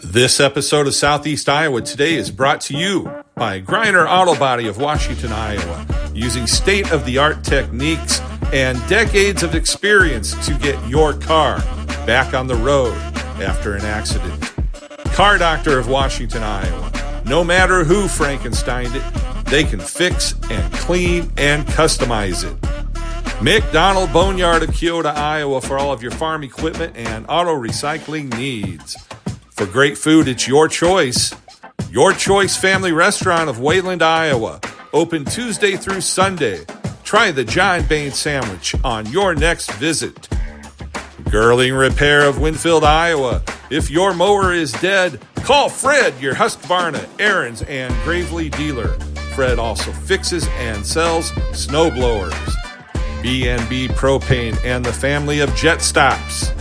This episode of Southeast Iowa Today is brought to you by Griner Auto Body of Washington, Iowa, using state-of-the-art techniques and decades of experience to get your car back on the road after an accident. Car Doctor of Washington, Iowa. No matter who Frankensteined it, they can fix and clean and customize it. McDonald Boneyard of Keota, Iowa for all of your farm equipment and auto recycling needs. For great food, it's your choice. Your Choice Family Restaurant of Wayland, Iowa. Open Tuesday through Sunday. Try the John Bain sandwich on your next visit. Girling Repair of Winfield, Iowa. If your mower is dead, call Fred, your Husqvarna, Aaron's, and Gravely dealer. Fred also fixes and sells snow blowers. B&B Propane and the family of Jet Stops.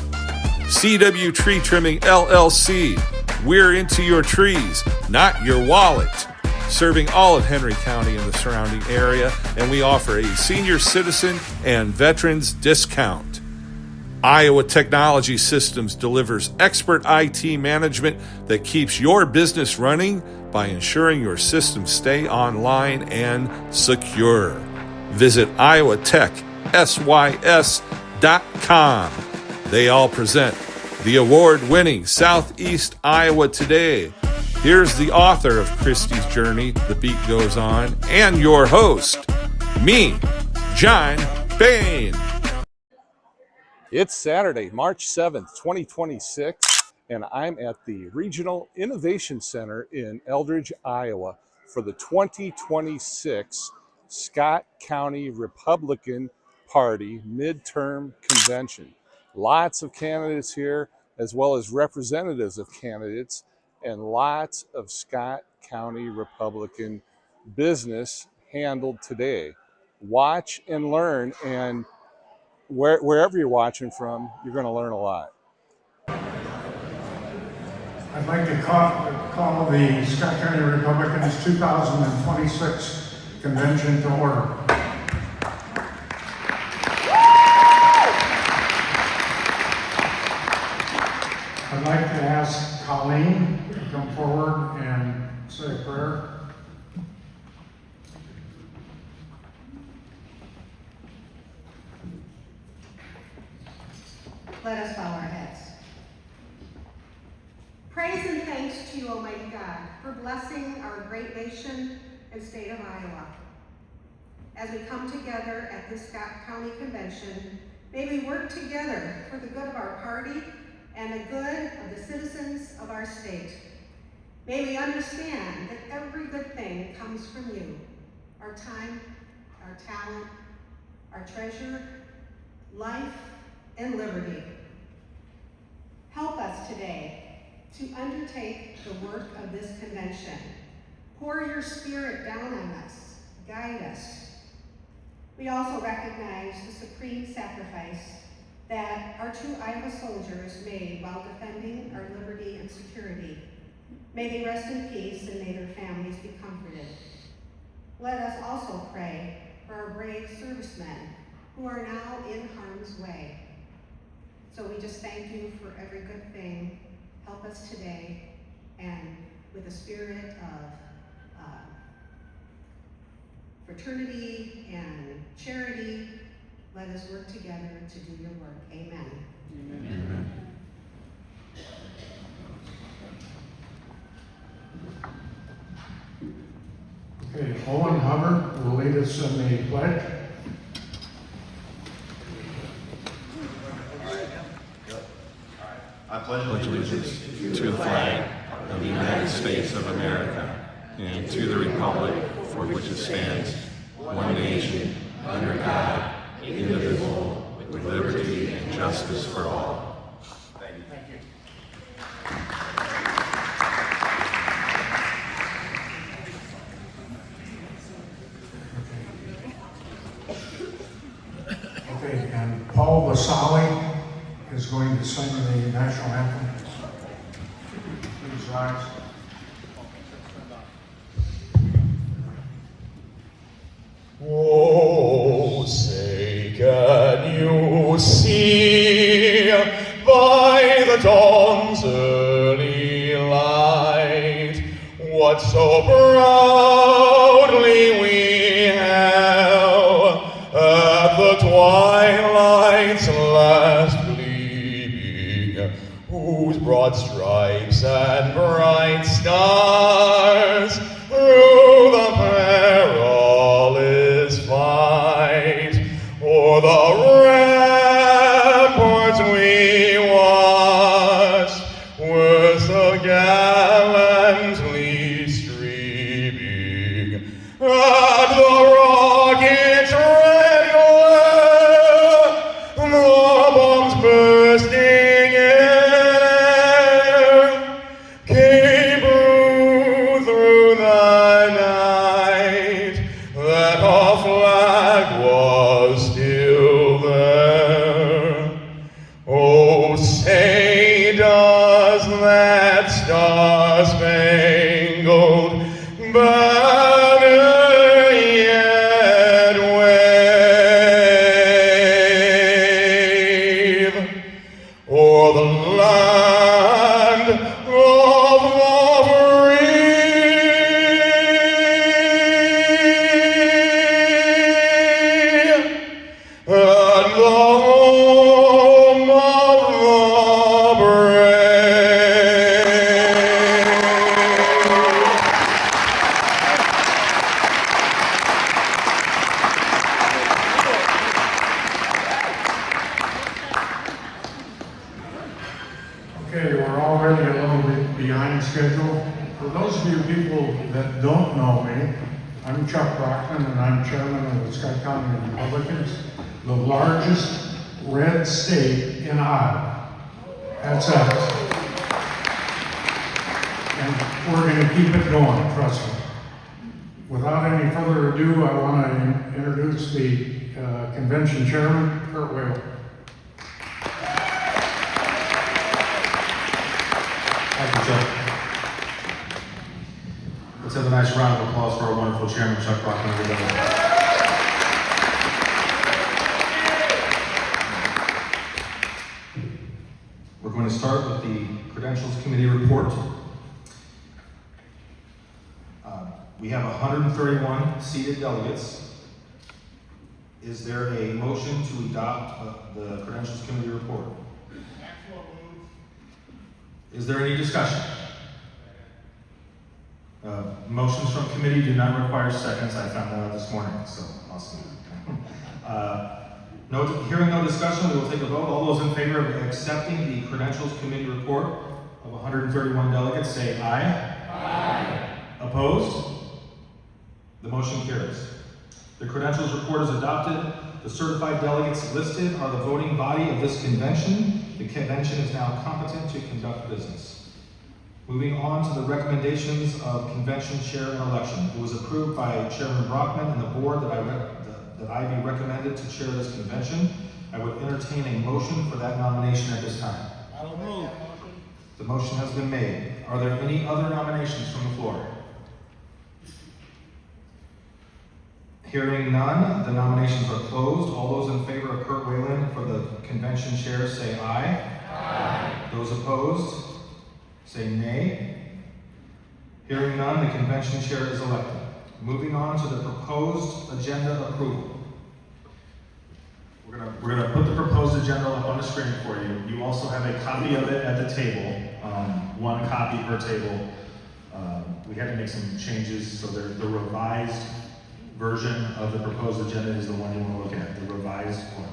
CW Tree Trimming LLC. We're into your trees, not your wallet. Serving all of Henry County and the surrounding area, and we offer a senior citizen and veterans discount. Iowa Technology Systems delivers expert IT management that keeps your business running by ensuring your systems stay online and secure. Visit iowatechsys.com. They all present the award-winning Southeast Iowa Today. Here's the author of Christie's Journey, The Beat Goes On, and your host, me, John Bain. It's Saturday, March 7th, 2026, and I'm at the Regional Innovation Center in Eldridge, Iowa for the 2026 Scott County Republican Party Midterm Convention. Lots of candidates here, as well as representatives of candidates, and lots of Scott County Republican business handled today. Watch and learn, and wherever you're watching from, you're going to learn a lot. I'd like to call the Scott County Republicans 2026 convention to order. I'd like to ask Colleen to come forward and say a prayer. Let us bow our heads. Praise and thanks to you, Almighty God, for blessing our great nation and state of Iowa. As we come together at this Scott County Convention, may we work together for the good of our party and the good of the citizens of our state. May we understand that every good thing comes from you, our time, our talent, our treasure, life, and liberty. Help us today to undertake the work of this convention. Pour your spirit down on us, guide us. We also recognize the supreme sacrifice that our two Iowa soldiers made while defending our liberty and security. May they rest in peace and may their families be comforted. Let us also pray for our brave servicemen who are now in harm's way. So we just thank you for every good thing. Help us today, and with a spirit of fraternity and charity, let us work together to do your work. Amen. Amen. Okay, Owen Hubbard will lead us in the pledge. I pledge allegiance to the flag of the United States of America and to the republic for which it stands, one nation, under God, indivisible, with liberty and justice for all. Thank you. Okay, and Paul Vasali is going to sing the national anthem. Please rise. Oh, say can you see by the dawn's early light what so proudly we hailed at the twilight's last gleaming, whose broad stripes and bright stars through the perilous fight o'er the ramparts we watched were so gallantly streaming, and the rockets red glare, the bombs bursting in air, came through the night, that our flag was still there. Oh, say does that star-spangled banner yet wave o'er the land of the free and the home of the brave? Okay, we're already a little bit behind schedule. For those of you people that don't know me, I'm Chuck Brockman and I'm chairman of the Scott County Republicans, the largest red state in Iowa. That's us. And we're going to keep it going, trust me. Without any further ado, I want to introduce the convention chairman, Kurt Whalen. Thank you, Chuck. Let's have a nice round of applause for our wonderful chairman, Chuck Brockman. We're going to start with the Credentials Committee report. We have 131 seated delegates. Is there a motion to adopt the Credentials Committee report? Is there any discussion? Motions from committee do not require seconds. I found that out this morning, so awesome. Hearing no discussion, we will take a vote. All those in favor of accepting the Credentials Committee report of 131 delegates, say aye. Aye. Opposed? The motion carries. The Credentials report is adopted. The certified delegates listed are the voting body of this convention. The convention is now competent to conduct business. Moving on to the recommendations of convention chair and election. It was approved by Chairman Brockman and the board that I be recommended to chair this convention. I would entertain a motion for that nomination at this time. I will move. The motion has been made. Are there any other nominations from the floor? Hearing none, the nominations are closed. All those in favor of Kurt Whalen for the convention chair say aye. Aye. Those opposed say nay. Hearing none, the convention chair is elected. Moving on to the proposed agenda approval. We're gonna put the proposed agenda up on the screen for you. You also have a copy of it at the table, one copy per table. We had to make some changes, so the revised version of the proposed agenda is the one you want to look at, the revised one.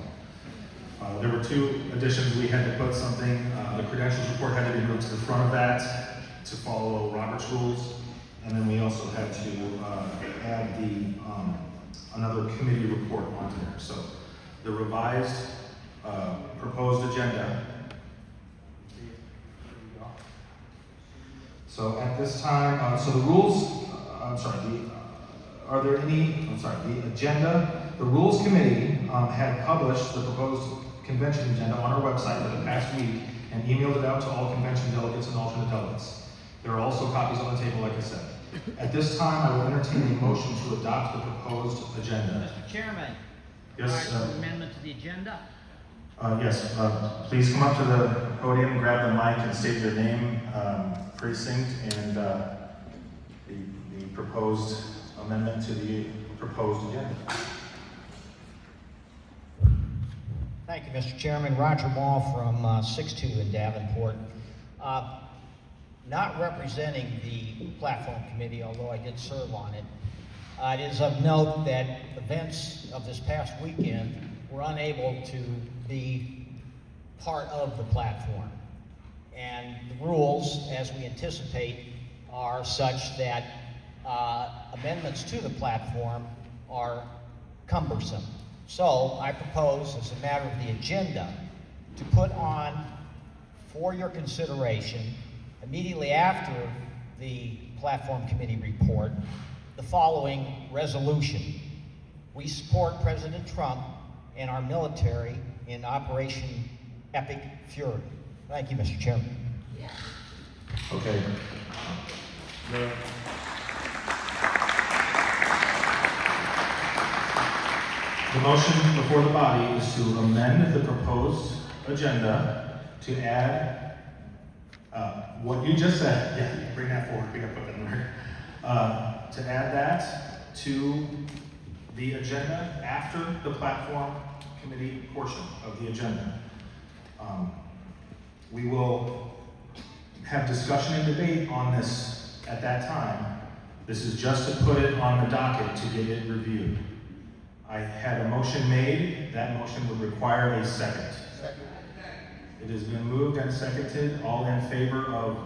There were two additions. We had to put something, the credentials report had to be moved to the front of that to follow Robert's rules. And then we also had to add another committee report onto there. So the revised proposed agenda. So at this time, so the rules, the agenda, the Rules Committee had published the proposed convention agenda on our website for the past week and emailed it out to all convention delegates and alternate delegates. There are also copies on the table, like I said. At this time, I will entertain a motion to adopt the proposed agenda. Mr. Chairman. Yes, An amendment to the agenda. Yes, please come up to the podium, grab the mic, and state your name, precinct, and the proposed amendment to the proposed agenda. Thank you, Mr. Chairman. Roger Mall from 6-2 in Davenport. Not representing the platform committee, although I did serve on it. It is of note that events of this past weekend were unable to be part of the platform. And the rules, as we anticipate, are such that amendments to the platform are cumbersome. So I propose, as a matter of the agenda, to put on for your consideration, immediately after the platform committee report, the following resolution. We support President Trump and our military in Operation Epic Fury. Thank you, Mr. Chairman. Okay. The motion before the body is to amend the proposed agenda to add what you just said. Yeah, bring that forward. We gotta put that in there. To add that to the agenda after the platform committee portion of the agenda. We will have discussion and debate on this at that time. This is just to put it on the docket to get it reviewed. I had a motion made. That motion would require a second. It has been moved and seconded. All in favor of,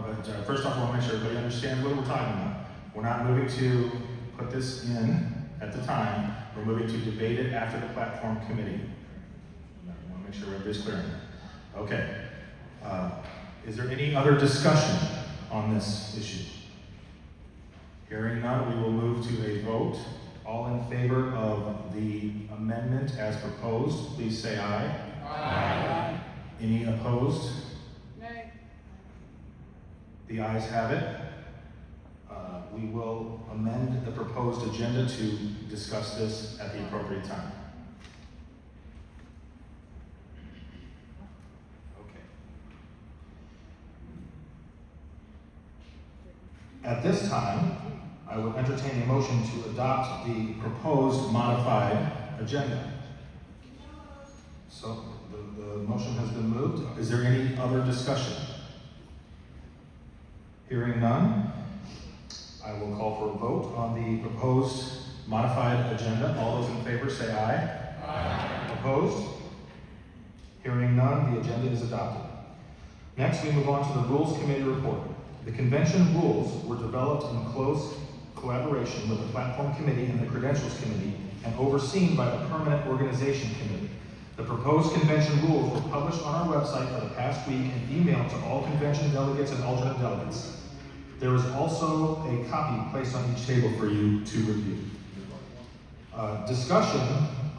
first off, I want to make sure everybody understands what we're talking about. We're not moving to put this in at the time. We're moving to debate it after the platform committee. I want to make sure everybody's clear on that. Okay. Is there any other discussion on this issue? Hearing none, we will move to a vote. All in favor of the amendment as proposed, please say aye. Aye. Any opposed? Nay. The ayes have it. We will amend the proposed agenda to discuss this at the appropriate time. Okay. At this time, I will entertain a motion to adopt the proposed modified agenda. So the motion has been moved. Is there any other discussion? Hearing none, I will call for a vote on the proposed modified agenda. All those in favor say aye. Aye. Opposed? Hearing none, the agenda is adopted. Next, we move on to the Rules Committee report. The convention rules were developed in close collaboration with the Platform Committee and the Credentials Committee and overseen by the Permanent Organization Committee. The proposed convention rules were published on our website for the past week and emailed to all convention delegates and alternate delegates. There is also a copy placed on each table for you to review. Discussion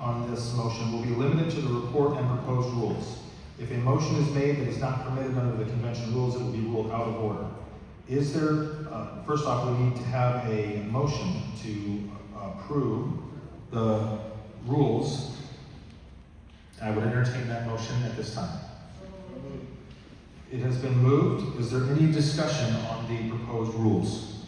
on this motion will be limited to the report and proposed rules. If a motion is made that is not permitted under the convention rules, it will be ruled out of order. Is there, first off, we need to have a motion to approve the rules. I would entertain that motion at this time. It has been moved. Is there any discussion on the proposed rules?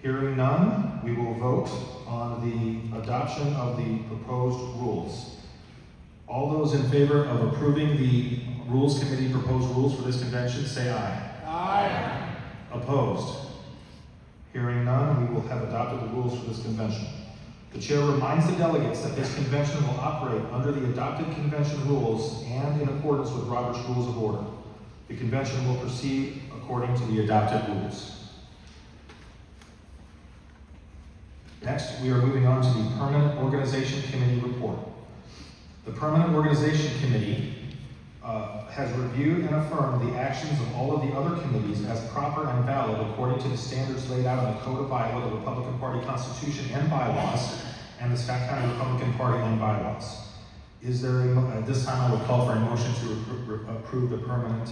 Hearing none, we will vote on the adoption of the proposed rules. All those in favor of approving the Rules Committee proposed rules for this convention, say aye. Aye. Opposed? Hearing none, we will have adopted the rules for this convention. The chair reminds the delegates that this convention will operate under the adopted convention rules and in accordance with Robert's Rules of Order. The convention will proceed according to the adopted rules. Next, we are moving on to the Permanent Organization Committee report. The Permanent Organization Committee has reviewed and affirmed the actions of all of the other committees as proper and valid according to the standards laid out in the Code of Iowa, the Republican Party Constitution and bylaws, and the Scott County Republican Party and bylaws. Is there at this time I would call for a motion to approve the Permanent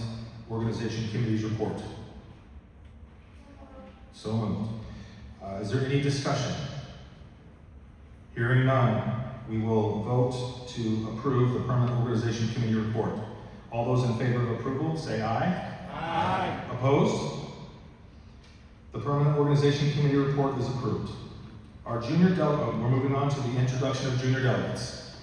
Organization Committee's report. So moved. Is there any discussion? Hearing none, we will vote to approve the Permanent Organization Committee report. All those in favor of approval, say aye. Aye. Opposed? The Permanent Organization Committee report is approved. Our junior delegate, we're moving on to the introduction of junior delegates.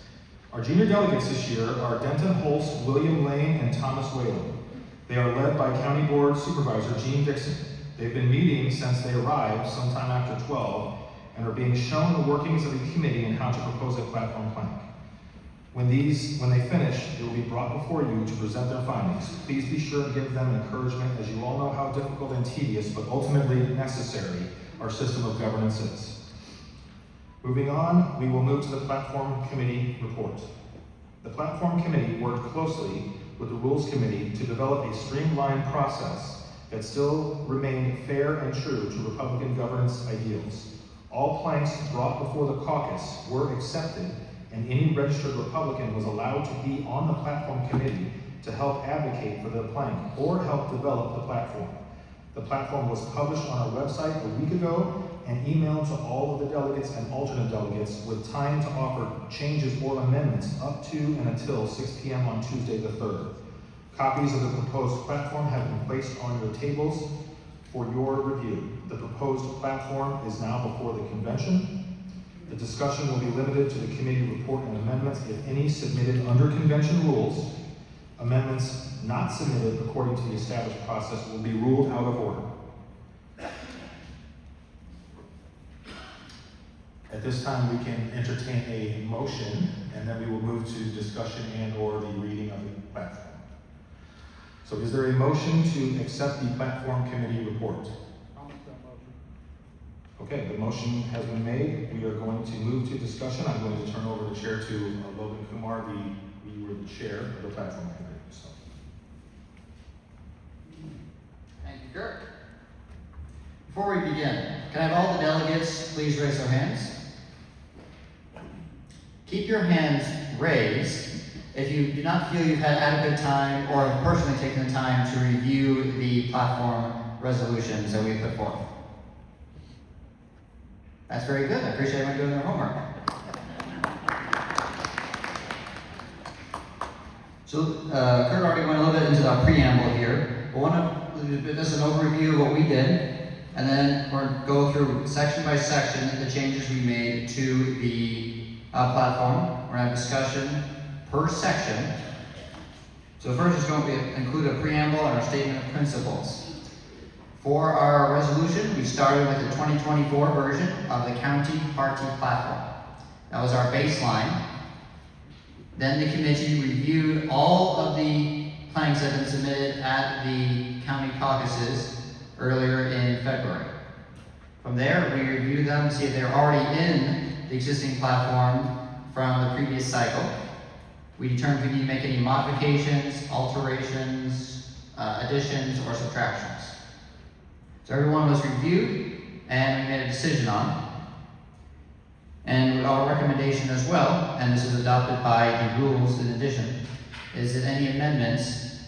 Our junior delegates this year are Denton Holst, William Lane, and Thomas Whalen. They are led by County Board Supervisor Gene Dixon. They've been meeting since they arrived sometime after 12 and are being shown the workings of the committee and how to propose a platform plank. When they finish, they will be brought before you to present their findings. Please be sure to give them encouragement, as you all know how difficult and tedious, but ultimately necessary, our system of governance is. Moving on, we will move to the Platform Committee report. The Platform Committee worked closely with the Rules Committee to develop a streamlined process that still remained fair and true to Republican governance ideals. All planks brought before the caucus were accepted, and any registered Republican was allowed to be on the Platform Committee to help advocate for their plank or help develop the platform. The platform was published on our website a week ago and emailed to all of the delegates and alternate delegates with time to offer changes or amendments up to and until 6 p.m. on Tuesday the 3rd. Copies of the proposed platform have been placed on your tables for your review. The proposed platform is now before the convention. The discussion will be limited to the committee report and amendments, if any, submitted under convention rules. Amendments not submitted according to the established process will be ruled out of order. At this time, we can entertain a motion, and then we will move to discussion and or the reading of the platform. So is there a motion to accept the Platform Committee report? I'll make that motion. Okay, the motion has been made. We are going to move to discussion. I'm going to turn over the chair to Logan Kumar. You were the chair of the Platform Committee. So. Thank you, Kirk. Before we begin, can I have all the delegates please raise their hands? Keep your hands raised if you do not feel you've had adequate time or have personally taken the time to review the platform resolutions that we put forth. That's very good. I appreciate everyone doing their homework. So Kurt already went a little bit into the preamble here, but this is an overview of what we did, and then we're going to go through section by section the changes we made to the platform. We're going to have discussion per section. So first is going to include a preamble and our statement of principles. For our resolution, we started with the 2024 version of the county party platform. That was our baseline. Then the committee reviewed all of the planks that had been submitted at the county caucuses earlier in February. From there, we reviewed them to see if they're already in the existing platform from the previous cycle. We determined if we need to make any modifications, alterations, additions, or subtractions. So everyone was reviewed, and we made a decision on. And our recommendation as well, and this is adopted by the rules in addition, is that any amendments,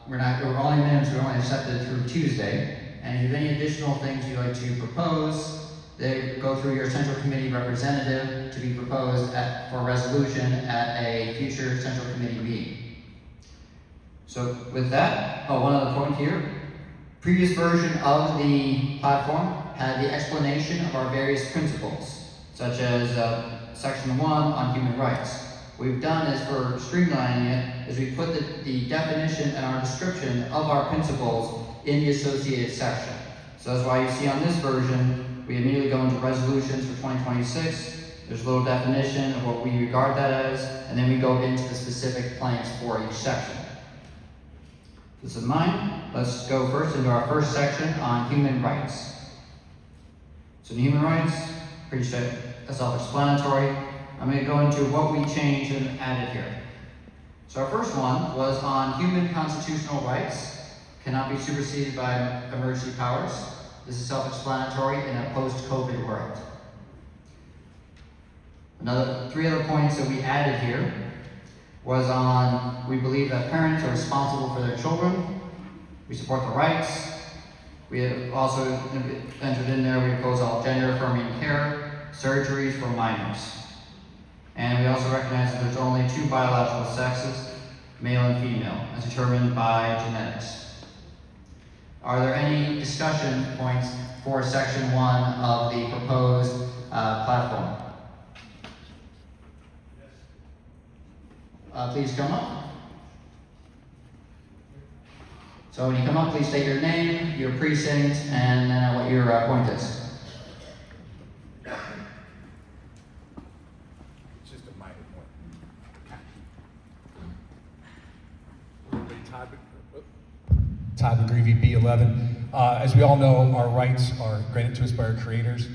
we're only accepted through Tuesday. And if you have any additional things you'd like to propose, they go through your central committee representative to be proposed for resolution at a future central committee meeting. So with that, one other point here. Previous version of the platform had the explanation of our various principles, such as section 1 on human rights. What we've done is, for streamlining it, is we put the definition and our description of our principles in the associated section. So that's why you see on this version, we immediately go into resolutions for 2026. There's a little definition of what we regard that as, and then we go into the specific planks for each section. With this in mind, let's go first into our first section on human rights. So in human rights, pretty self-explanatory. I'm going to go into what we changed and added here. So our first one was on human constitutional rights cannot be superseded by emergency powers. This is self-explanatory in a post-COVID world. Three other points that we added here was on, we believe that parents are responsible for their children. We support the rights. We have also entered in there, we oppose all gender-affirming care, surgeries for minors. And we also recognize that there's only two biological sexes, male and female, as determined by genetics. Are there any discussion points for section 1 of the proposed platform? Please come up. So when you come up, please state your name, your precinct, and what your point is. It's just a minor point. Todd McGreevy, B11. As we all know, our rights are granted to us by our creators.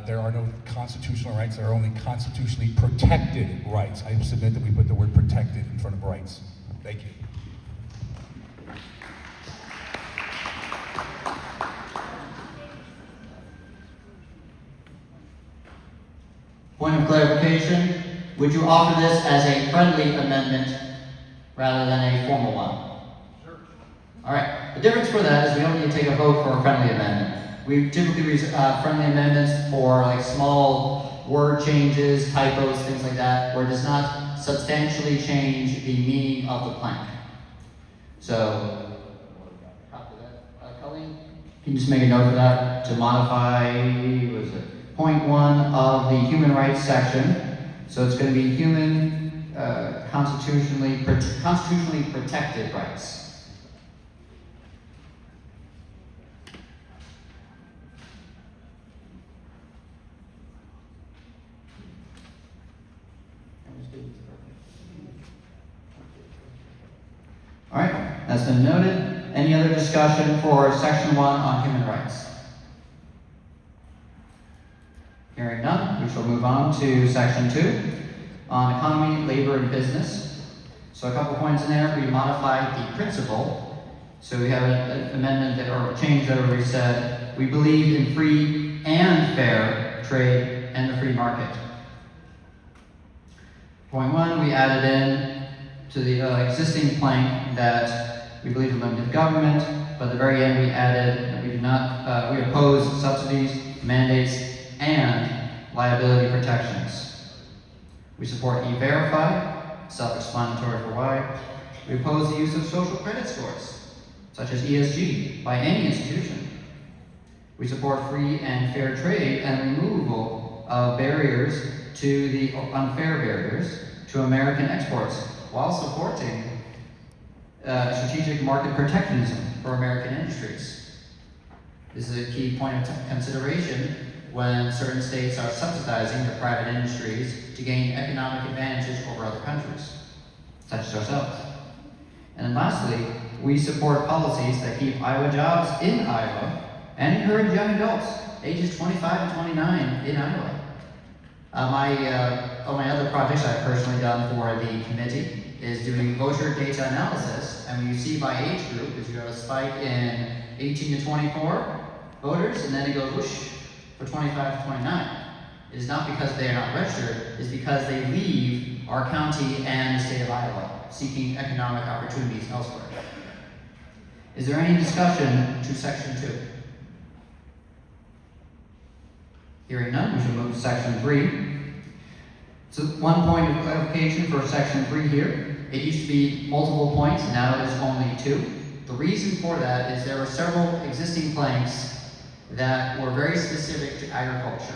There are no constitutional rights, there are only constitutionally protected rights. I submit that we put the word protected in front of rights. Thank you. Point of clarification, would you offer this as a friendly amendment rather than a formal one? Sure. All right, the difference for that is we don't need to take a vote for a friendly amendment. We typically use friendly amendments for like small word changes, typos, things like that, where it does not substantially change the meaning of the plank. So, copy that. Colleen, can you just make a note of that to modify, what is it, point 1 of the human rights section. So it's going to be human, constitutionally protected rights. All right, that's been noted. Any other discussion for section 1 on human rights? Hearing none, we shall move on to section 2 on economy, labor, and business. So a couple points in there. We modified the principle. So we have an amendment that, or a change that already said, we believe in free and fair trade and the free market. Point 1, we added in to the existing plank that we believe in limited government, but at the very end we added that we do not, we oppose subsidies, mandates, and liability protections. We support E-Verify, self-explanatory for why. We oppose the use of social credit scores, such as ESG, by any institution. We support free and fair trade and removal of barriers to the unfair barriers to American exports, while supporting strategic market protectionism for American industries. This is a key point of consideration when certain states are subsidizing their private industries to gain economic advantages over other countries, such as ourselves. And then lastly, we support policies that keep Iowa jobs in Iowa and encourage young adults, ages 25 to 29 in Iowa. My other projects I've personally done for the committee is doing voter data analysis, and when you see by age group, is you have a spike in 18 to 24 voters, and then it goes whoosh for 25 to 29. It is not because they are not registered, it's because they leave our county and the state of Iowa, seeking economic opportunities elsewhere. Is there any discussion to section 2? Hearing none, we shall move to section 3. So one point of clarification for section 3 here. It used to be multiple points, and now it is only 2. The reason for that is there were several existing planks that were very specific to agriculture.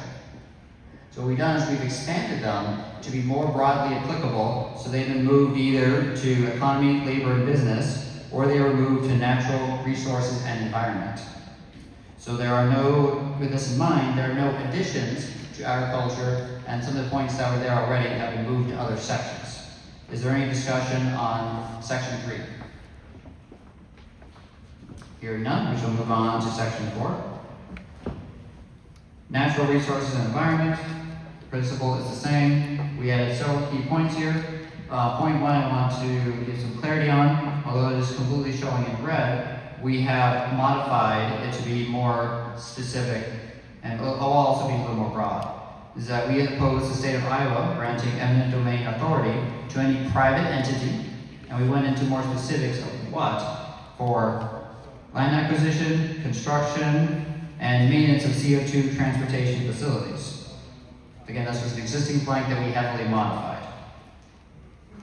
So what we've done is we've expanded them to be more broadly applicable, so they've been moved either to economy, labor, and business, or they were moved to natural resources and environment. So there are no, with this in mind, there are no additions to agriculture, and some of the points that were there already have been moved to other sections. Is there any discussion on section 3? Hearing none, we shall move on to section 4. Natural resources and environment. The principle is the same. We added several key points here. Point 1 I want to give some clarity on, although it is completely showing in red, we have modified it to be more specific, and will also be a little more broad. Is that we oppose the state of Iowa granting eminent domain authority to any private entity, and we went into more specifics of what, for land acquisition, construction, and maintenance of CO2 transportation facilities. Again, this was an existing plank that we heavily modified.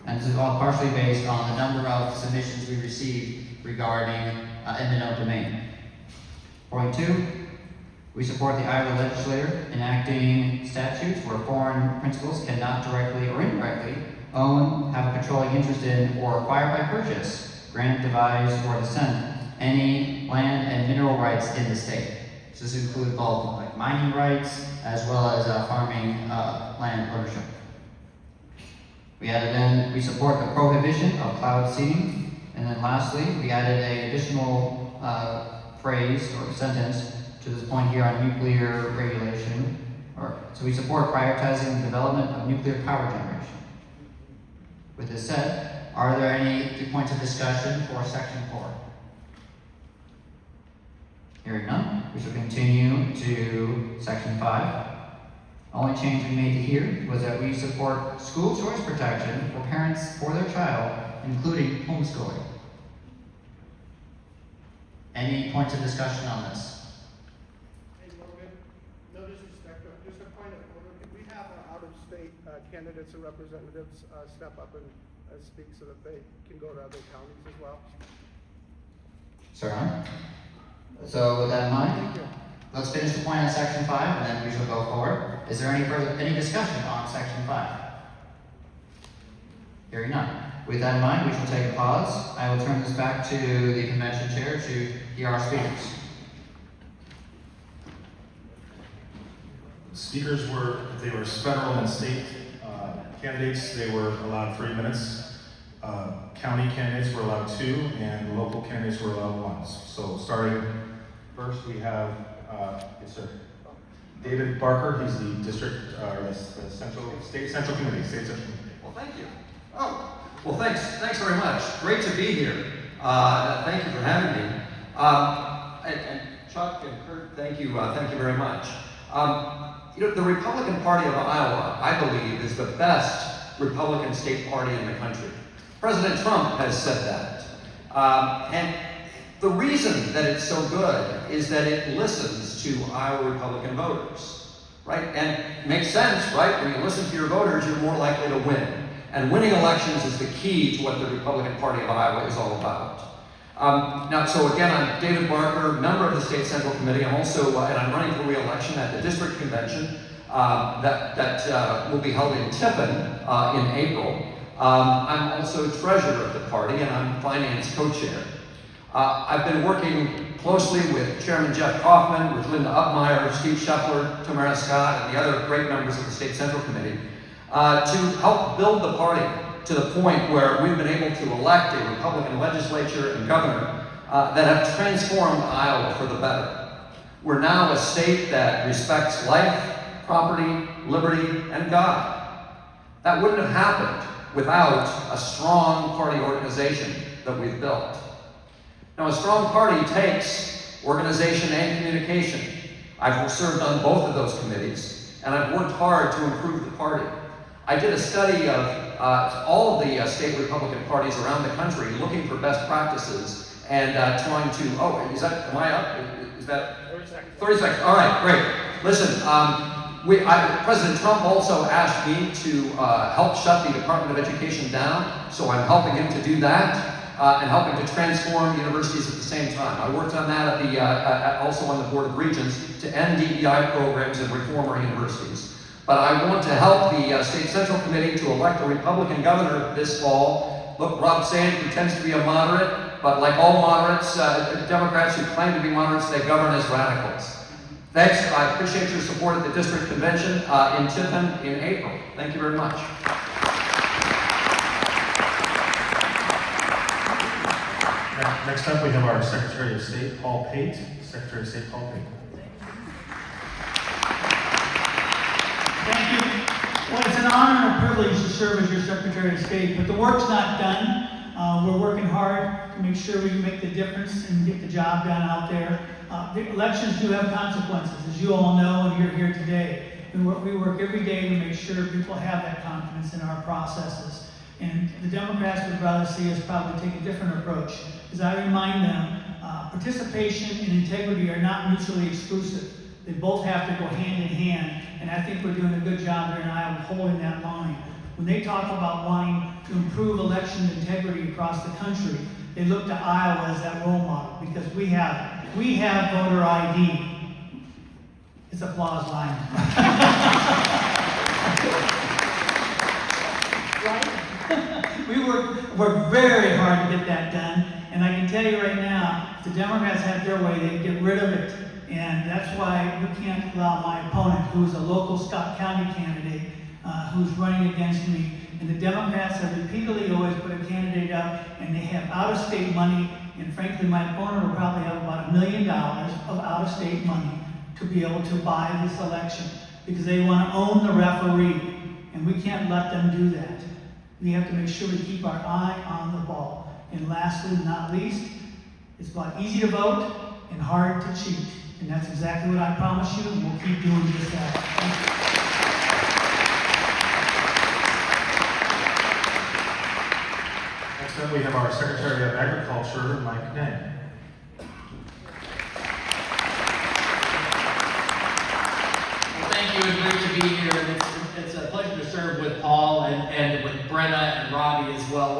And this is all partially based on the number of submissions we received regarding eminent domain. Point 2, we support the Iowa legislature enacting statutes where foreign principals cannot directly or indirectly own, have a controlling interest in, or acquire by purchase, grant, devise, or descend any land and mineral rights in the state. So this includes both like mining rights as well as farming land ownership. We added in, we support the prohibition of cloud seeding. And then lastly, we added an additional phrase or sentence to this point here on nuclear regulation. So we support prioritizing the development of nuclear power generation. With this said, are there any points of discussion for section 4? Hearing none, we shall continue to section 5. Only change we made to here was that we support school choice protection for parents for their child, including homeschooling. Any points of discussion on this? Hey Morgan, no disrespect, just a point of order. Can we have our out-of-state candidates and representatives step up and speak so that they can go to other counties as well? Certainly. So with that in mind, Thank you. let's finish the point on section 5 and then we shall go forward. Is there any discussion on section 5? Hearing none. With that in mind, we shall take a pause. I will turn this back to the convention chair to hear our speakers. Speakers were, if they were federal and state candidates, they were allowed 3 minutes. County candidates were allowed 2, and local candidates were allowed 1. So starting first, we have, yes sir, David Barker. He's the district, the state central committee. Well, thank you. Oh, well, thanks very much. Great to be here. Thank you for having me. And Chuck and Kurt, thank you very much. You know, the Republican Party of Iowa, I believe, is the best Republican state party in the country. President Trump has said that. And the reason that it's so good is that it listens to Iowa Republican voters, right? And it makes sense, right? When you listen to your voters, you're more likely to win. And winning elections is the key to what the Republican Party of Iowa is all about. Now, so again, I'm David Barker, member of the State Central Committee. I'm also, and I'm running for re-election at the district convention that will be held in Tiffin in April. I'm also treasurer of the party, and I'm finance co-chair. I've been working closely with Chairman Jeff Kaufman, with Linda Upmeyer, Steve Scheffler, Tamara Scott, and the other great members of the State Central Committee to help build the party to the point where we've been able to elect a Republican legislature and governor that have transformed Iowa for the better. We're now a state that respects life, property, liberty, and God. That wouldn't have happened without a strong party organization that we've built. Now, a strong party takes organization and communication. I've served on both of those committees, and I've worked hard to improve the party. I did a study of all of the state Republican parties around the country looking for best practices and trying to, am I up? Is that? 30 seconds. 30 seconds, all right, great. Listen, President Trump also asked me to help shut the Department of Education down, so I'm helping him to do that and helping to transform universities at the same time. I worked on that at also on the Board of Regents to end DEI programs and reform our universities. But I want to help the State Central Committee to elect a Republican governor this fall. Look, Rob Sand tends to be a moderate, but like all moderates, Democrats who claim to be moderates, they govern as radicals. Thanks, I appreciate your support at the district convention in Tiffin in April. Thank you very much. Next up, we have our Secretary of State, Paul Pate. Secretary of State, Paul Pate. Thank you. Well, it's an honor and a privilege to serve as your Secretary of State, but the work's not done. We're working hard to make sure we can make the difference and get the job done out there. The elections do have consequences, as you all know, and you're here today. We work every day to make sure people have that confidence in our processes. And the Democrats would rather see us probably take a different approach. As I remind them, participation and integrity are not mutually exclusive. They both have to go hand in hand, and I think we're doing a good job here in Iowa holding that line. When they talk about wanting to improve election integrity across the country, they look to Iowa as that role model because we have voter ID. It's applause line. Right? We work very hard to get that done, and I can tell you right now, if the Democrats had their way, they'd get rid of it. And that's why we can't allow my opponent, who's a local Scott County candidate, who's running against me. And the Democrats have repeatedly always put a candidate up, and they have out-of-state money. And frankly, my opponent will probably have about $1 million of out-of-state money to be able to buy this election because they want to own the referee, and we can't let them do that. We have to make sure we keep our eye on the ball. And lastly, but not least, it's about easy to vote and hard to cheat. And that's exactly what I promise you, and we'll keep doing just that. Thank you. Next up, we have our Secretary of Agriculture, Mike Ney. Thank you, and great to be here. It's a pleasure to serve with Paul and with Brenna and Robbie as well.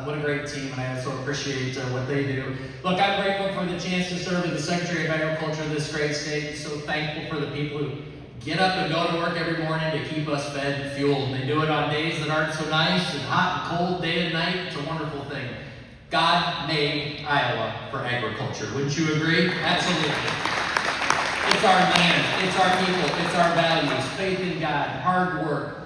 What a great team, and I so appreciate what they do. Look, I'm grateful for the chance to serve as the Secretary of Agriculture of this great state, and so thankful for the people who get up and go to work every morning to keep us fed and fueled. And they do it on days that aren't so nice and hot and cold, day and night. It's a wonderful thing. God made Iowa for agriculture. Wouldn't you agree? Absolutely. It's our land, it's our people, it's our values, faith in God, hard work,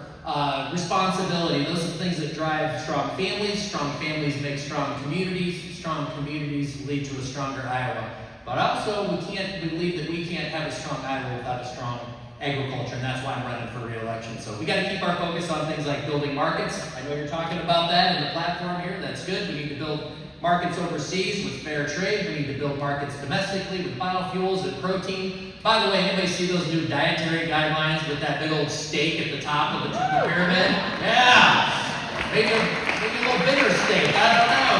responsibility. Those are the things that drive strong families. Strong families make strong communities lead to a stronger Iowa. But also, we can't believe that we can't have a strong Iowa without a strong agriculture, and that's why I'm running for re-election. So we got to keep our focus on things like building markets. I know you're talking about that in the platform here. That's good. We need to build markets overseas with fair trade. We need to build markets domestically with biofuels and protein. By the way, anybody see those new dietary guidelines with that big old steak at the top of the pyramid? Yeah! Maybe a little bigger steak. I don't know.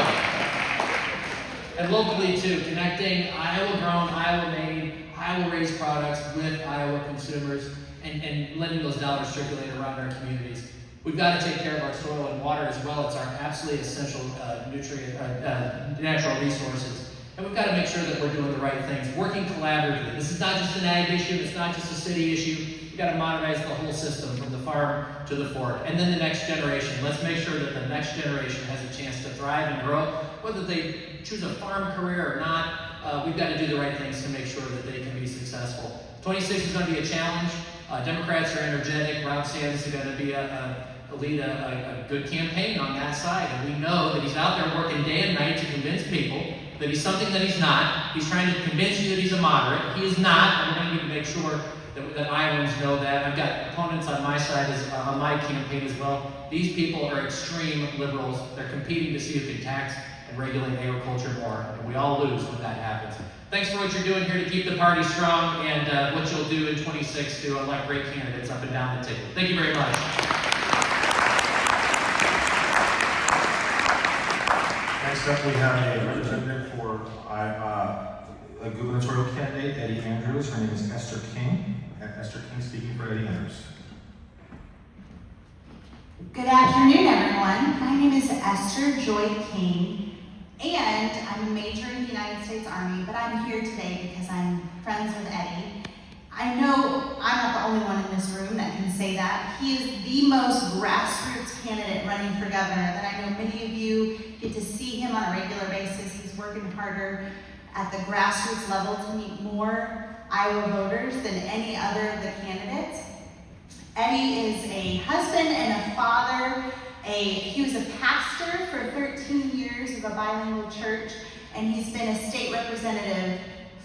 And locally too, connecting Iowa-grown, Iowa-made, Iowa-raised products with Iowa consumers and letting those dollars circulate around our communities. We've got to take care of our soil and water as well. It's our absolutely essential natural resources. And we've got to make sure that we're doing the right things, working collaboratively. This is not just an ag issue, it's not just a city issue. We've got to modernize the whole system from the farm to the fork. And then the next generation. Let's make sure that the next generation has a chance to thrive and grow, whether they choose a farm career or not. We've got to do the right things to make sure that they can be successful. 26 is going to be a challenge. Democrats are energetic. Rob Sands is going to be lead a good campaign on that side. And we know that he's out there working day and night to convince people that he's something that he's not. He's trying to convince you that he's a moderate. He is not, and we're going to need to make sure that Iowans know that. I've got opponents on my side, on my campaign as well. These people are extreme liberals. They're competing to see who can tax and regulate agriculture more, and we all lose when that happens. Thanks for what you're doing here to keep the party strong, and what you'll do in 26 to elect great candidates up and down the ticket. Thank you very much. Next up, we have a representative for a gubernatorial candidate, Eddie Andrews. Her name is Esther King. Esther King speaking for Eddie Andrews. Good afternoon, everyone. My name is Esther Joy King, and I'm a major in the United States Army, but I'm here today because I'm friends with Eddie. I know I'm not the only one in this room that can say that. He is the most grassroots candidate running for governor that I know many of you get to see him on a regular basis. He's working harder at the grassroots level to meet more Iowa voters than any other of the candidates. Eddie is a husband and a father. He was a pastor for 13 years of a bilingual church, and he's been a state representative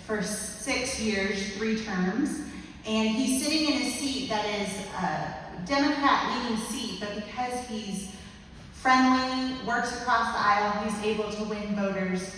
for 6 years, 3 terms. And he's sitting in a seat that is a Democrat-leaning seat, but because he's friendly, works across the aisle, he's able to win voters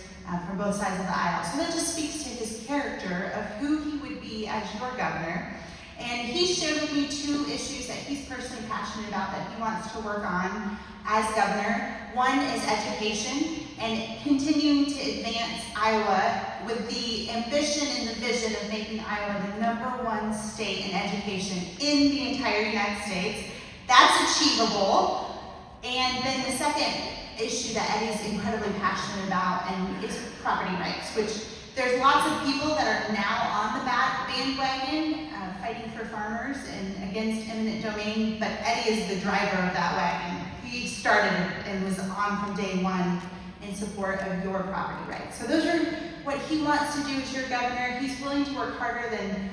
from both sides of the aisle. So that just speaks to his character of who he would be as your governor. And he shared with me 2 issues that he's personally passionate about that he wants to work on as governor. One is education and continuing to advance Iowa with the ambition and the vision of making Iowa the #1 state in education in the entire United States. That's achievable. And then the second issue that Eddie's incredibly passionate about, and it's property rights, which there's lots of people that are now on the bandwagon, fighting for farmers and against eminent domain, but Eddie is the driver of that wagon. He started and was on from day one in support of your property rights. So those are what he wants to do as your governor. He's willing to work harder than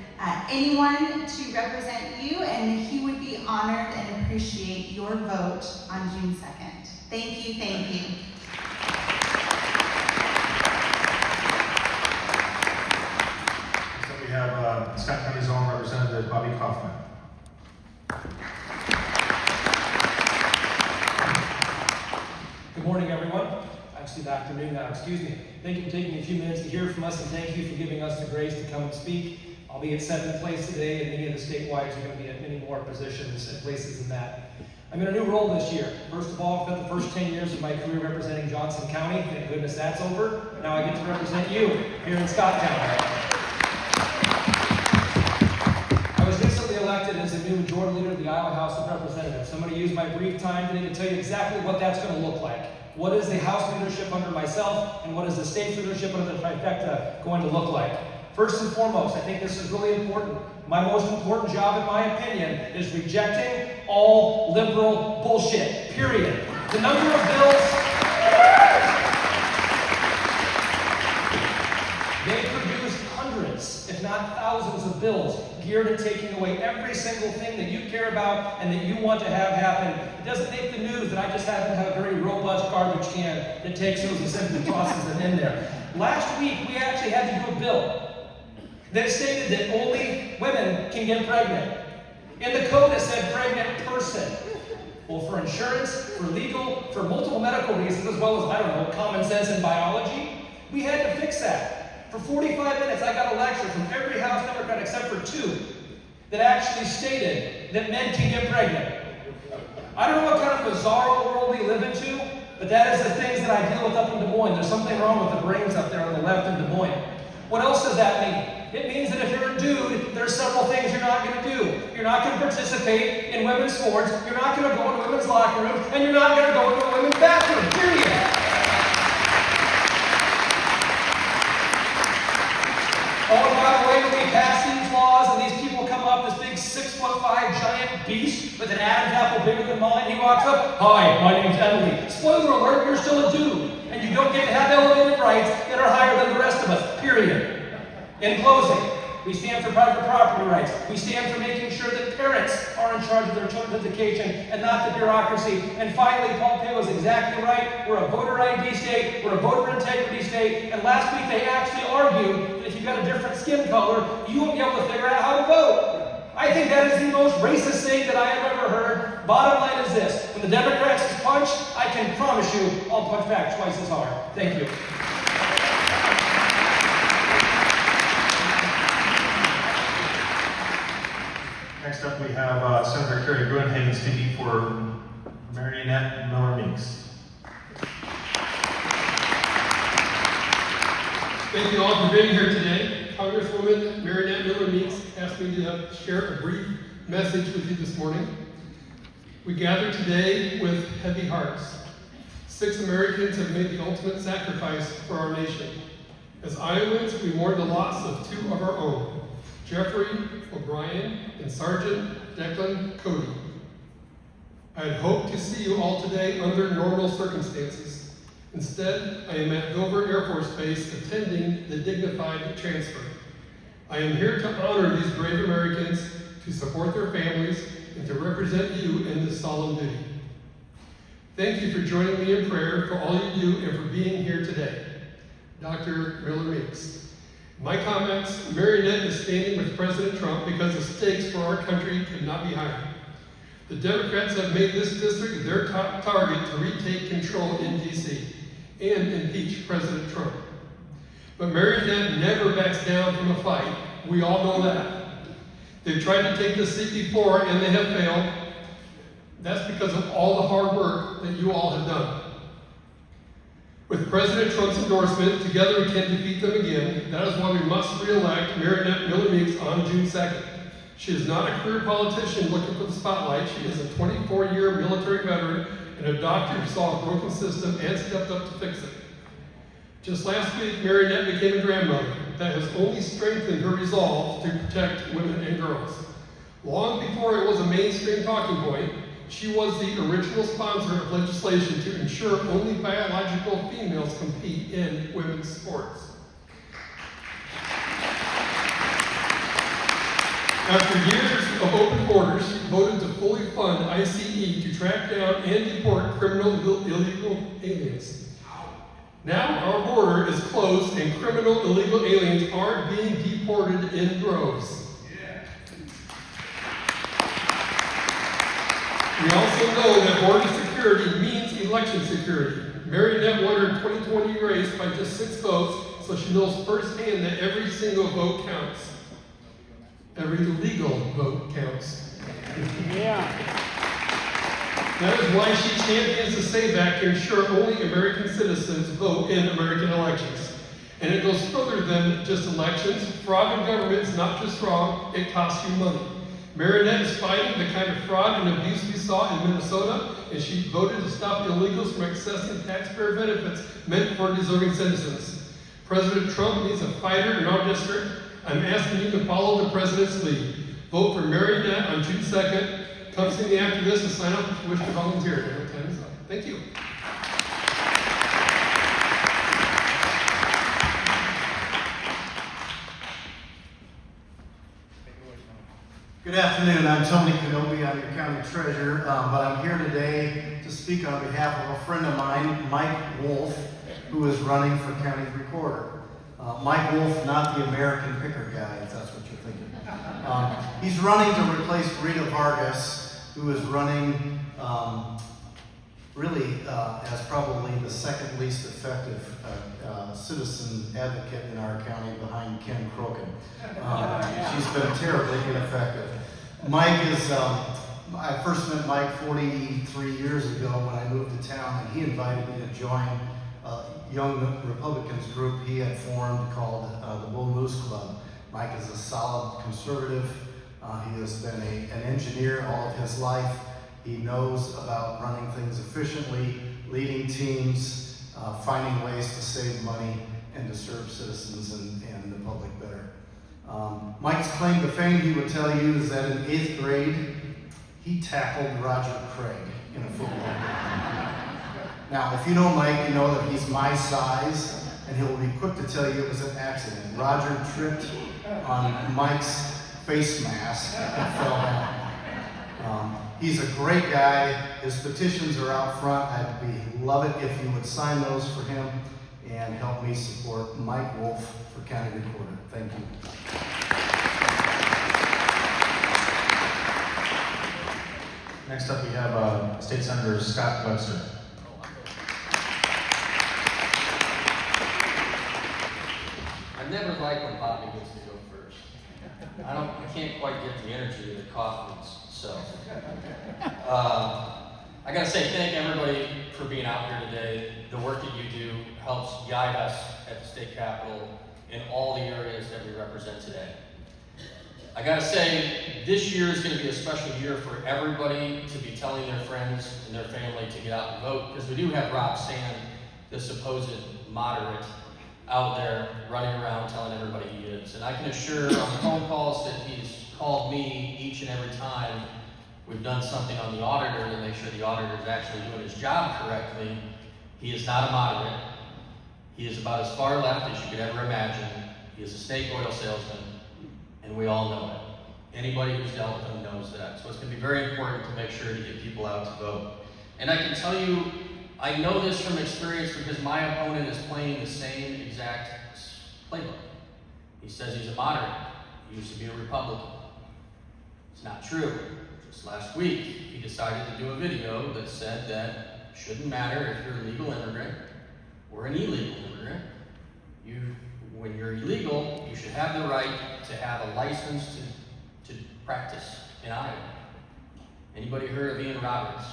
anyone to represent you, and he would be honored and appreciate your vote on June 2nd. Thank you, thank you. So we have Scott County's own Representative Bobby Kaufman. Good morning, everyone. Actually, good afternoon now, excuse me. Thank you for taking a few minutes to hear from us, and thank you for giving us the grace to come and speak. I'll be at 7th place today, and many of the statewide are going to be at many more positions and places than that. I'm in a new role this year. First of all, I've spent the first 10 years of my career representing Johnson County. Thank goodness that's over. Now I get to represent you here in Scott County. I was recently elected as the new majority leader of the Iowa House of Representatives. So I'm going to use my brief time today to tell you exactly what that's going to look like. What is the House leadership under myself, and what is the state leadership under the trifecta going to look like? First and foremost, I think this is really important. My most important job, in my opinion, is rejecting all liberal bullshit, period. The number of bills, they produced hundreds, if not thousands of bills geared at taking away every single thing that you care about and that you want to have happen. It doesn't make the news that I just happen to have a very robust garbage can that takes those and simply tosses them in there. Last week, we actually had to do a bill that stated that only women can get pregnant. In the code, it said pregnant person. Well, for insurance, for legal, for multiple medical reasons, as well as, I don't know, common sense and biology, we had to fix that. For 45 minutes, I got a lecture from every House Democrat except for 2 that actually stated that men can get pregnant. I don't know what kind of bizarro world we live into, but that is the things that I deal with up in Des Moines. There's something wrong with the brains up there on the left in Des Moines. What else does that mean? It means that if you're a dude, there's several things you're not going to do. You're not going to participate in women's sports, you're not going to go into women's locker rooms, and you're not going to go into a women's bathroom, period. Oh, and by the way, when we pass these laws and these people come up, this big 6'5" giant beast with an Adam's apple bigger than mine, he walks up, "Hi, my name's Emily." Spoiler alert, you're still a dude, and you don't get to have elevated rights that are higher than the rest of us, period. In closing, we stand for private property rights. We stand for making sure that parents are in charge of their children's education and not the bureaucracy. And finally, Paul Pay was exactly right. We're a voter ID state. We're a voter integrity state. And last week they actually argued that if you've got a different skin color, you won't be able to figure out how to vote. I think that is the most racist thing that I have ever heard. Bottom line is this. When the Democrats punch, I can promise you I'll punch back twice as hard. Thank you. Next up, we have Senator Kerry Gruenhagen speaking for Marionette Miller-Meeks. Thank you all for being here today. Congresswoman Marionette Miller-Meeks asked me to share a brief message with you this morning. We gather today with heavy hearts. 6 Americans have made the ultimate sacrifice for our nation. As Iowans, we mourn the loss of 2 of our own, Jeffrey O'Brien and Sergeant Declan Cody. I had hoped to see you all today under normal circumstances. Instead, I am at Dover Air Force Base attending the dignified transfer. I am here to honor these brave Americans, to support their families, and to represent you in this solemn duty. Thank you for joining me in prayer for all you do and for being here today. Dr. Miller-Meeks. My comments, Marionette is standing with President Trump because the stakes for our country could not be higher. The Democrats have made this district their top target to retake control in D.C. and impeach President Trump. But Marionette never backs down from a fight. We all know that. They've tried to take this seat before and they have failed. That's because of all the hard work that you all have done. With President Trump's endorsement, together we can defeat them again. That is why we must re-elect Marionette Miller-Meeks on June 2nd. She is not a career politician looking for the spotlight. She is a 24-year military veteran and a doctor who saw a broken system and stepped up to fix it. Just last week, Mary Annette became a grandmother. That has only strengthened her resolve to protect women and girls. Long before it was a mainstream talking point, she was the original sponsor of legislation to ensure only biological females compete in women's sports. After years of open borders, she voted to fully fund ICE to track down and deport criminal illegal aliens. Now our border is closed and criminal illegal aliens are being deported in droves. We also know that border security means election security. Mary Annette won her 2020 race by just 6 votes, so she knows firsthand that every single vote counts. Every legal vote counts. That is why she champions the SAVE Act to ensure only American citizens vote in American elections. And it goes further than just elections. Fraud in government is not just wrong, it costs you money. Mary Annette is fighting the kind of fraud and abuse we saw in Minnesota, and she voted to stop illegals from accessing taxpayer benefits meant for deserving citizens. President Trump needs a fighter in our district. I'm asking you to follow the president's lead. Vote for Mary Annette on June 2nd. Come see me after this and sign up if you wish to volunteer. My time is up. Thank you. Good afternoon. I'm Tony Kenobi. I'm your county treasurer, but I'm here today to speak on behalf of a friend of mine, Mike Wolf, who is running for county recorder. Mike Wolf, not the American picker guy, if that's what you're thinking. He's running to replace Rita Vargas, who is running as probably the second least effective citizen advocate in our county behind Ken Crokin. She's been terribly ineffective. Mike is, I first met Mike 43 years ago when I moved to town, and he invited me to join a young Republicans group he had formed called the Bull Moose Club. Mike is a solid conservative. He has been an engineer all of his life. He knows about running things efficiently, leading teams, finding ways to save money and to serve citizens and the public better. Mike's claim to fame, he would tell you, is that in 8th grade, he tackled Roger Craig in a football game. Now, if you know Mike, you know that he's my size, and he'll be quick to tell you it was an accident. Roger tripped on Mike's face mask and fell down. He's a great guy. His petitions are out front. I'd love it if you would sign those for him and help me support Mike Wolf for county recorder. Thank you. Next up, we have State Senator Scott Webster. I never like when Bobby gets to go first. I can't quite get the energy that Kaufman's. So, I gotta say thank everybody for being out here today. The work that you do helps guide us at the state capitol in all the areas that we represent today. I gotta say, this year is gonna be a special year for everybody to be telling their friends and their family to get out and vote, because we do have Rob Sand, the supposed moderate, out there running around telling everybody he is. And I can assure on the phone calls that he's called me each and every time we've done something on the auditor to make sure the auditor is actually doing his job correctly. He is not a moderate. He is about as far left as you could ever imagine. He is a snake oil salesman, and we all know it. Anybody who's dealt with him knows that. So it's going to be very important to make sure to get people out to vote. And I can tell you, I know this from experience because my opponent is playing the same exact playbook. He says he's a moderate. He used to be a Republican. It's not true. Just last week, he decided to do a video that said that it shouldn't matter if you're a legal immigrant or an illegal immigrant. When you're illegal, you should have the right to have a license to practice in Iowa. Anybody heard of Ian Roberts?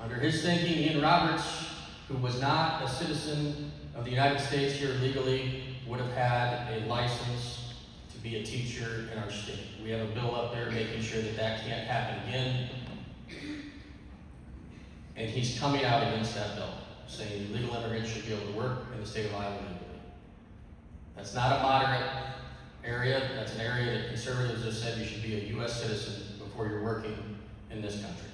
Under his thinking, Ian Roberts, who was not a citizen of the United States here legally, would have had a license to be a teacher in our state. We have a bill up there making sure that that can't happen again. and he's coming out against that bill, saying illegal immigrants should be able to work in the state of Iowa legally. That's not a moderate area. That's an area that conservatives have said you should be a U.S. citizen before you're working in this country.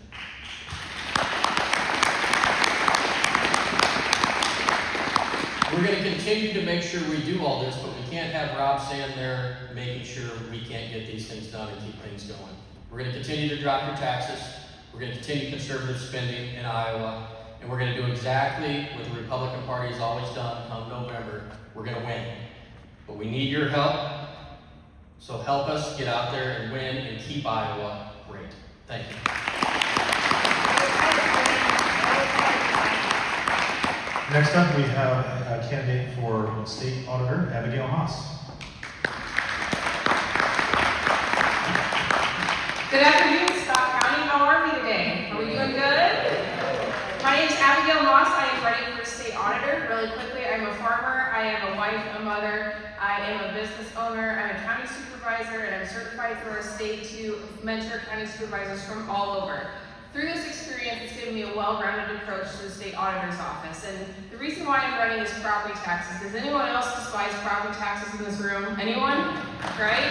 We're going to continue to make sure we do all this, but we can't have Rob stand there making sure we can't get these things done and keep things going. We're going to continue to drop your taxes. We're going to continue conservative spending in Iowa, and we're going to do exactly what the Republican Party has always done come November. We're going to win. But we need your help, so help us get out there and win and keep Iowa great. Thank you. Next up, we have a candidate for State Auditor, Abigail Haas. Good afternoon, Scott County. How are we today? Are we doing good? My name is Abigail Moss. I am running for State Auditor. Really quickly, I'm a farmer, I am a wife, a mother, I am a business owner, I'm a county supervisor, and I'm certified through our state to mentor county supervisors from all over. Through this experience, it's given me a well-rounded approach to the state auditor's office. And the reason why I'm running is property taxes. Does anyone else despise property taxes in this room? Anyone? Right?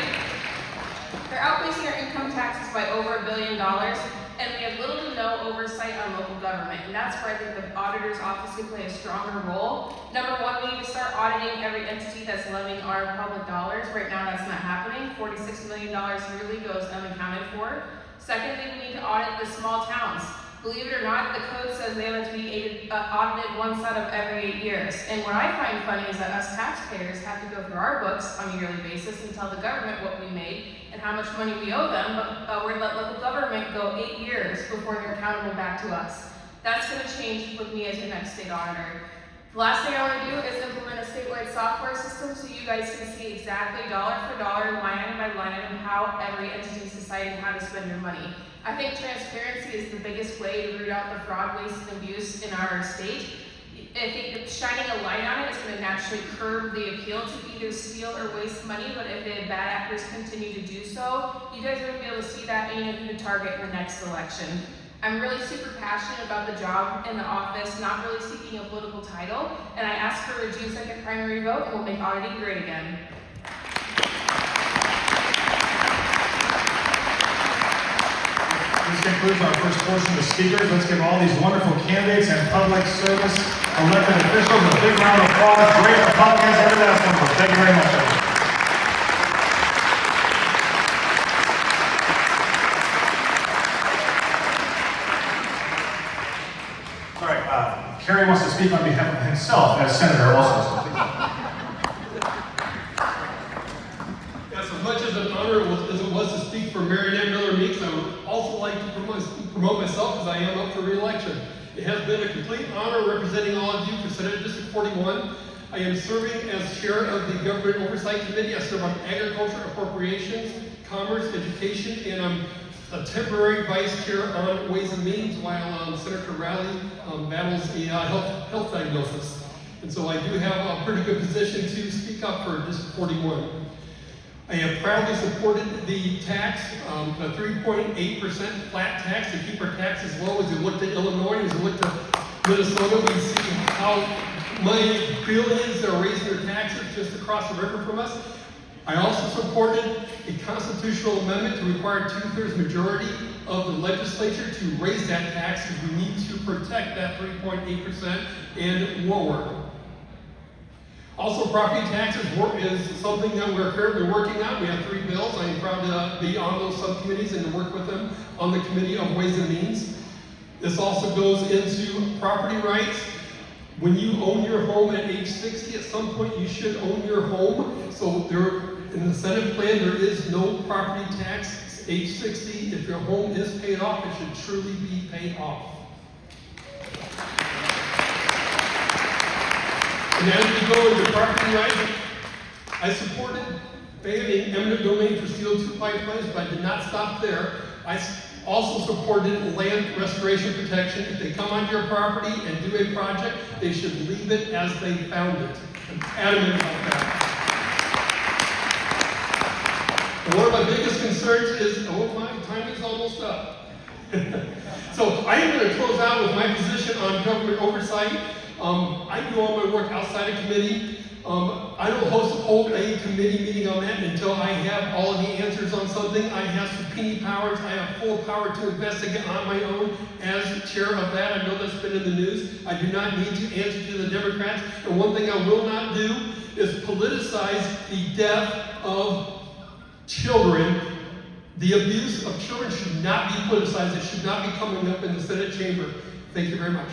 They're outpacing our income taxes by over $1 billion, and we have little to no oversight on local government. And that's where I think the auditor's office can play a stronger role. Number one, we need to start auditing every entity that's levying our public dollars. Right now, that's not happening. $46 million yearly goes unaccounted for. Secondly, we need to audit the small towns. Believe it or not, the code says they have to be audited once out of every 8 years. And what I find funny is that us taxpayers have to go through our books on a yearly basis and tell the government what we made and how much money we owe them, but we're going to let local government go 8 years before they're accountable back to us. That's going to change with me as your next state auditor. The last thing I want to do is implement a statewide software system so you guys can see exactly dollar for dollar, line item by line item, how every entity is deciding how to spend their money. I think transparency is the biggest way to root out the fraud, waste, and abuse in our state. I think shining a light on it is going to naturally curb the appeal to either steal or waste money, but if the bad actors continue to do so, you guys are going to be able to see that and you can target in the next election. I'm really super passionate about the job in the office, not really seeking a political title, and I ask for a June 2nd primary vote, and we'll make auditing great again. This concludes our first portion of speakers. Let's give all these wonderful candidates and public service elected officials a big round of applause. Great Republicans, every last one of them. Thank you very much, everyone. All right, Kerry wants to speak on behalf of himself as senator also. Yes, as much as an honor as it was to speak for Marinette Miller Meeks, I would also like to promote myself as I am up for re-election. It has been a complete honor representing all of you for Senate District 41. I am serving as chair of the Government Oversight Committee. I serve on Agriculture, Appropriations, Commerce, Education, and I'm a temporary vice chair on Ways and Means while Senator Rowley battles a health diagnosis. And so I do have a pretty good position to speak up for District 41. I have proudly supported the tax, the 3.8% flat tax to keep our taxes low. As we looked at Illinois, as we looked at Minnesota, we see how many billions are raising their taxes just across the river from us. I also supported a constitutional amendment to require 2/3 majority of the legislature to raise that tax because we need to protect that 3.8% and lower. Also, property taxes is something that we're currently working on. We have 3 bills. I am proud to be on those subcommittees and to work with them on the Committee of Ways and Means. This also goes into property rights. When you own your home at age 60, at some point you should own your home. So in the Senate plan, there is no property tax age 60. If your home is paid off, it should truly be paid off. And as we go into property rights, I supported banning eminent domain for CO2 pipelines, but I did not stop there. I also supported land restoration protection. If they come onto your property and do a project, they should leave it as they found it. I'm adamant about that. And one of my biggest concerns is, oh, my time is almost up. So I am going to close out with my position on government oversight. I do all my work outside of committee. I don't hold a committee meeting on that until I have all of the answers on something. I have subpoena powers. I have full power to investigate on my own as chair of that. I know that's been in the news. I do not need to answer to the Democrats. And one thing I will not do is politicize the death of children. The abuse of children should not be politicized. It should not be coming up in the Senate chamber. Thank you very much.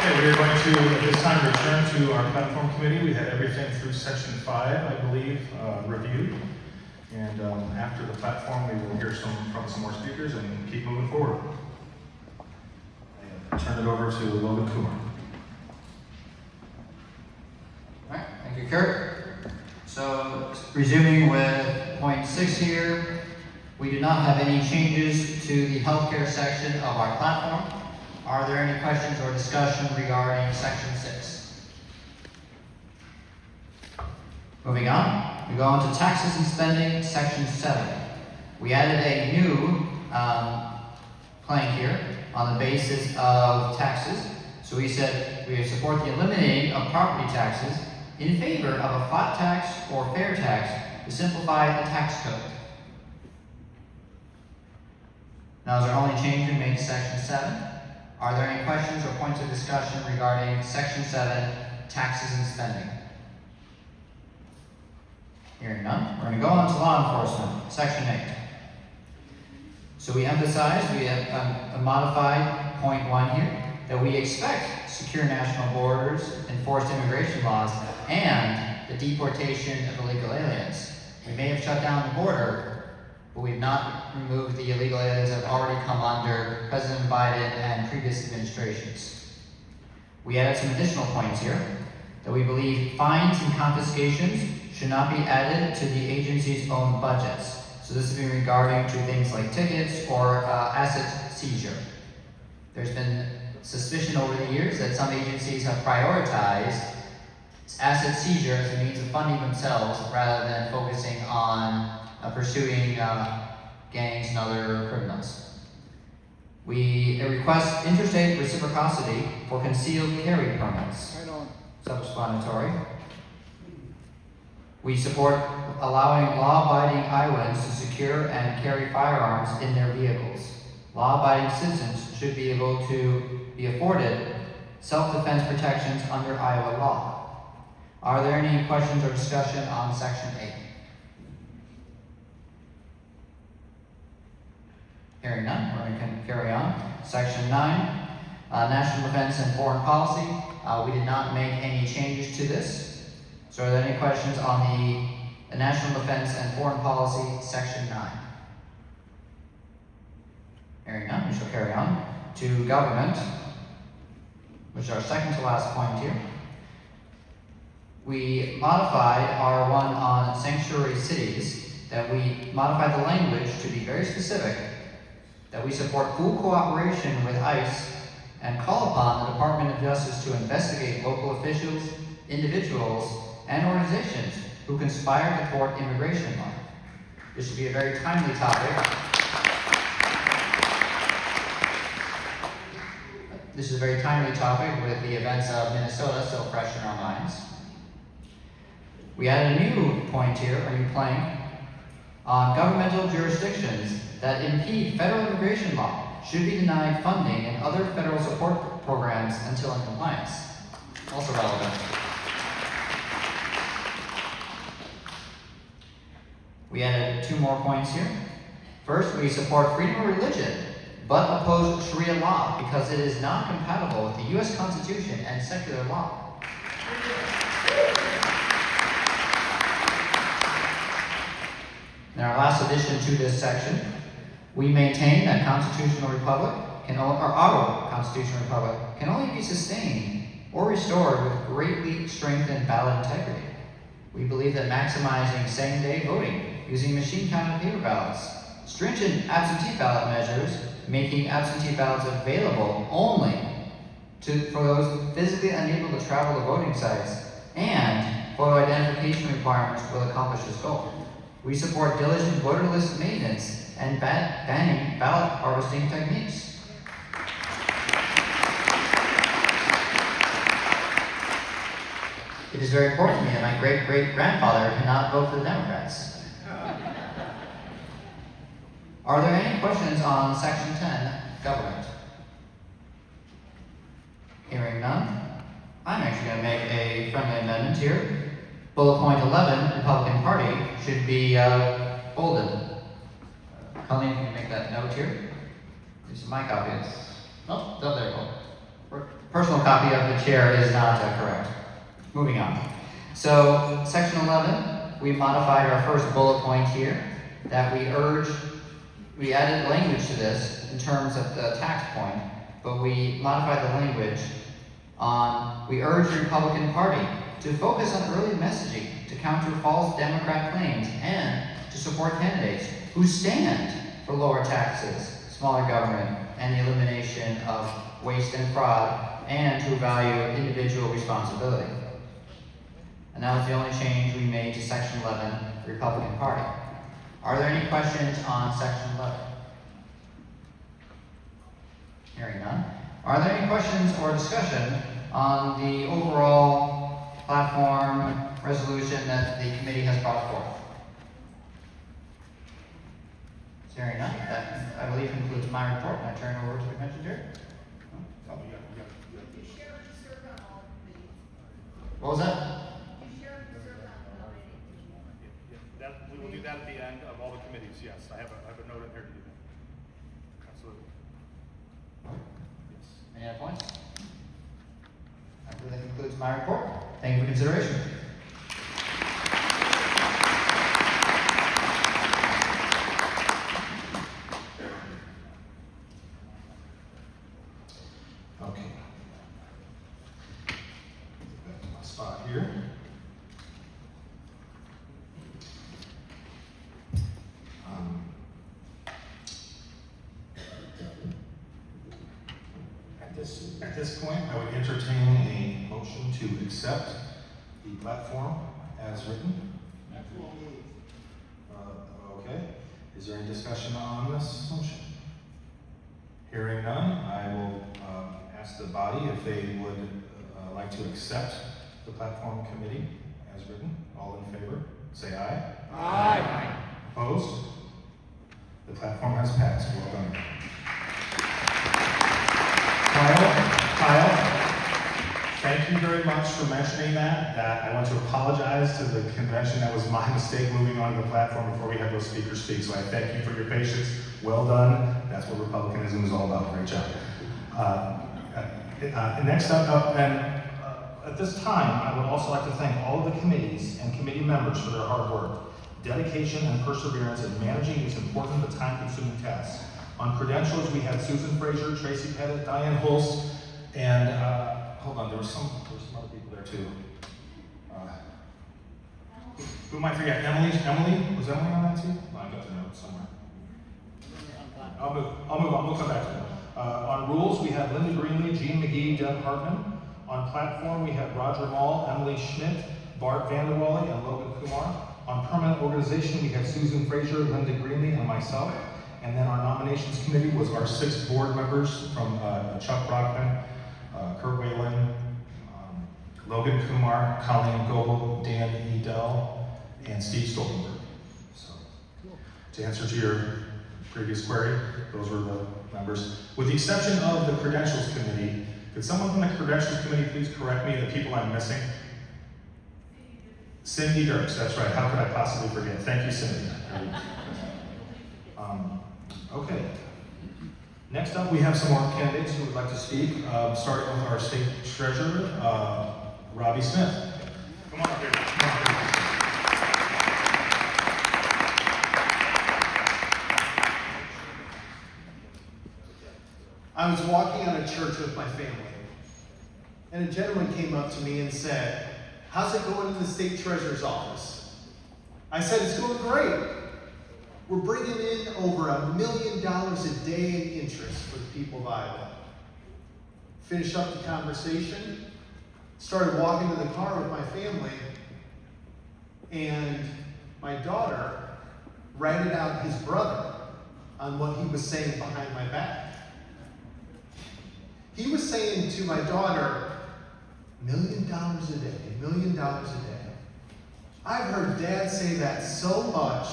Okay, we are going to, at this time, return to our platform committee. We had everything through section 5, I believe, reviewed. And after the platform, we will hear from some more speakers and keep moving forward. I turn it over to Logan Kumar. All right, thank you, Kurt. So, resuming with point 6 here, we do not have any changes to the healthcare section of our platform. Are there any questions or discussion regarding section 6? Moving on, we go on to taxes and spending, section 7. We added a new plank here on the basis of taxes. So we said we support the eliminating of property taxes in favor of a flat tax or fair tax to simplify the tax code. Now, is there only change we made to section 7? Are there any questions or points of discussion regarding section 7, taxes and spending? Hearing none, we're going to go on to law enforcement, section 8. So we emphasize, we have a modified point 1 here, that we expect secure national borders, enforced immigration laws, and the deportation of illegal aliens. We may have shut down the border, but we've not removed the illegal aliens that have already come under President Biden and previous administrations. We added some additional points here, that we believe fines and confiscations should not be added to the agency's own budgets. So this would be regarding to things like tickets or asset seizure. There's been suspicion over the years that some agencies have prioritized asset seizure as a means of funding themselves rather than focusing on pursuing gangs and other criminals. We request interstate reciprocity for concealed carry permits. Self-explanatory. We support allowing law-abiding Iowans to secure and carry firearms in their vehicles. Law-abiding citizens should be able to be afforded self-defense protections under Iowa law. Are there any questions or discussion on section 8? Hearing none, we're going to carry on. Section 9, national defense and foreign policy. We did not make any changes to this. So are there any questions on the national defense and foreign policy, section 9? Hearing none, we shall carry on to government, which is our second to last point here. We modified our one on sanctuary cities, that we modified the language to be very specific, that we support full cooperation with ICE and call upon the Department of Justice to investigate local officials, individuals, and organizations who conspire to thwart immigration law. This should be a very timely topic. This is a very timely topic with the events of Minnesota still fresh in our minds. We added a new point here, a new plank, on governmental jurisdictions that impede federal immigration law should be denied funding and other federal support programs until in compliance. Also relevant. We added 2 more points here. First, we support freedom of religion, but oppose Sharia law because it is not compatible with the U.S. Constitution and secular law. In our last addition to this section, we maintain that our constitutional republic can only be sustained or restored with greatly strengthened ballot integrity. We believe that maximizing same-day voting using machine-counted paper ballots, stringent absentee ballot measures, making absentee ballots available only for those physically unable to travel to voting sites, and photo identification requirements will accomplish this goal. We support diligent voter list maintenance and banning ballot harvesting techniques. It is very important to me that my great-great-grandfather cannot vote for the Democrats. Are there any questions on Section 10, Government? Hearing none, I'm actually going to make a friendly amendment here. Bullet point 11, Republican Party, should be bolded. Colleen, can you make that note here? This is my copy. Oh, there you go. Personal copy of the chair is not correct. Moving on. So, Section 11, we modified our first bullet point here that we added language to this in terms of the tax point, but we modified the language on, we urge the Republican Party to focus on early messaging to counter false Democrat claims and to support candidates who stand for lower taxes, smaller government, and the elimination of waste and fraud, and who value individual responsibility. And that was the only change we made to Section 11, Republican Party. Are there any questions on Section 11? Hearing none. Are there any questions or discussion on the overall platform resolution that the committee has brought forth? Hearing none. That, I believe, concludes my report. I turn over to the convention chair. What was that? We will do that at the end of all the committees, yes. I have a note in here to do that. Absolutely. Yes. Any other points? I believe that concludes my report. Thank you for consideration. Okay. Back to my spot here. At this point, I would entertain a motion to accept the platform as written. Okay. Is there any discussion on this motion? Hearing none, I will ask the body if they would like to accept the platform committee as written. All in favor, say aye. Aye. Opposed? The platform has passed. Well done. Kyle, thank you very much for mentioning that. I want to apologize to the convention. That was my mistake moving on to the platform before we had those speakers speak. So I thank you for your patience. Well done. That's what Republicanism is all about. Great job. Next up, at this time, I would also like to thank all of the committees and committee members for their hard work, dedication, and perseverance in managing these important but time-consuming tasks. On credentials, we had Susan Frazier, Tracy Pettit, Diane Holst, and hold on, there were some other people there too. Who might forget? Emily? Was Emily on that too? Oh, I got the note somewhere. I'll move on. We'll come back to it. On rules, we had Linda Greenlee, Jean McGee, Deb Hartman. On platform, we had Roger Mall, Emily Schmidt, Bart Vanderwally, and Logan Kumar. On permanent organization, we had Susan Frazier, Linda Greenlee, and myself. And then our nominations committee was our 6 board members from Chuck Brockman, Kurt Whalen, Logan Kumar, Colleen Goebel, Dan Edel, and Steve Stoltenberg. So, to answer to your previous query, those were the members. With the exception of the credentials committee, could someone from the credentials committee please correct me the people I'm missing? Cindy Dirks, that's right. How could I possibly forget? Thank you, Cindy. Okay. Next up, we have some more candidates who would like to speak, starting with our state treasurer, Robbie Smith. Come on up here. I was walking out of church with my family, and a gentleman came up to me and said, "How's it going in the state treasurer's office?" I said, "It's going great. We're bringing in over $1 million a day in interest for the people of Iowa." Finished up the conversation, started walking to the car with my family, and my daughter ratted out his brother on what he was saying behind my back. He was saying to my daughter, $1 million a day, $1 million a day. I've heard Dad say that so much.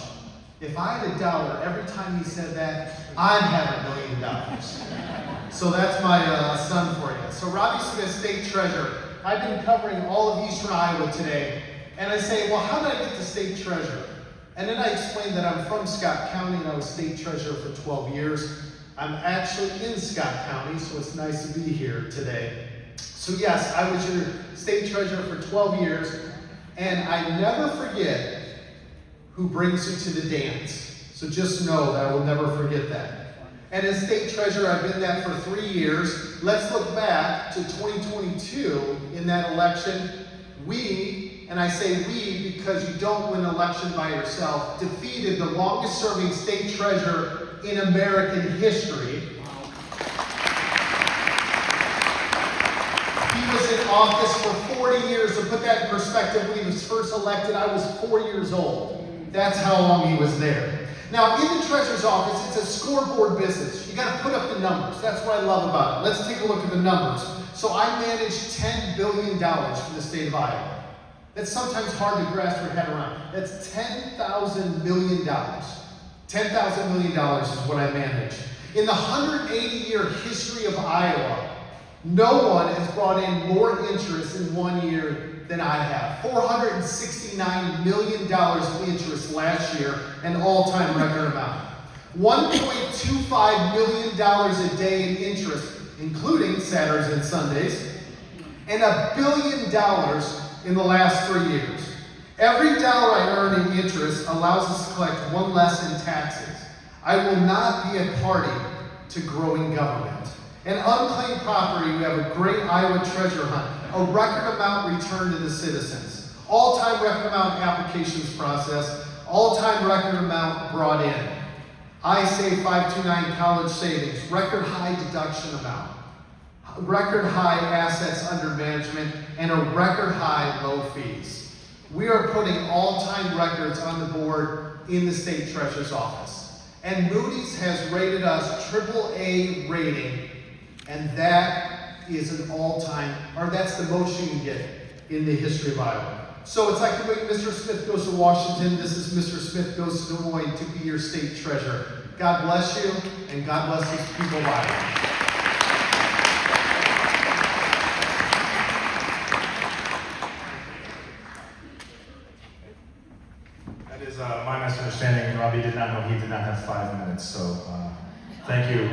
If I had $1 every time he said that, I'd have $1 million. So that's my son for you. So Robbie Smith, State Treasurer. I've been covering all of Eastern Iowa today. And I say, well, how did I get to State Treasurer? And then I explained that I'm from Scott County and I was State Treasurer for 12 years. I'm actually in Scott County, so it's nice to be here today. So yes, I was your State Treasurer for 12 years. And I never forget who brings you to the dance. So just know that I will never forget that. And as State Treasurer, I've been that for 3 years. Let's look back to 2022 in that election. We, and I say we because you don't win an election by yourself, defeated the longest serving State Treasurer in American history. He was in office for 40 years. To put that in perspective, when he was first elected, I was 4 years old. That's how long he was there. Now, in the Treasurer's office, it's a scoreboard business. You got to put up the numbers. That's what I love about it. Let's take a look at the numbers. So I manage $10 billion for the state of Iowa. That's sometimes hard to grasp your head around. That's $10,000 million. $10,000 million is what I manage. In the 180-year history of Iowa, no one has brought in more interest in 1 year than I have. $469 million in interest last year, an all-time record amount. $1.25 million a day in interest, including Saturdays and Sundays, and $1 billion in the last 3 years. Every dollar I earn in interest allows us to collect one less in taxes. I will not be a party to growing government. And unclaimed property, we have a great Iowa treasure hunt, a record amount returned to the citizens, all-time record amount applications processed, all-time record amount brought in. I Save 529 college savings, record high deduction amount, record high assets under management, and a record high low fees. We are putting all-time records on the board in the State Treasurer's office. And Moody's has rated us AAA rating, and that is an all-time, or that's the most you can get in the history of Iowa. So it's like the way Mr. Smith goes to Washington, this is Mr. Smith goes to Des Moines to be your state treasurer. God bless you, and God bless his people of Iowa. That is my misunderstanding. Robbie did not know he did not have 5 minutes, so thank you,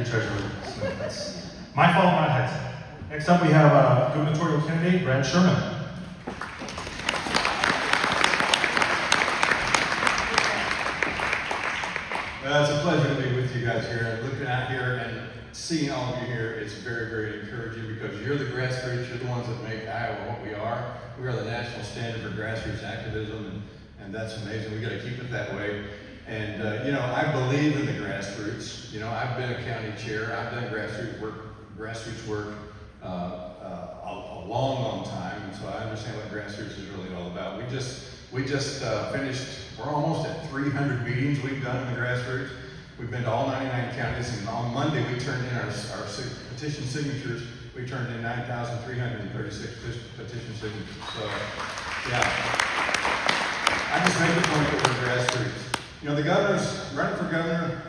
Treasurer Smith. That's my fault, not his. Next up, we have gubernatorial candidate Brad Sherman. It's a pleasure to be with you guys here. Looking out here and seeing all of you here is very, very encouraging because you're the grassroots, you're the ones that make Iowa what we are. We are the national standard for grassroots activism, and that's amazing. We got to keep it that way. And I believe in the grassroots. I've been a county chair. I've done grassroots work a long, long time, and so I understand what grassroots is really all about. We just finished. We're almost at 300 meetings we've done in the grassroots. We've been to all 99 counties, and on Monday we turned in our petition signatures. We turned in 9,336 petition signatures. So, yeah. I just make the point that we're grassroots. The governor's, running for governor,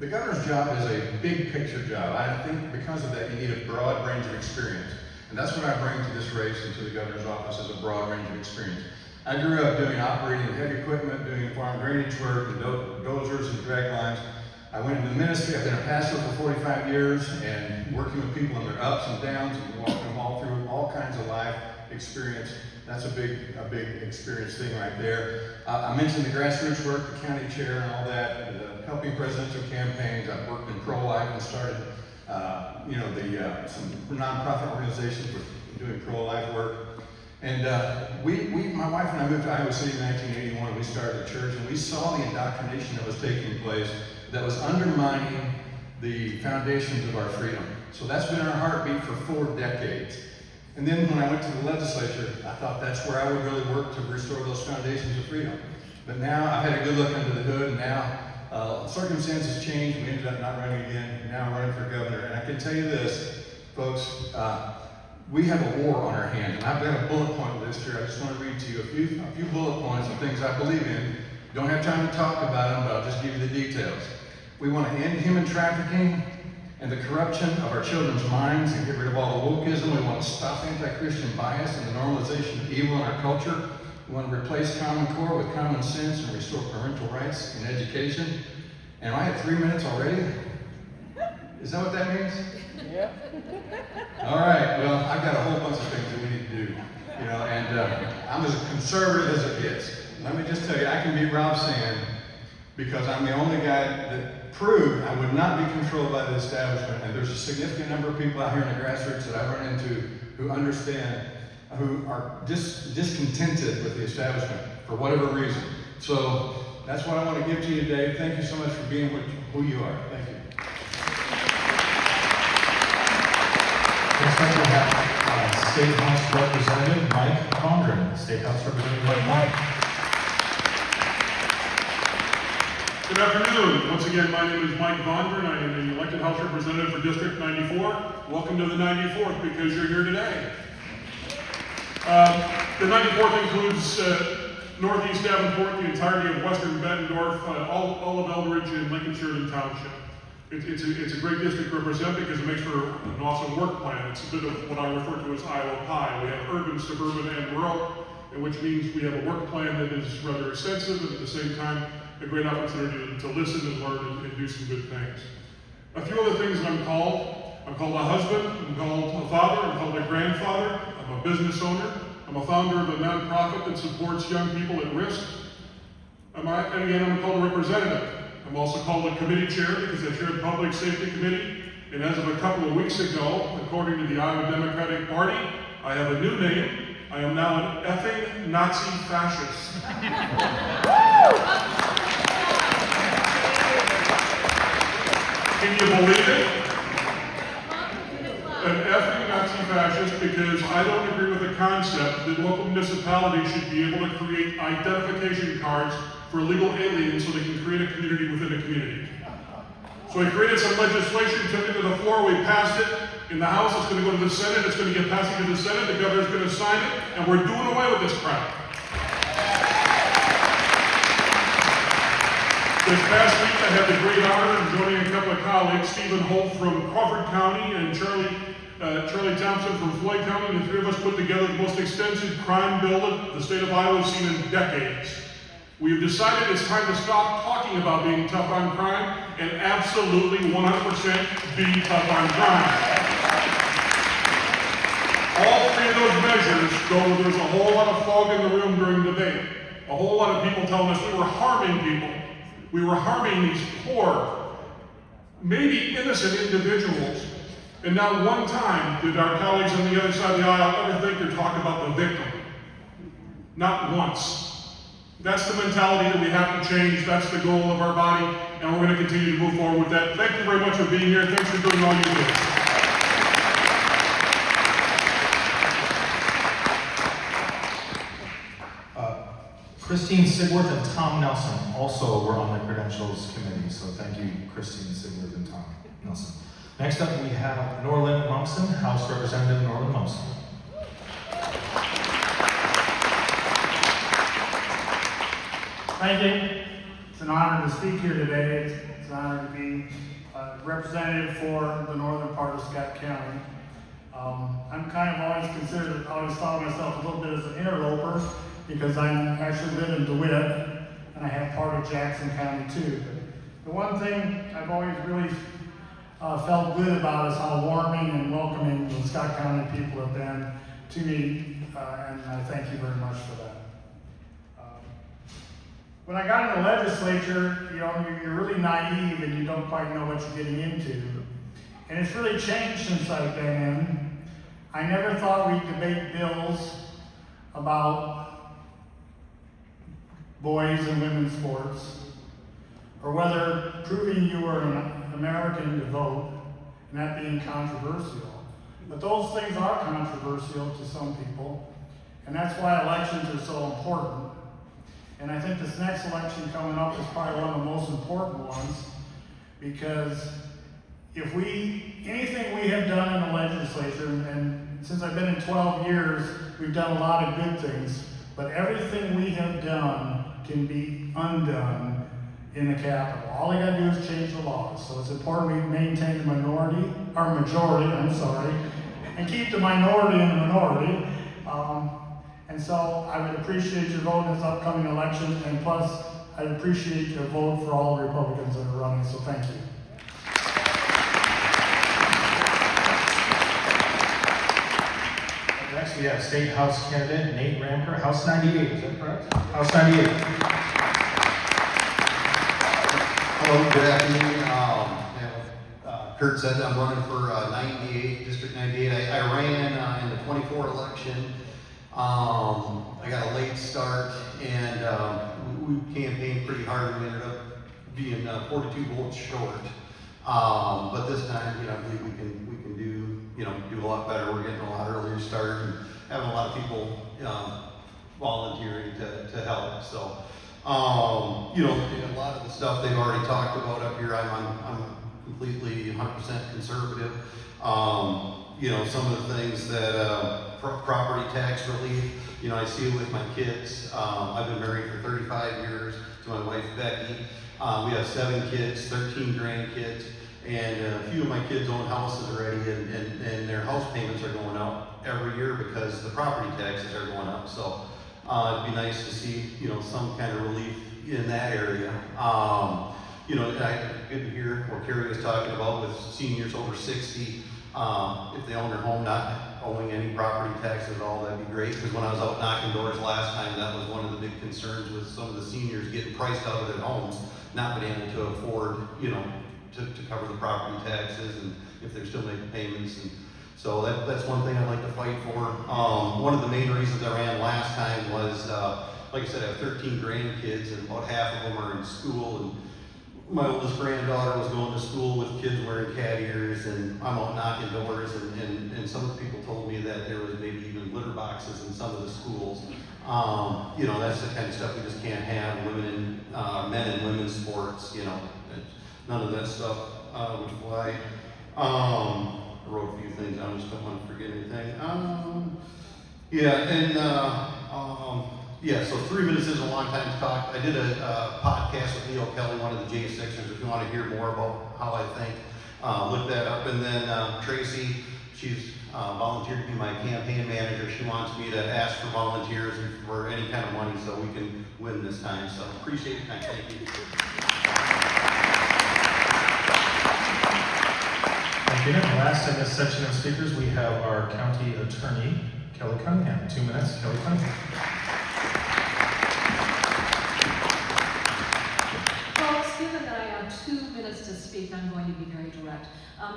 the governor's job is a big picture job. I think because of that you need a broad range of experience. And that's what I bring to this race and to the governor's office is a broad range of experience. I grew up operating heavy equipment, doing farm drainage work, and dozers and drag lines. I went into the ministry. I've been a pastor for 45 years and working with people in their ups and downs and walking them all through all kinds of life experience. That's a big experience thing right there. I mentioned the grassroots work, the county chair and all that, helping presidential campaigns. I've worked in pro-life and started, some nonprofit organizations were doing pro-life work. And my wife and I moved to Iowa City in 1981. We started a church, and we saw the indoctrination that was taking place that was undermining the foundations of our freedom. So that's been our heartbeat for 4 decades. And then when I went to the legislature, I thought that's where I would really work to restore those foundations of freedom. But now I've had a good look under the hood, and now circumstances changed. We ended up not running again, and now I'm running for governor. And I can tell you this, folks, we have a war on our hands, and I've got a bullet point list here. I just want to read to you a few bullet points of things I believe in. Don't have time to talk about them, but I'll just give you the details. We want to end human trafficking and the corruption of our children's minds and get rid of all the wokeism. We want to stop anti-Christian bias and the normalization of evil in our culture. We want to replace Common Core with common sense and restore parental rights in education. And I have 3 minutes already? Is that what that means? Yeah. All right, well, I've got a whole bunch of things that we need to do, and I'm as conservative as it gets. Let me just tell you, I can beat Rob Sand because I'm the only guy that proved I would not be controlled by the establishment, and there's a significant number of people out here in the grassroots that I run into who understand, who are discontented with the establishment for whatever reason. So that's what I want to give to you today. Thank you so much for being who you are. Thank you. Next up we have State House Representative Mike Condren. State House Representative Mike. Good afternoon. Once again, my name is Mike Vondren. I am the elected House Representative for District 94. Welcome to the 94th because you're here today. The 94th includes Northeast Davenport, the entirety of Western Bettendorf, all of Eldridge and Lincoln Township. It's a great district to represent because it makes for an awesome work plan. It's a bit of what I refer to as Iowa pie. We have urban, suburban, and rural, which means we have a work plan that is rather extensive and at the same time a great opportunity to listen and learn and do some good things. A few other things I'm called. I'm called a husband, I'm called a father, I'm called a grandfather, I'm a business owner, I'm a founder of a nonprofit that supports young people at risk. And again, I'm called a representative. I'm also called a committee chair because I chair the Public Safety Committee. And as of a couple of weeks ago, according to the Iowa Democratic Party, I have a new name. I am now an effing Nazi fascist. Can you believe it? An effing Nazi fascist because I don't agree with the concept that local municipalities should be able to create identification cards for illegal aliens so they can create a community within a community. So I created some legislation, took it to the floor, we passed it in the House, it's going to go to the Senate, it's going to get passed into the Senate, the governor's going to sign it, and we're doing away with this crap. This past week I had the great honor of joining a couple of colleagues, Stephen Holt from Crawford County and Charlie Thompson from Floyd County, and the three of us put together the most extensive crime bill that the state of Iowa has seen in decades. We have decided it's time to stop talking about being tough on crime and absolutely 100% be tough on crime. All three of those measures go where there's a whole lot of fog in the room during debate. A whole lot of people telling us we were harming people. We were harming these poor, maybe innocent individuals. And not one time did our colleagues on the other side of the aisle ever think or talk about the victim. Not once. That's the mentality that we have to change. That's the goal of our body, and we're going to continue to move forward with that. Thank you very much for being here. Thanks for doing all you do. Christine Sigworth and Tom Nelson also were on the Credentials Committee, so thank you, Christine Sigworth and Tom Nelson. Next up, we have Norland Mumpson, House Representative Norland Mumpson. Thank you. It's an honor to speak here today. It's an honor to be a representative for the northern part of Scott County. I'm kind of always thought of myself a little bit as an interloper because I actually live in DeWitt and I have part of Jackson County too. But the one thing I've always really felt good about is how warming and welcoming the Scott County people have been to me, and I thank you very much for that. When I got in the legislature, you're really naive and you don't quite know what you're getting into. And it's really changed since I've been in. I never thought we'd debate bills about boys and women's sports, or whether proving you were an American to vote, and that being controversial. But those things are controversial to some people, and that's why elections are so important. And I think this next election coming up is probably one of the most important ones, because if anything we have done in the legislature, and since I've been in 12 years, we've done a lot of good things, but everything we have done can be undone in the Capitol. All I gotta do is change the laws. So it's important we maintain the majority, and keep the minority in the minority. And so I would appreciate your vote in this upcoming election, and plus, I'd appreciate your vote for all the Republicans that are running, so thank you. Next, we have State House candidate Nate Ramker, House 98, is that correct? House 98. Hello, good afternoon. Kurt said I'm running for 98, District 98. I ran in the 24 election. I got a late start, and we campaigned pretty hard. We ended up being 42 votes short. But this time, I believe we can do a lot better. We're getting a lot earlier start and having a lot of people volunteering to help. So, a lot of the stuff they've already talked about up here, I'm completely 100% conservative. Some of the things that property tax relief, I see it with my kids. I've been married for 35 years to my wife Becky. We have 7 kids, 13 grandkids, and a few of my kids own houses already, and their house payments are going up every year because the property taxes are going up. So it'd be nice to see, some kind of relief in that area. Good to hear what Carrie was talking about with seniors over 60. If they own their home, not owing any property taxes at all, that'd be great. Because when I was out knocking doors last time, that was one of the big concerns with some of the seniors getting priced out of their homes, not being able to afford, to cover the property taxes, and if they're still making payments. And so that's one thing I'd like to fight for. One of the main reasons I ran last time was, like I said, I have 13 grandkids, and about half of them are in school. And my oldest granddaughter was going to school with kids wearing cat ears, and I'm out knocking doors, and some of the people told me that there was maybe even litter boxes in some of the schools. That's the kind of stuff we just can't have. Men and women's sports, none of that stuff would fly. I wrote a few things, I just don't want to forget anything. So 3 minutes is a long time to talk. I did a podcast with Neil Kelly, one of the J6ers. If you want to hear more about how I think, look that up. And then Tracy, she's volunteered to be my campaign manager. She wants me to ask for volunteers for any kind of money so we can win this time. So appreciate your time. Thank you. Thank you. And last in this section of speakers, we have our county attorney, Kelly Cunningham. 2 minutes, Kelly Cunningham. Given that I have 2 minutes to speak, I'm going to be very direct.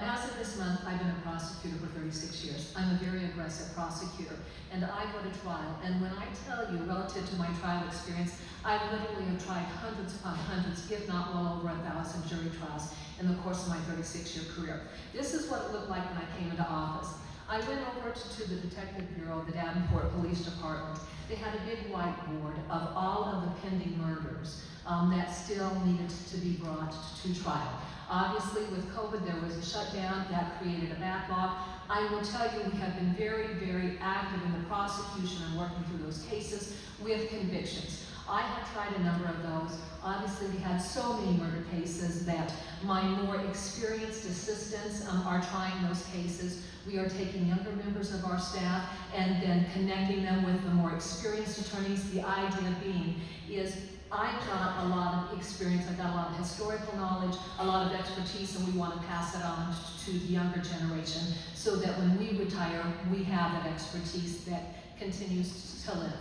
As of this month, I've been a prosecutor for 36 years. I'm a very aggressive prosecutor, and I go to trial. And when I tell you, relative to my trial experience, I literally have tried hundreds upon hundreds, if not well over 1,000 jury trials in the course of my 36-year career. This is what it looked like when I came into office. I went over to the Detective Bureau of the Davenport Police Department. They had a big whiteboard of all of the pending murders that still needed to be brought to trial. Obviously, with COVID, there was a shutdown that created a backlog. I will tell you, we have been very, very active in the prosecution and working through those cases with convictions. I have tried a number of those. Obviously, we had so many murder cases that my more experienced assistants are trying those cases. We are taking younger members of our staff and then connecting them with the more experienced attorneys. The idea being is I've got a lot of experience, I've got a lot of historical knowledge, a lot of expertise, and we want to pass it on to the younger generation so that when we retire, we have that expertise that continues to live.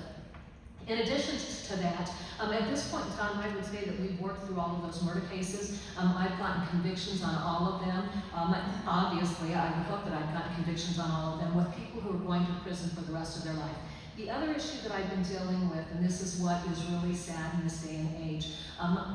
In addition to that, at this point in time, I would say that we've worked through all of those murder cases. I've gotten convictions on all of them. Obviously, I would hope that I've gotten convictions on all of them with people who are going to prison for the rest of their life. The other issue that I've been dealing with, and this is what is really sad in this day and age,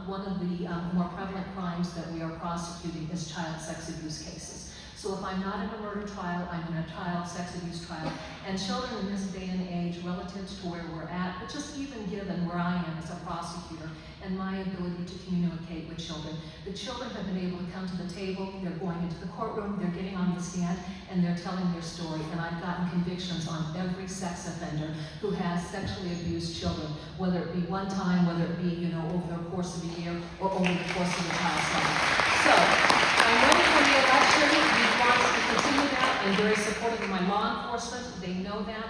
one of the more prevalent crimes that we are prosecuting is child sex abuse cases. So So if I'm not in a murder trial, I'm in a child sex abuse trial. And children in this day and age, relative to where we're at, but just even given where I am as a prosecutor and my ability to communicate with children, the children have been able to come to the table, they're going into the courtroom, they're getting on the stand, and they're telling their story. And I've gotten convictions on every sex offender who has sexually abused children, whether it be one time, whether it be, over the course of a year or over the course of a child's life. So, I'm running for re-election. We want to continue that. I'm very supportive of my law enforcement. They know that.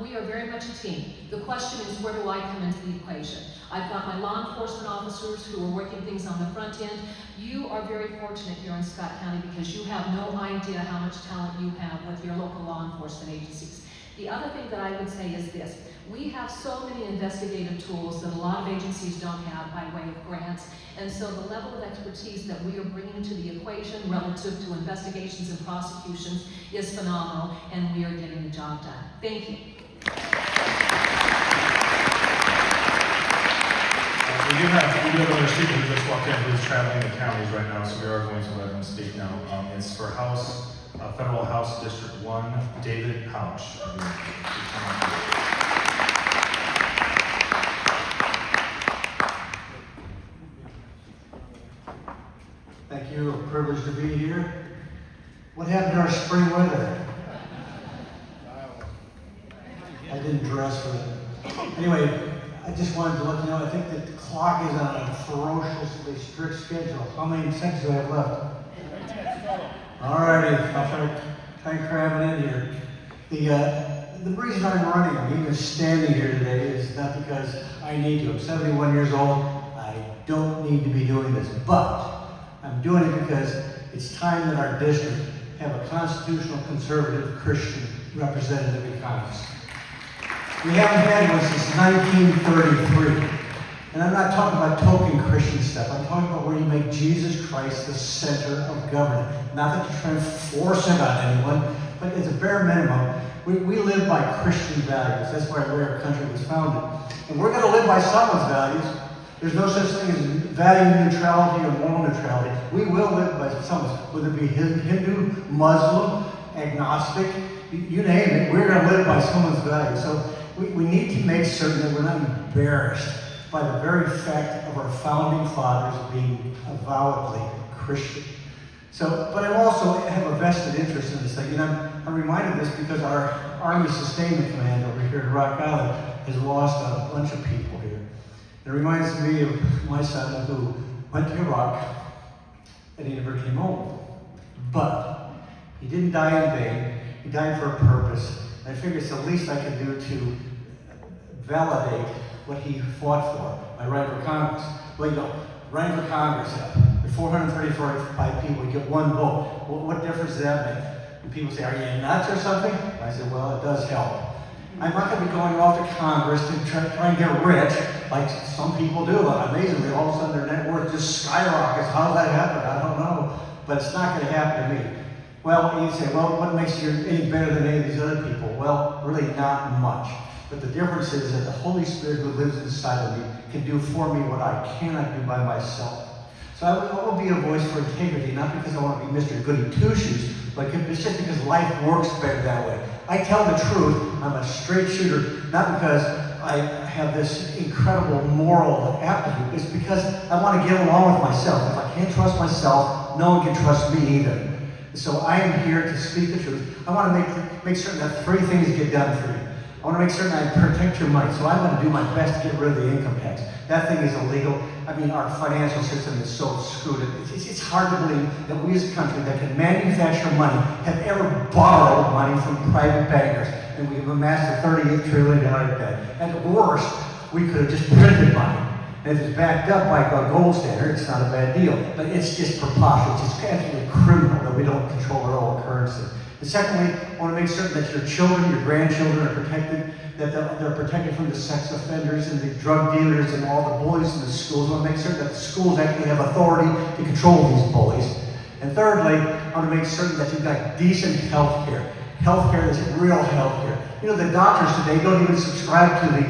We are very much a team. The question is, where do I come into the equation? I've got my law enforcement officers who are working things on the front end. You are very fortunate here in Scott County because you have no idea how much talent you have with your local law enforcement agencies. The other thing that I would say is this. We have so many investigative tools that a lot of agencies don't have by way of grants. And so the level of expertise that we are bringing to the equation relative to investigations and prosecutions is phenomenal, and we are getting the job done. Thank you. We do have another speaker who just walked in who's traveling the counties right now, so we are going to let him speak now. It's for Federal House District 1, David Houch. Thank you, a privilege to be here. What happened to our spring weather? I didn't dress for it. Anyway, I just wanted to let you know, I think the clock is on a ferociously strict schedule. How many seconds do I have left? Alrighty, I'll try and cram it in here. The reason I'm running, I'm even standing here today, is not because I need to. I'm 71 years old. I don't need to be doing this, but I'm doing it because it's time that our district have a constitutional conservative Christian representative in Congress. We haven't had one since 1933. And I'm not talking about token Christian stuff. I'm talking about where you make Jesus Christ the center of government. Not that you're trying to force it on anyone, but it's a bare minimum. We live by Christian values. That's why our country was founded. And we're going to live by someone's values. There's no such thing as value neutrality or moral neutrality. We will live by someone's, whether it be Hindu, Muslim, agnostic, you name it. We're going to live by someone's values. So we need to make certain that we're not embarrassed by the very fact of our founding fathers being avowedly Christian. So, but I also have a vested interest in this thing. And I'm reminded of this because our Army Sustainment Command over here at Rock Island has lost a bunch of people here. It reminds me of my son who went to Iraq and he never came home. But he didn't die in vain. He died for a purpose. I figure it's the least I can do to validate what he fought for by running for Congress. Well, you know, running for Congress, the 435 people get one vote. Well, what difference does that make? And people say, are you nuts or something? I said, well, it does help. I'm not going to be going off to Congress to try and get rich like some people do. Amazingly, all of a sudden their net worth just skyrockets. How did that happen? I don't know. But it's not going to happen to me. Well, you say, well, what makes you any better than any of these other people? Well, really not much. But the difference is that the Holy Spirit who lives inside of me can do for me what I cannot do by myself. So I will be a voice for integrity, not because I want to be Mr. Goody Two-Shoes, but it's just because life works better that way. I tell the truth. I'm a straight shooter, not because I have this incredible moral aptitude. It's because I want to get along with myself. If I can't trust myself, no one can trust me either. So I am here to speak the truth. I want to make certain that three things get done for you. I want to make certain I protect your money. So I'm going to do my best to get rid of the income tax. That thing is illegal. I mean, our financial system is so screwed. It's hard to believe that we as a country that can manufacture money have ever borrowed money from private bankers. And we have amassed a $38 trillion debt. At worst, we could have just printed money. And if it's backed up by a gold standard, it's not a bad deal. But it's just preposterous. It's absolutely criminal that we don't control our own currency. And secondly, I want to make certain that your children, your grandchildren are protected, that they're protected from the sex offenders and the drug dealers and all the bullies in the schools. I want to make certain that the schools actually have authority to control these bullies. And thirdly, I want to make certain that you've got decent health care. Health care is real health care. You know, the doctors today don't even subscribe to the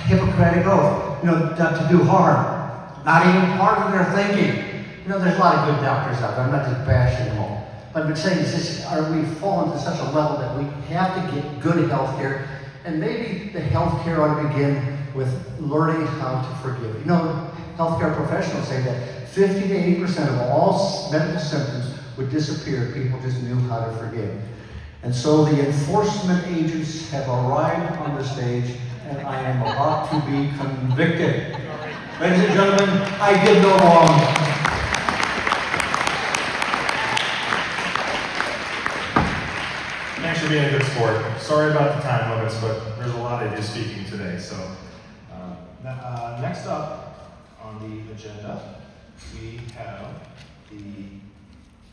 Hippocratic Oath, not to do harm. Not even part of their thinking. You know, there's a lot of good doctors out there. I'm not just bashing them all. But I've been saying is this, we've fallen to such a level that we have to get good health care, and maybe the health care ought to begin with learning how to forgive. You know, healthcare professionals say that 50 to 80% of all medical symptoms would disappear if people just knew how to forgive. And so the enforcement agents have arrived on the stage, and I am about to be convicted. Ladies and gentlemen, I did no wrong. Thanks for being a good sport. Sorry about the time limits, but there's a lot of you speaking today. So next up on the agenda, we have the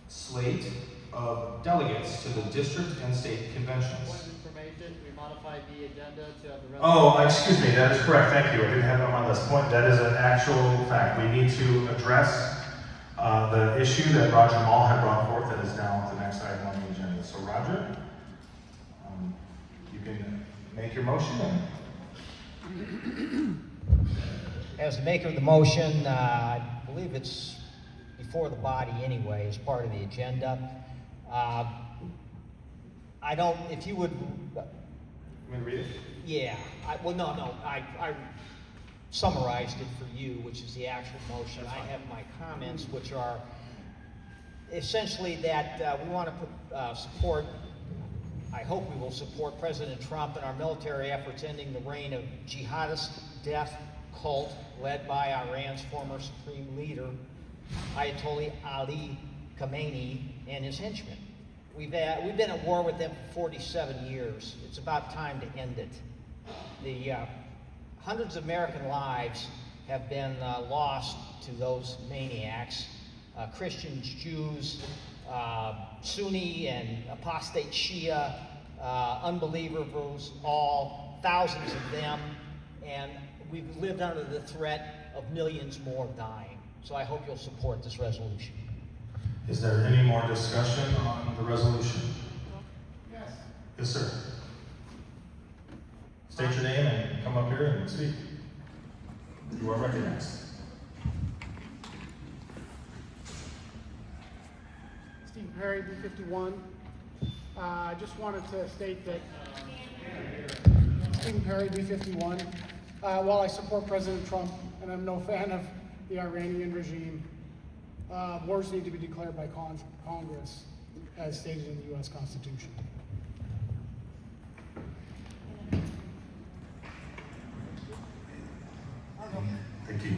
slate of delegates to the district and state conventions. Information, we modified the agenda to have the Oh, excuse me, that is correct. Thank you. I didn't have it on my list. That is an actual fact. We need to address the issue that Roger Mall had brought forth that is now the next item on the agenda. So Roger, you can make your motion. As the maker of the motion, I believe it's before the body anyway, as part of the agenda. I don't, if you would... Want to read it? Yeah, I summarized it for you, which is the actual motion. I have my comments, which are essentially that we want to support, I hope we will support President Trump in our military efforts ending the reign of jihadist death cult led by Iran's former supreme leader, Ayatollah Ali Khamenei, and his henchmen. We've been at war with them for 47 years. It's about time to end it. The hundreds of American lives have been lost to those maniacs. Christians, Jews, Sunni and apostate Shia, unbelievers, all thousands of them, and we've lived under the threat of millions more dying. So I hope you'll support this resolution. Is there any more discussion on the resolution? Yes. Yes, sir. State your name and come up here and speak. You are recognized. Steve Perry, B51. I just wanted to state that Stephen Perry, B51. While I support President Trump and I'm no fan of the Iranian regime, wars need to be declared by Congress as stated in the U.S. Constitution. Thank you.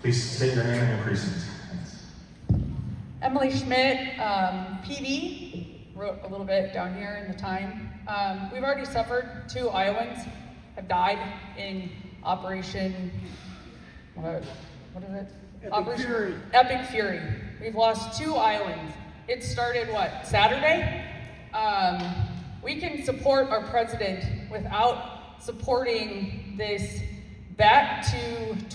Please state your name and your precinct. Thanks. Emily Schmidt, PD, wrote a little bit down here in the time. We've already suffered 2 Iowans have died in Operation, what is it? Epic Fury. We've lost 2 Iowans. It started, what, Saturday? We can support our president without supporting this back to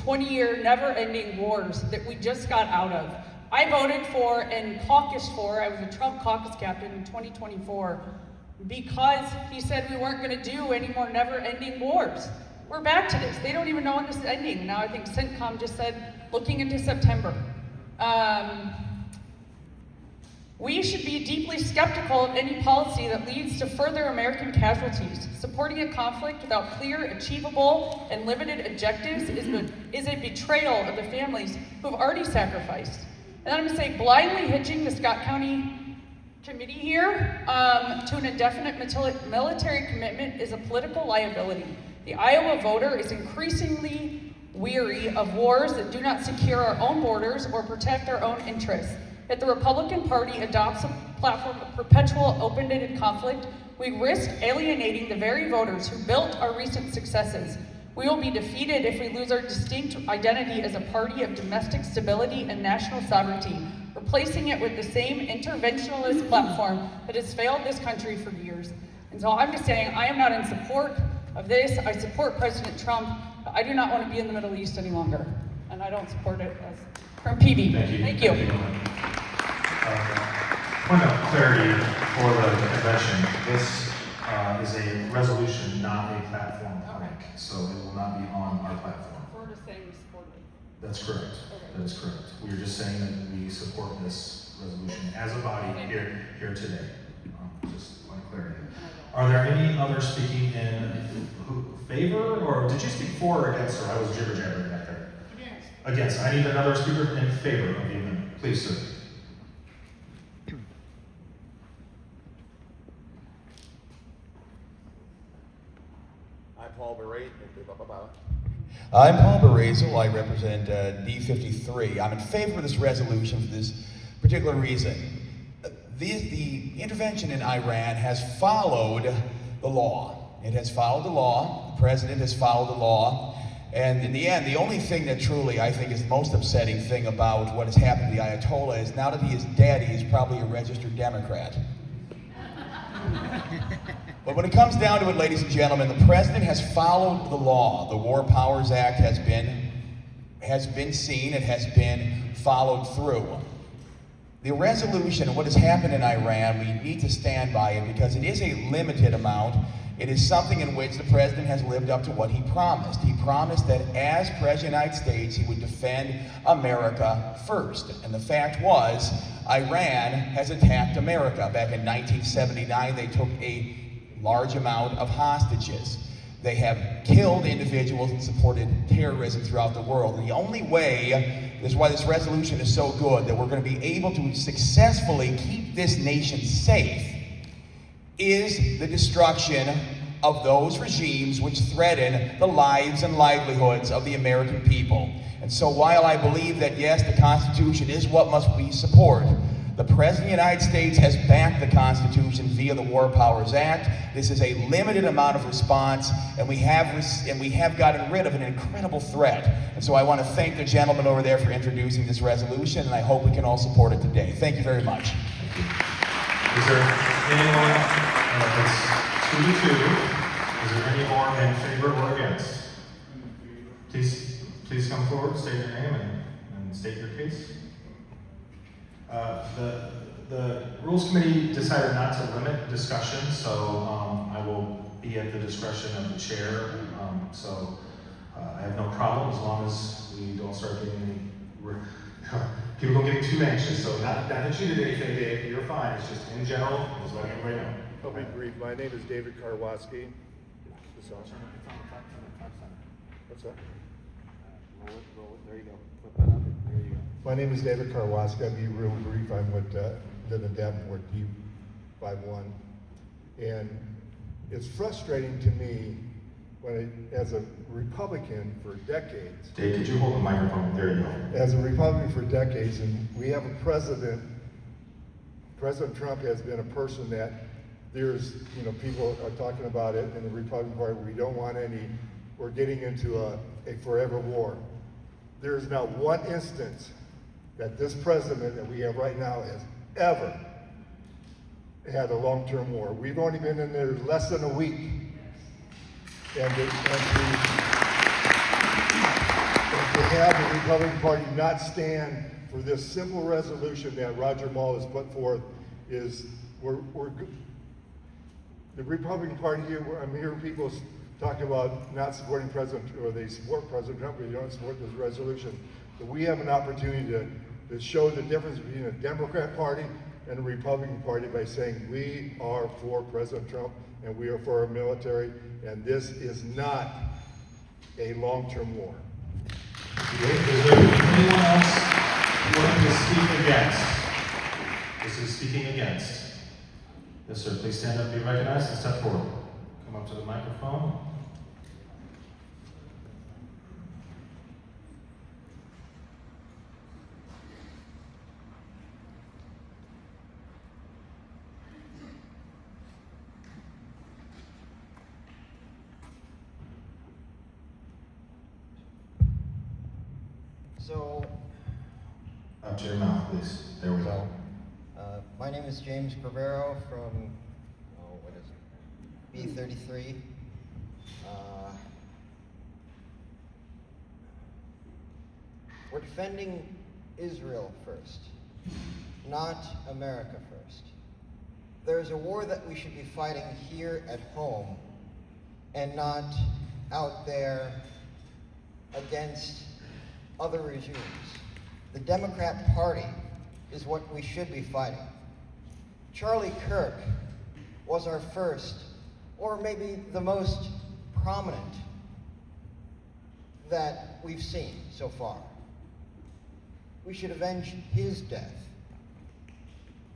20-year never-ending wars that we just got out of. I voted for and caucused for, I was a Trump caucus captain in 2024, because he said we weren't gonna do any more never-ending wars. We're back to this. They don't even know when this is ending. Now I think CENTCOM just said, looking into September. We should be deeply skeptical of any policy that leads to further American casualties. Supporting a conflict without clear, achievable, and limited objectives is a betrayal of the families who have already sacrificed. And I'm gonna say blindly hitching the Scott County committee here to an indefinite military commitment is a political liability. The Iowa voter is increasingly weary of wars that do not secure our own borders or protect our own interests. If the Republican Party adopts a platform of perpetual open-ended conflict, we risk alienating the very voters who built our recent successes. We will be defeated if we lose our distinct identity as a party of domestic stability and national sovereignty, replacing it with the same interventionist platform that has failed this country for years. And so I'm just saying, I am not in support of this. I support President Trump, but I do not want to be in the Middle East any longer. And I don't support it as from PB. Thank you. Point of clarity for the convention. This is a resolution, not a platform plank, so it will not be on our platform. We're just saying we support it. That's correct. That is correct. We are just saying that we support this resolution as a body here today. Just point of clarity. Are there any others speaking in favor, or did you speak for or against, or I was jibber jabbering back there? Against. I need another speaker in favor of the amendment. Please, sir. I'm Paul Barazel. I represent D53. I'm in favor of this resolution for this particular reason. The intervention in Iran has followed the law. It has followed the law. The president has followed the law. And in the end, the only thing that truly I think is the most upsetting thing about what has happened to the Ayatollah is now that he is dead, he is probably a registered Democrat. But when it comes down to it, ladies and gentlemen, the president has followed the law. The War Powers Act has been seen, it has been followed through. The resolution of what has happened in Iran, we need to stand by it because it is a limited amount. It is something in which the president has lived up to what he promised. He promised that as President of the United States, he would defend America first. And the fact was, Iran has attacked America. Back in 1979, they took a large amount of hostages. They have killed individuals and supported terrorism throughout the world. And the only way, this is why this resolution is so good, that we're going to be able to successfully keep this nation safe, is the destruction of those regimes which threaten the lives and livelihoods of the American people. And so while I believe that, yes, the Constitution is what must we support, the President of the United States has backed the Constitution via the War Powers Act. This is a limited amount of response, and we have gotten rid of an incredible threat. And so I want to thank the gentleman over there for introducing this resolution, and I hope we can all support it today. Thank you very much. Is there anyone, it's 2-2. Is there any more in favor or against? Please come forward, state your name and state your case. The Rules Committee decided not to limit discussion, so I will be at the discretion of the chair. I have no problem as long as we don't start getting any people don't get too anxious. So not that you did anything, Dave. You're fine. It's just in general, just letting everybody know. I'll be brief. My name is David Karwoski. What's that? Roll it. There you go. Flip that up. There you go. My name is David Karwoski. I'll be real brief. I'm with live in Davenport, D51. And it's frustrating to me when as a Republican for decades. Dave, could you hold the microphone? There you go. As a Republican for decades, and we have a President Trump has been a person that there's, people are talking about it in the Republican Party. We don't want we're getting into a forever war. There is not one instance that this president that we have right now has ever had a long-term war. We've only been in there less than a week. And to have the Republican Party not stand for this simple resolution that Roger Mull has put forth is, the Republican Party here, I'm hearing people talk about not supporting President, or they support President Trump, but they don't support this resolution. But we have an opportunity to show the difference between a Democrat Party and a Republican Party by saying we are for President Trump and we are for our military, and this is not a long-term war. Is there anyone else wanting to speak against? This is speaking against. Yes, sir. Please stand up, be recognized, and step forward. Come up to the microphone. So, up to your mouth, please. There we go. My name is James Bravero from, B33. We're defending Israel first, not America first. There's a war that we should be fighting here at home and not out there against other regimes. The Democrat Party is what we should be fighting. Charlie Kirk was our first, or maybe the most prominent that we've seen so far. We should avenge his death.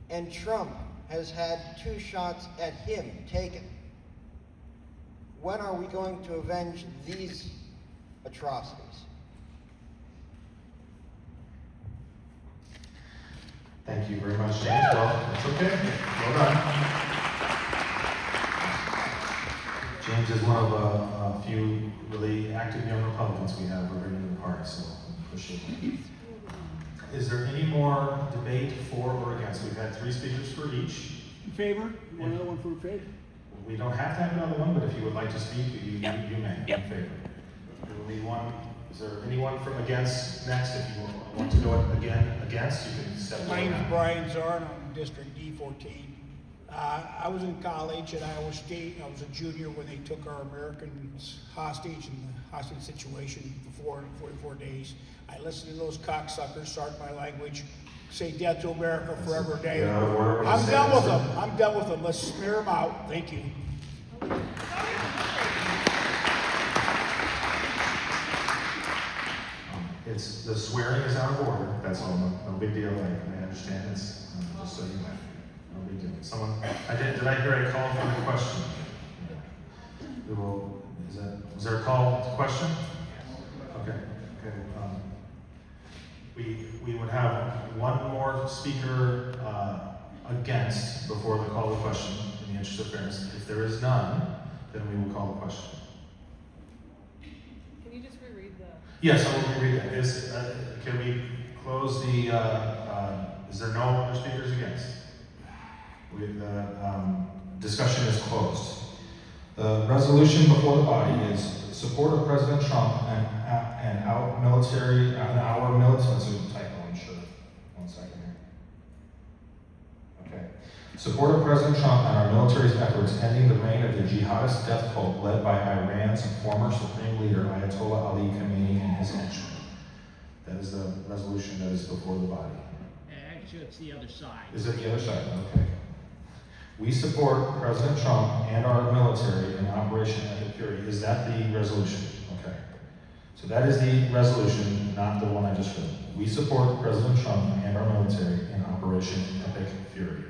And Trump has had 2 shots at him taken. When are we going to avenge these atrocities? Thank you very much, James. Well, it's okay. Well done. James is one of a few really active young Republicans we have already in the party, so appreciate it. Is there any more debate for or against? We've had 3 speakers for each. In favor? One other one for favor? We don't have to have another one, but if you would like to speak, you may. In favor. We will need one. Is there anyone from against next? If you want to go again against, you can step My forward name is now. Brian Zarn, I'm District D14. I was in college at Iowa State, and I was a junior when they took our Americans hostage in the hostage situation for 44 days. I listened to those cocksuckers, sorry my language, say death to America forever and day. I'm done with them. I'm done with them. Let's smear them out. Thank you. It's the swearing is out of order. That's all. No big deal. I understand. It's just so you know. No big deal. Someone, did I hear a call for a question? We will. Was there a call to question? Okay. Okay. We would have one more speaker against before the call to question. In the interest of fairness, if there is none, then we will call the question. Can you just reread the? Yes, I will reread that. Can we close the, is there no other speakers against? Discussion is closed. The resolution before the body is support of President Trump and our military, that's a typo, I'm sure. 1 second here. Okay. Support of President Trump and our military's efforts ending the reign of the jihadist death cult led by Iran's former supreme leader, Ayatollah Ali Khamenei, and his henchmen. That is the resolution that is before the body. Actually, it's the other side. Is it the other side? Okay. We support President Trump and our military in Operation Epic Fury. Is that the resolution? Okay. So that is the resolution, not the one I just read. We support President Trump and our military in Operation Epic Fury.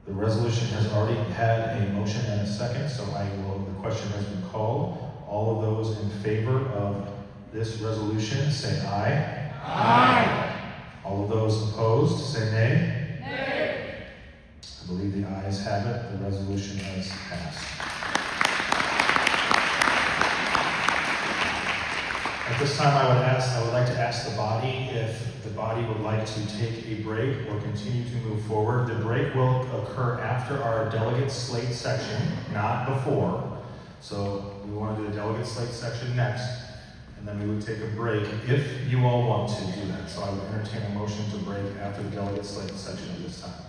The resolution has already had a motion and a second, so the question has been called. All of those in favor of this resolution, say aye. Aye. All of those opposed, say nay. Nay. I believe the ayes have it. The resolution has passed. At this time, I would like to ask the body if the body would like to take a break or continue to move forward. The break will occur after our delegate slate section, not before. So we want to do the delegate slate section next, and then we would take a break if you all want to do that. So I would entertain a motion to break after the delegate slate section at this time.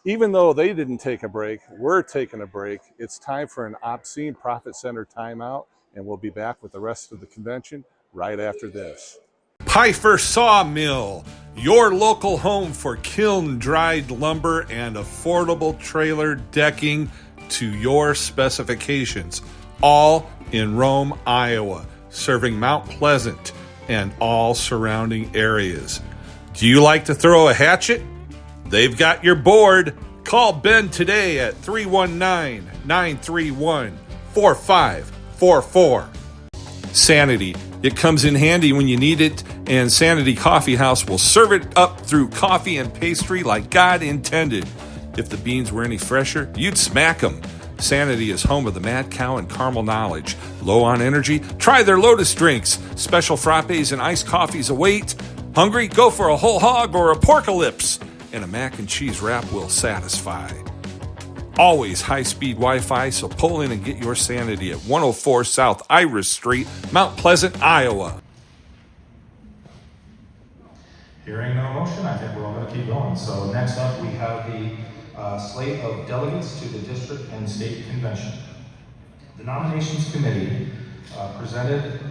Even though they didn't take a break, we're taking a break. It's time for an obscene profit center timeout, and we'll be back with the rest of the convention right after this. Pfeiffer Sawmill, your local home for kiln-dried lumber and affordable trailer decking to your specifications, all in Rome, Iowa, serving Mount Pleasant and all surrounding areas. Do you like to throw a hatchet? They've got your board. Call Ben today at 319-931-4544. Sanity. It comes in handy when you need it, and Sanity Coffee House will serve it up through coffee and pastry like God intended. If the beans were any fresher, you'd smack them. Sanity is home of the Mad Cow and Caramel Knowledge. Low on energy? Try their Lotus drinks. Special frappes and iced coffees await. Hungry? Go for a whole hog or a porcalypse. And a mac and cheese wrap will satisfy. Always high-speed Wi-Fi, so pull in and get your Sanity at 104 South Iris Street, Mount Pleasant, Iowa. Hearing no motion, I think we're all going to keep going. So next up, we have the slate of delegates to the district and state convention. The nominations committee presented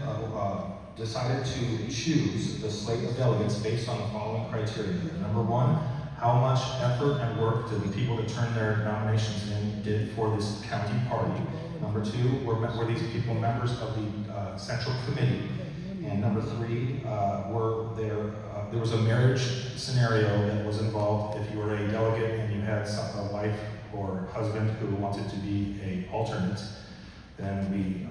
decided to choose the slate of delegates based on the following criteria. Number one, how much effort and work did the people that turned their nominations in did for this county party? Number two, were these people members of the central committee? And number three, there was a marriage scenario that was involved. If you were a delegate and you had a wife or husband who wanted to be an alternate, then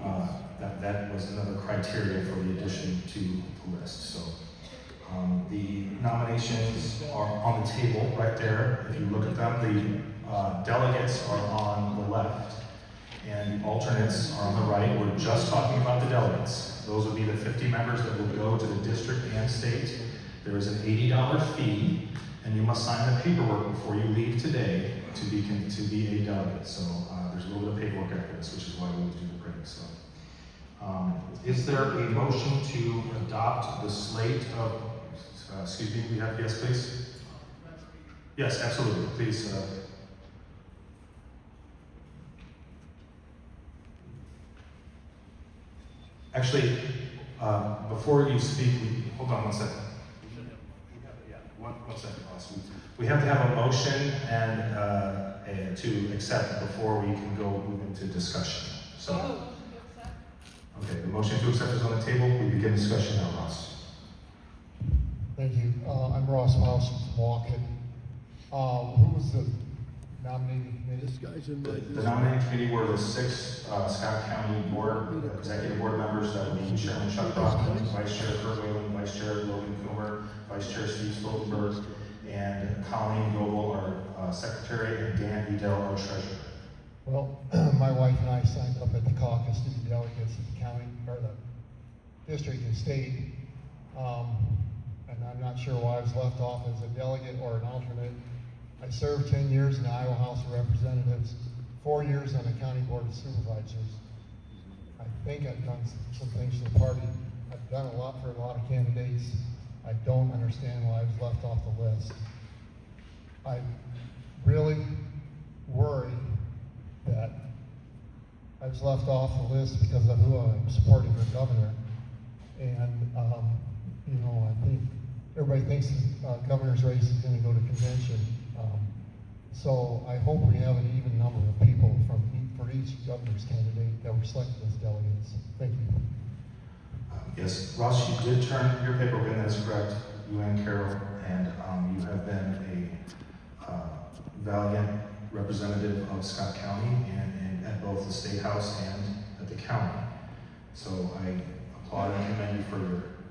that was another criteria for the addition to the list. So the nominations are on the table right there. If you look at them, the delegates are on the left and the alternates are on the right. We're just talking about the delegates. Those would be the 50 members that will go to the district and state. There is an $80 fee, and you must sign the paperwork before you leave today to be a delegate. So there's a little bit of paperwork after this, which is why we do the break. So, is there a motion to adopt the slate of? Excuse me. We have yes, please. Yes, absolutely. Please. Actually, before you speak, hold on one second. One second, Ross. We have to have a motion and to accept before we can go move into discussion. So, okay, the motion to accept is on the table. We begin discussion now, Ross. Thank you. I'm Ross Mouse from Milwaukee. Who was the nominating committee? This guy's in The nominating committee were the 6 Scott County executive board members. That would be Chairman Chuck Brockman, Vice Chair Kurt Whalen, Vice Chair Logan Coomer, Vice Chair Steve Stoltenberg, and Colleen Goebel, our secretary, and Dan Edel, our treasurer. Well, my wife and I signed up at the caucus to be delegates of the county, or the district and state. And I'm not sure why I was left off as a delegate or an alternate. I served 10 years in the Iowa House of Representatives, 4 years on the County Board of Supervisors. I think I've done some things for the party. I've done a lot for a lot of candidates. I don't understand why I was left off the list. I really worry that I was left off the list because of who I'm supporting for governor. And, you know, I think everybody thinks the governor's race is going to go to convention. So I hope we have an even number of people for each governor's candidate that were selected as delegates. Thank you. Yes, Ross, you did turn your paperwork in, that's correct. You and Carol, and you have been a valiant representative of Scott County and at both the State House and at the county. So I applaud and commend you for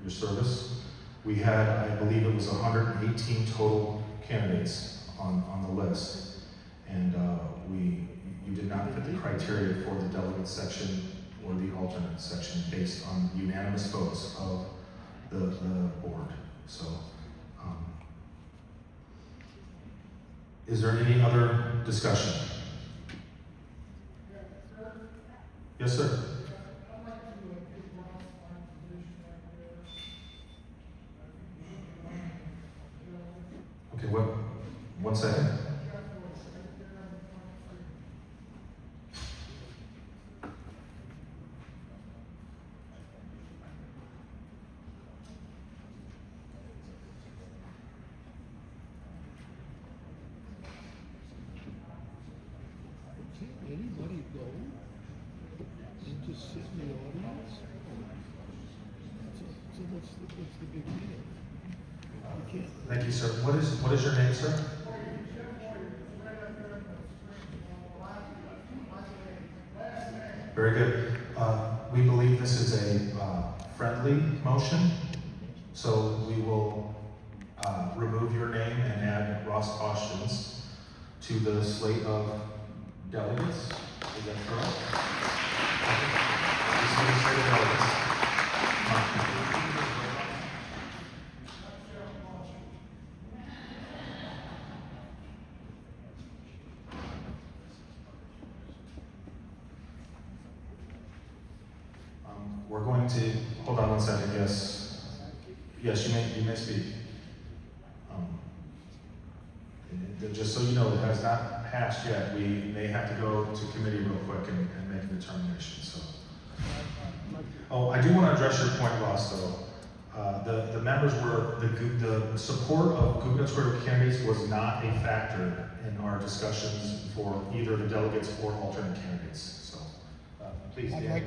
your service. We had, I believe it was 118 total candidates on the list, and you did not fit the criteria for the delegate section or the alternate section based on unanimous votes of the board. So, is there any other discussion? Yes, sir. Okay, one second. Anybody go and just sit in the audience? So what's the big deal? You can't. Thank you, sir. What is your name, sir? Very good. We believe this is a friendly motion, so we will remove your name and add Ross Austin's to the slate of delegates. Is that correct? This is the slate of delegates. We're going to, hold on one second, yes. Yes, you may speak. Just so you know, it has not passed yet. We may have to go to committee real quick and make a determination, so. Oh, I do want to address your point, Ross, though. The members were, the support of gubernatorial candidates was not a factor in our discussions for either the delegates or alternate candidates. So, please, Dan.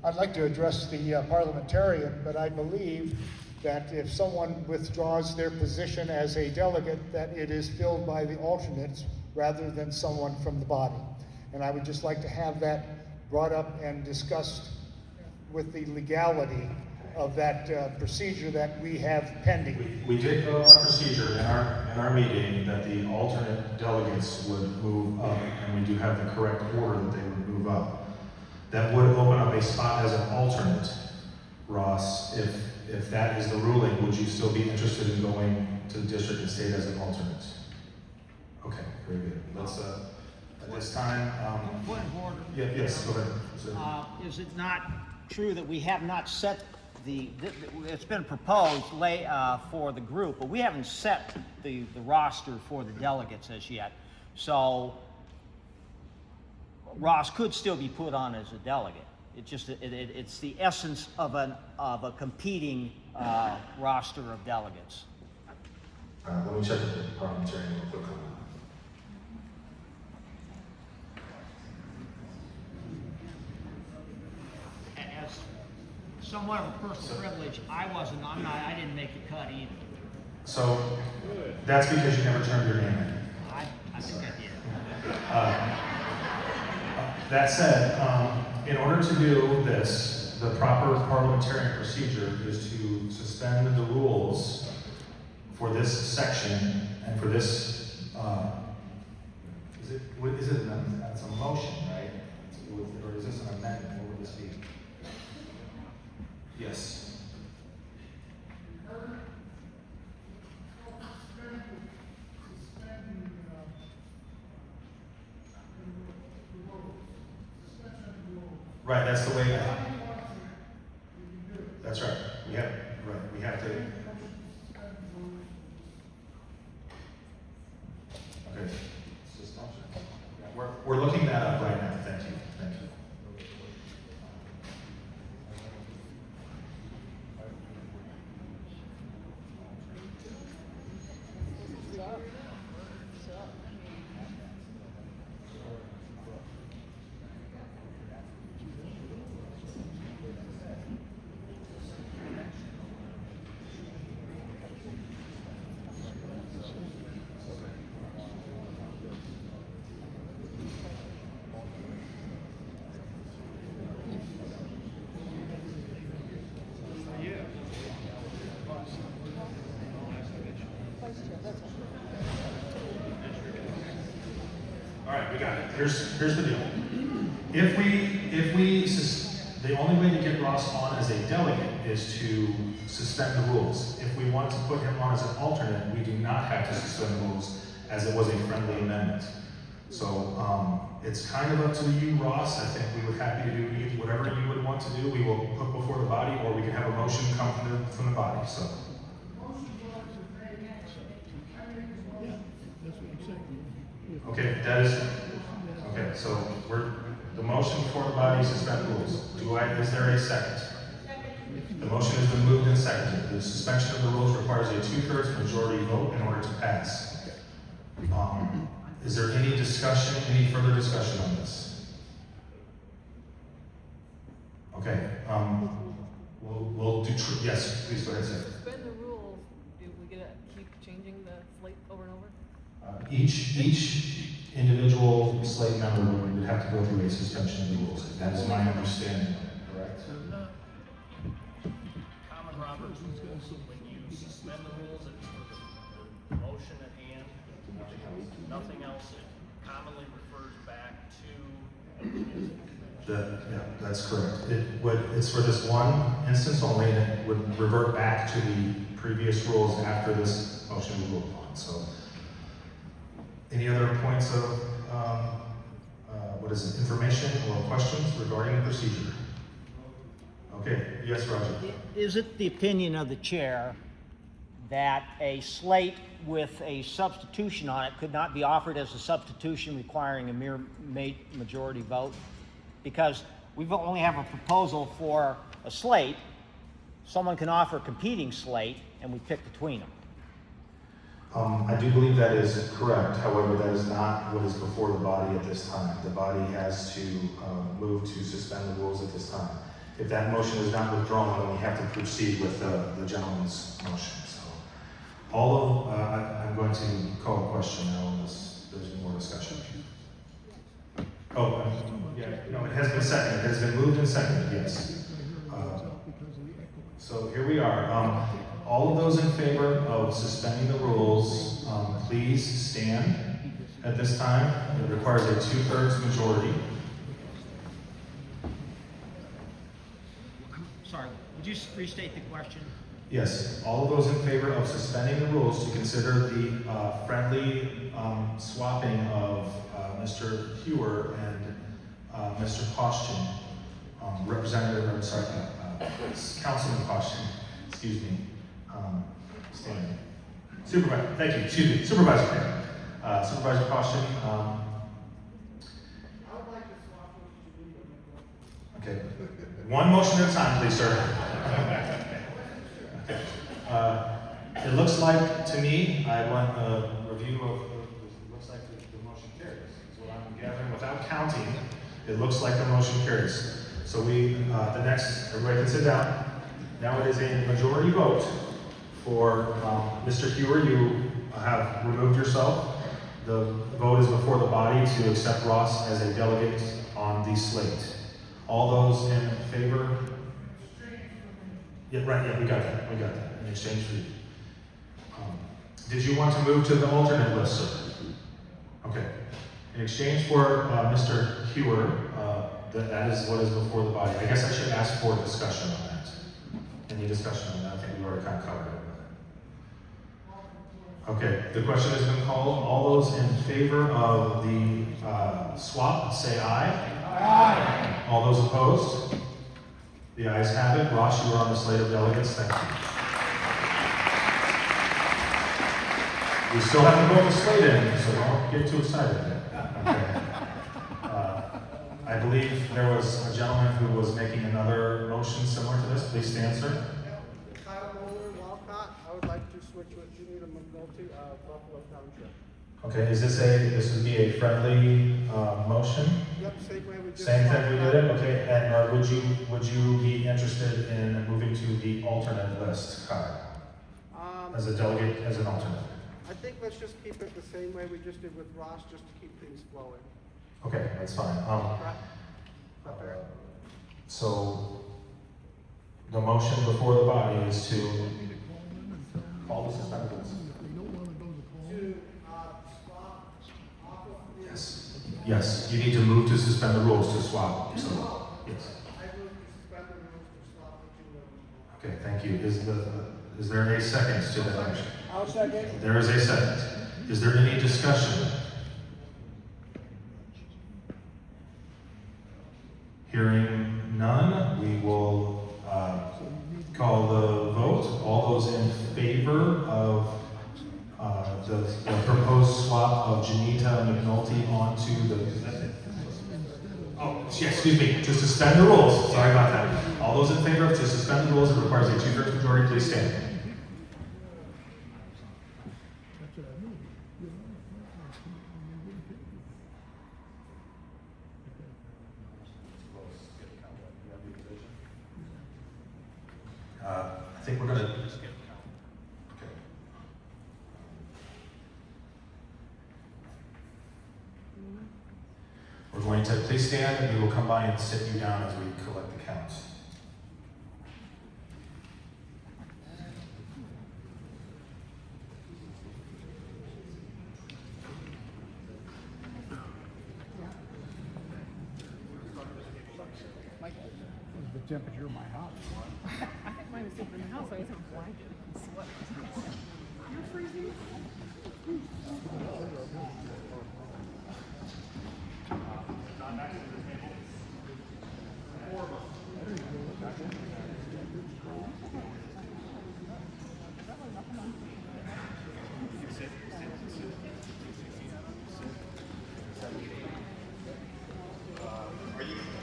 I'd like to address the parliamentarian, but I believe that if someone withdraws their position as a delegate, that it is filled by the alternates rather than someone from the body. And I would just like to have that brought up and discussed with the legality of that procedure that we have pending. We did vote on a procedure in our meeting that the alternate delegates would move up, and we do have the correct order that they would move up. That would open up a spot as an alternate. Ross, if that is the ruling, would you still be interested in going to the district and state as an alternate? Okay, very good. Let's at this time. Point of order. Yeah, yes, go ahead. Is it not true that we have not set it's been proposed for the group, but we haven't set the roster for the delegates as yet. So Ross could still be put on as a delegate. It's the essence of a competing roster of delegates. Let me check with the parliamentarian real quick on that. As somewhat of a personal privilege, I didn't make the cut either. So that's because you never turned your name in. I think I did. That said, in order to do this, the proper parliamentarian procedure is to suspend the rules for this section and for this, is it it's a motion, right? Or is this an amendment? What would this be? Yes. Right, that's the way. That's right. We have to. Okay. We're looking that up right now. Thank you. Thank you. All right, we got it. Here's the deal. The only way to get Ross on as a delegate is to suspend the rules. If we want to put him on as an alternate, we do not have to suspend the rules, as it was a friendly amendment. So it's kind of up to you, Ross. I think we would happy to do whatever you would want to do. We will put before the body, or we can have a motion come from the body. So. Okay, that is, okay, so the motion for the body is suspend rules. Is there a second? The motion has been moved and seconded. The suspension of the rules requires a 2/3 majority vote in order to pass. Is there any further discussion on this? Okay, we'll do, yes, please go ahead, sir. Suspend the rules, do we get to keep changing the slate over and over? Each individual slate member would have to go through a suspension of the rules. That is my understanding, correct? Common Roberts rules, when you suspend the rules, it's for the motion at hand, nothing else. It commonly refers back to. That's correct. It's for this one instance only, and it would revert back to the previous rules after this motion was ruled upon. So, any other points of information or questions regarding the procedure? Okay, yes, Roger. Is it the opinion of the chair that a slate with a substitution on it could not be offered as a substitution requiring a mere majority vote? Because we only have a proposal for a slate. Someone can offer a competing slate, and we pick between them. I do believe that is correct. However, that is not what is before the body at this time. The body has to move to suspend the rules at this time. If that motion is not withdrawn, then we have to proceed with the gentleman's motion. So, I'm going to call a question now unless there's more discussion. Oh, yeah, no, it has been seconded. It has been moved and seconded, yes. So here we are. All of those in favor of suspending the rules, please stand at this time. It requires a 2/3 majority. Sorry, would you restate the question? Yes, all of those in favor of suspending the rules to consider the friendly swapping of Mr. Hewer and Mr. Kostian, Councilman Kostian, excuse me. Standing. Supervisor, thank you, excuse me, Supervisor Bain. Supervisor Kostian. Okay, one motion at a time, please, sir. Okay. It looks like, to me, I want a review of, it looks like the motion carries, is what I'm gathering. Without counting, it looks like the motion carries. So everybody can sit down. Now it is a majority vote for Mr. Hewer. You have removed yourself. The vote is before the body to accept Ross as a delegate on the slate. All those in favor? Yeah, right, yeah, we got that, in exchange for you. Did you want to move to the alternate list, sir? Okay. In exchange for Mr. Hewer, that is what is before the body. I guess I should ask for discussion on that. Any discussion on that? I think we already kind of covered it. Okay, the question has been called. All those in favor of the swap, say aye. Aye. All those opposed? The ayes have it. Ross, you are on the slate of delegates. Thank you. We still have to vote the slate in, so don't get too excited yet. Okay. I believe there was a gentleman who was making another motion similar to this. Please stand, sir. Kyle Moeller, Walcott. I would like to switch with Janita McNulty, Buffalo Township. Okay, this would be a friendly motion? Yep, same way we did. Same thing we did it? Okay, and would you be interested in moving to the alternate list, Kyle? As a delegate, as an alternate? I think let's just keep it the same way we just did with Ross, just to keep things flowing. Okay, that's fine. So the motion before the body is to call the suspended rules. Yes, you need to move to suspend the rules to swap. So, yes. I move to suspend the rules to swap the two. Okay, thank you. Is there any seconds to that motion? I'll second. There is a second. Is there any discussion? Hearing none, we will call the vote. All those in favor of the proposed swap of Janita McNulty onto to suspend the rules. Sorry about that. All those in favor to suspend the rules, it requires a 2/3 majority. Please stand. I think we're going to. Okay. We're going to please stand, and we will come by and sit you down as we collect the counts. What's the temperature of my house? I think mine is safer in the house. I was in a blanket and sweat. You're freezing.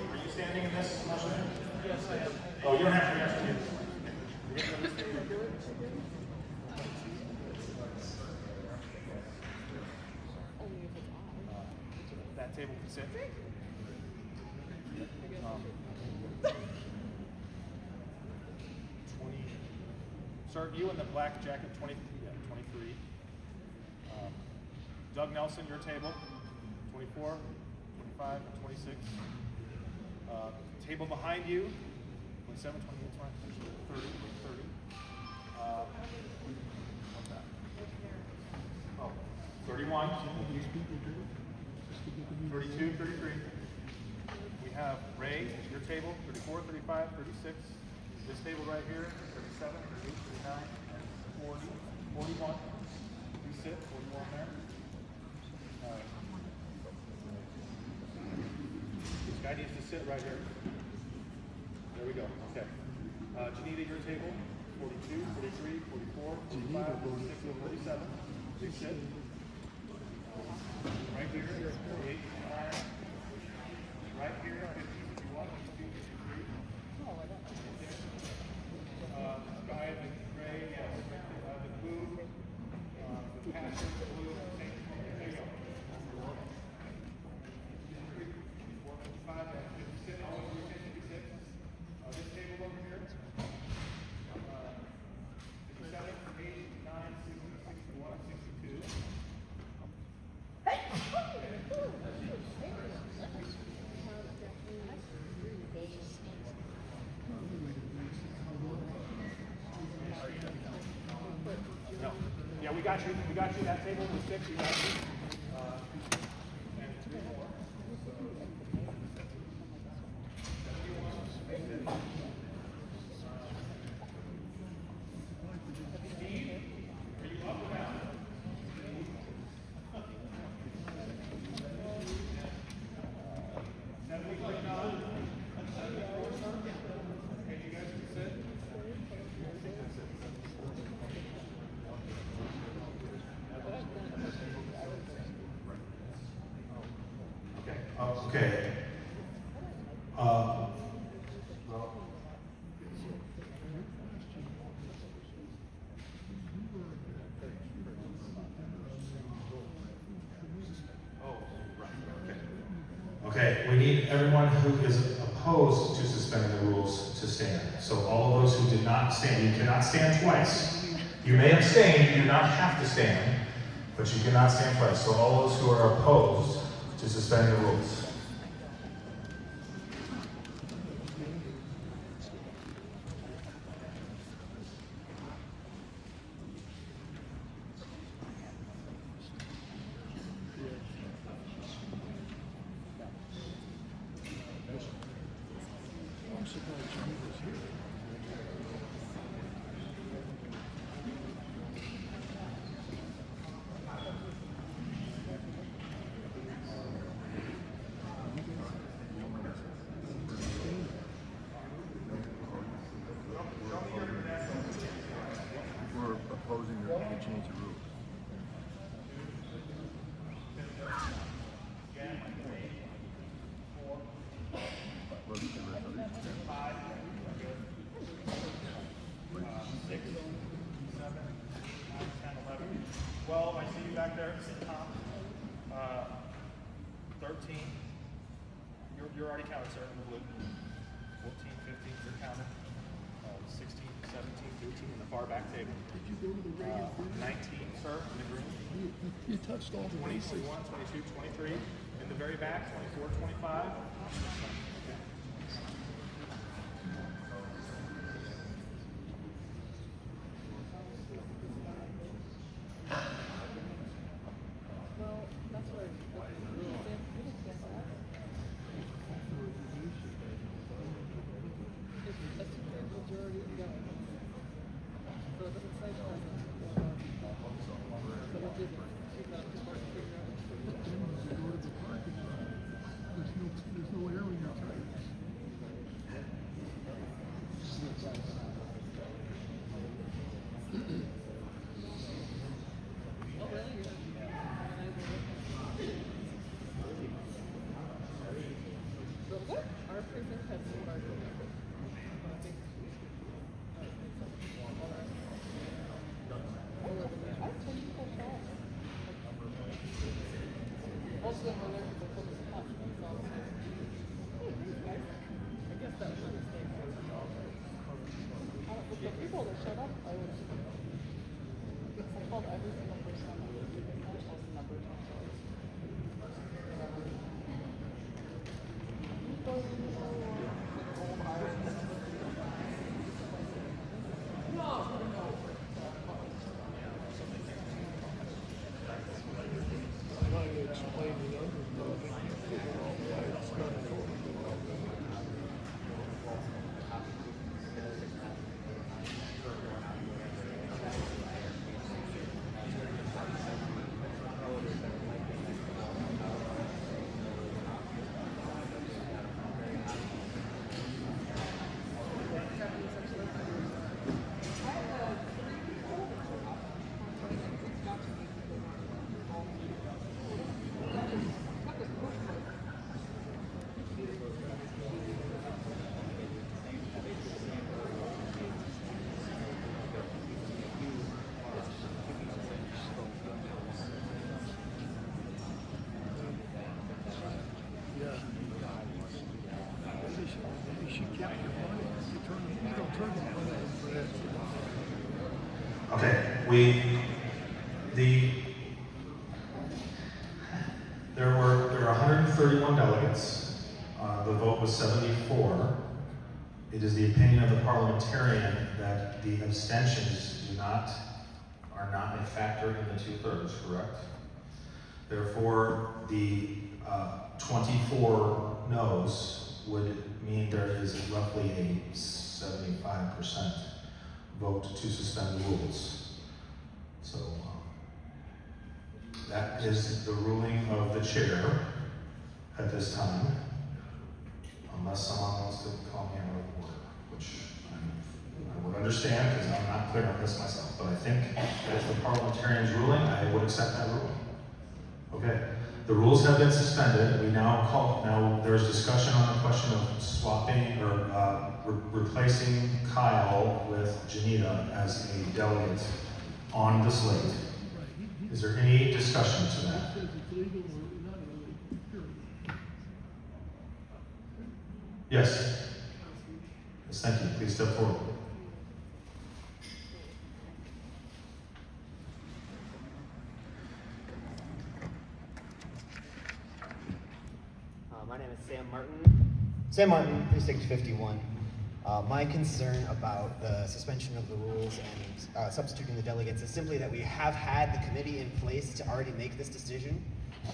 Are you standing? anything in this motion? Yes, I have. Oh, you don't have to answer this. That table can sit. Um, 20. Sir, you in the black jacket, 23. Doug Nelson, your table, 24, 25, and 26. Table behind you, 27, 28, 30. What's that? Oh, 31, 32, 33. We have Ray, your table, 34, 35, 36. This table right here, 37, 38, 39, 40, 41. You sit, 41 there. This guy needs to sit right here. There we go. Okay. Janita, your table, 42, 43, 44, 45, 46, 47. You sit. Right here, 48, 49. Right here, 50, 51, 52, 53. Guy in the gray, yes. The blue, the passion, the blue, there you go. 55, 56, this table over here. 57, 8, 9, 60, 61, 62. No. Yeah, we got you. We got you. That table was 6. We got you. And 3 more. Steve, are you up or down? Okay, you guys can sit. Okay. Okay, we need everyone who is opposed to suspending the rules to stand. So all of those who did not stand, you cannot stand twice. You may abstain, you do not have to stand, but you cannot stand twice. So all those who are opposed to suspending the rules. I'm surprised she was here. We're opposing the change of rules. Well, the resolution. 6, 7, 9, 10, 11, 12, I see you back there, Tom. 13, you're already counted, sir, in the blue. 14, 15, you're counted. 16, 17, 18 in the far back table. Did you go to the radio? 19, sir, in the green. You touched all the 20, bases. 21, 22, 23. In the very back, 24, 25. Well, that's where the rules in. We didn't get that. It's a super majority of the so it doesn't say present. So what is it? Is that just hard to figure out? There's no air in your most of them were there because they told us to come, that's all. I guess that was a mistake. But the people that showed up, I was, I called every single person on the list, and I told the number of times. Okay, there were 131 delegates. The vote was 74. It is the opinion of the parliamentarian that the abstentions are not a factor in the 2/3, correct? Therefore, the 24 noes would mean there is roughly a 75% vote to suspend the rules. So that is the ruling of the chair at this time, unless someone wants to call me out of order, which I would understand because I'm not clear on this myself, but I think as the parliamentarian's ruling, I would accept that ruling. Okay, the rules have been suspended. We now there's discussion on the question of swapping or replacing Kyle with Janita as a delegate on the slate. Is there any discussion to that? Yes. Yes, thank you. Please step forward. My name is Sam Martin. Sam Martin, Precinct 51. My concern about the suspension of the rules and substituting the delegates is simply that we have had the committee in place to already make this decision.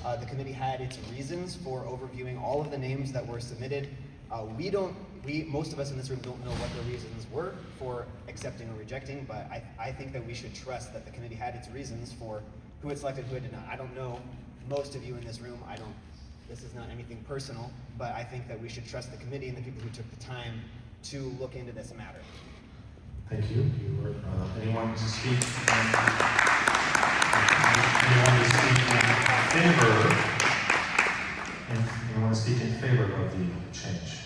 The committee had its reasons for overviewing all of the names that were submitted. Most of us in this room don't know what the reasons were for accepting or rejecting, but I think that we should trust that the committee had its reasons for who it selected, who it did not. I don't know most of you in this room. This is not anything personal, but I think that we should trust the committee and the people who took the time to look into this matter. Thank you. Anyone to speak? Anyone to speak in favor? Anyone to speak in favor of the change?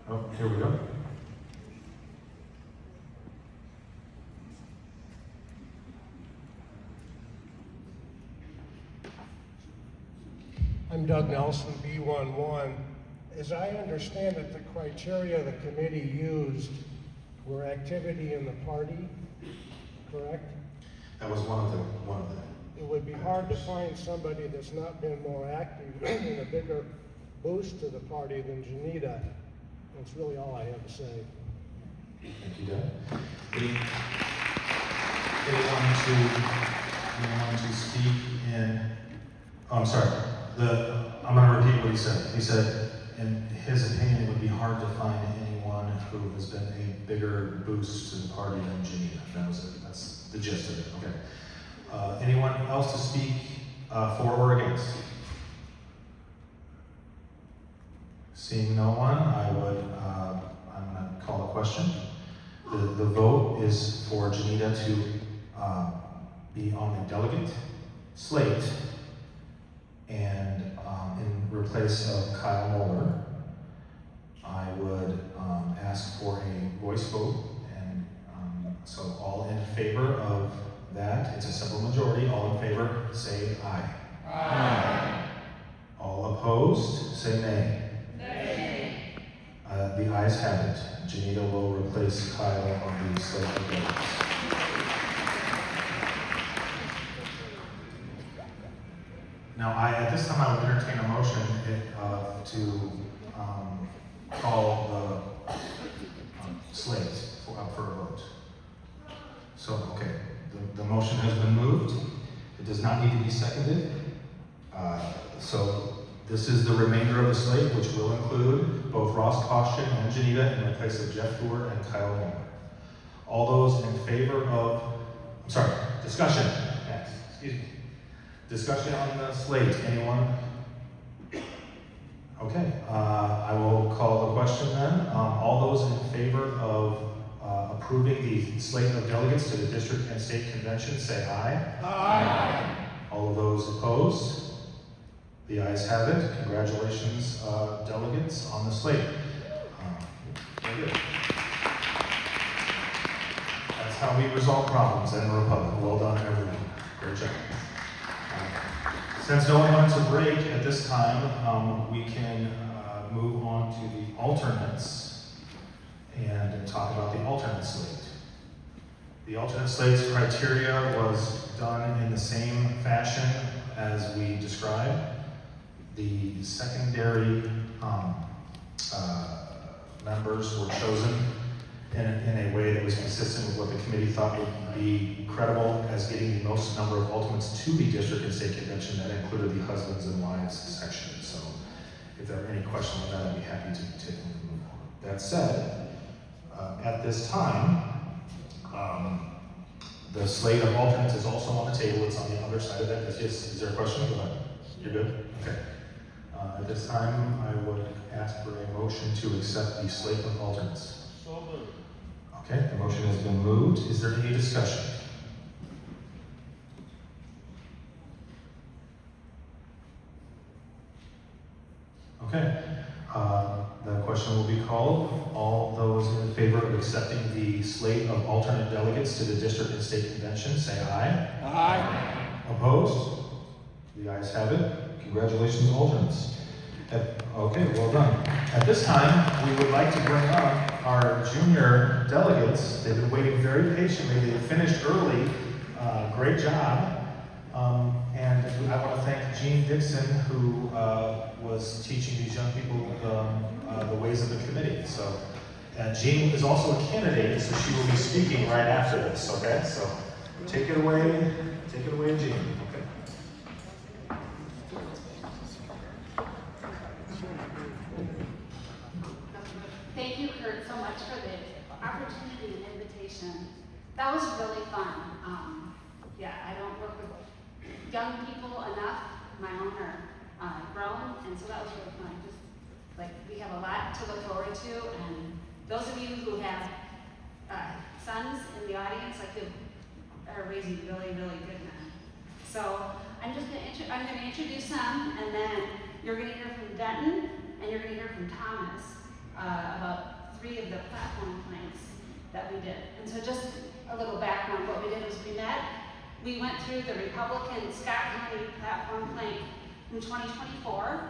Oh, here we go. I'm Doug Nelson, B11. As I understand it, the criteria the committee used were activity in the party, correct? That was one of them. It would be hard to find somebody that's not been more active and a bigger boost to the party than Janita. That's really all I have to say. Thank you, Doug. Anyone to speak in? Oh, I'm sorry. I'm going to repeat what he said. He said, in his opinion, it would be hard to find anyone who has been a bigger boost to the party than Janita. That was it. That's the gist of it. Okay. Anyone else to speak for or against? Seeing no one, I'm going to call the question. The vote is for Janita to be on the delegate slate and in replace of Kyle Moeller. I would ask for a voice vote, and so all in favor of that. It's a simple majority. All in favor, say aye. Aye. All opposed, say nay. Nay. The ayes have it. Janita will replace Kyle on the slate of delegates. Now, at this time, I would entertain a motion to call the slate up for a vote. So, okay, the motion has been moved. It does not need to be seconded. So this is the remainder of the slate, which will include both Ross Caution and Janita in place of Jeff Fuhr and Kyle Homer. All those in favor of, discussion. Yes, excuse me. Discussion on the slate, anyone? Okay, I will call the question then. All those in favor of approving the slate of delegates to the district and state convention, say aye. Aye. All of those opposed? The ayes have it. Congratulations, delegates on the slate. Very good. That's how we resolve problems in the Republic. Well done, everyone. Great job. Since no one wants to break at this time, we can move on to the alternates and talk about the alternate slate. The alternate slate's criteria was done in the same fashion as we described. The secondary members were chosen in a way that was consistent with what the committee thought would be credible as getting the most number of ultimates to be district and state convention. That included the husbands and wives section. So if there are any questions on that, I'd be happy to move on. That said, at this time, the slate of alternates is also on the table. It's on the other side of that. Is there a question? Go ahead. You're good? Okay. At this time, I would ask for a motion to accept the slate of alternates. So moved. Okay, the motion has been moved. Is there any discussion? Okay, the question will be called. All those in favor of accepting the slate of alternate delegates to the district and state convention, say aye. Aye. Opposed? The ayes have it. Congratulations, alternates. Okay, well done. At this time, we would like to bring up our junior delegates. They've been waiting very patiently. They finished early. Great job. And I want to thank Jean Dixon, who was teaching these young people the ways of the committee. So, Jean is also a candidate, so she will be speaking right after this. Okay, so take it away, Jean. Okay. Thank you, Kurt, so much for the opportunity and invitation. That was really fun. I don't work with young people enough. My own are grown, and so that was really fun. Just like we have a lot to look forward to, and those of you who have sons in the audience, I feel are raising really, really good men. So I'm going to introduce them, and then you're going to hear from Denton, and you're going to hear from Thomas about 3 of the platform planks that we did. And so just a little background, what we did was we went through the Republican Scott County platform plank in 2024,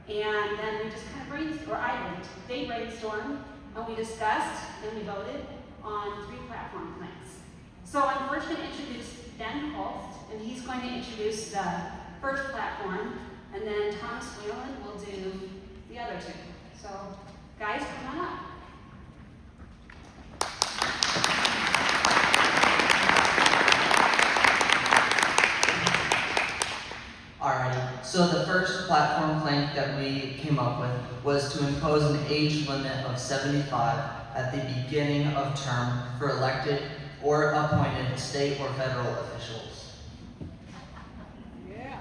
and then we just kind of they brainstormed, and we discussed, and we voted on 3 platform planks. So I'm first going to introduce Ben Holst, and he's going to introduce the first platform, and then Thomas Whalen will do the other 2. So guys, come on up. Alrighty, so the first platform plank that we came up with was to impose an age limit of 75 at the beginning of term for elected or appointed state or federal officials. Yeah.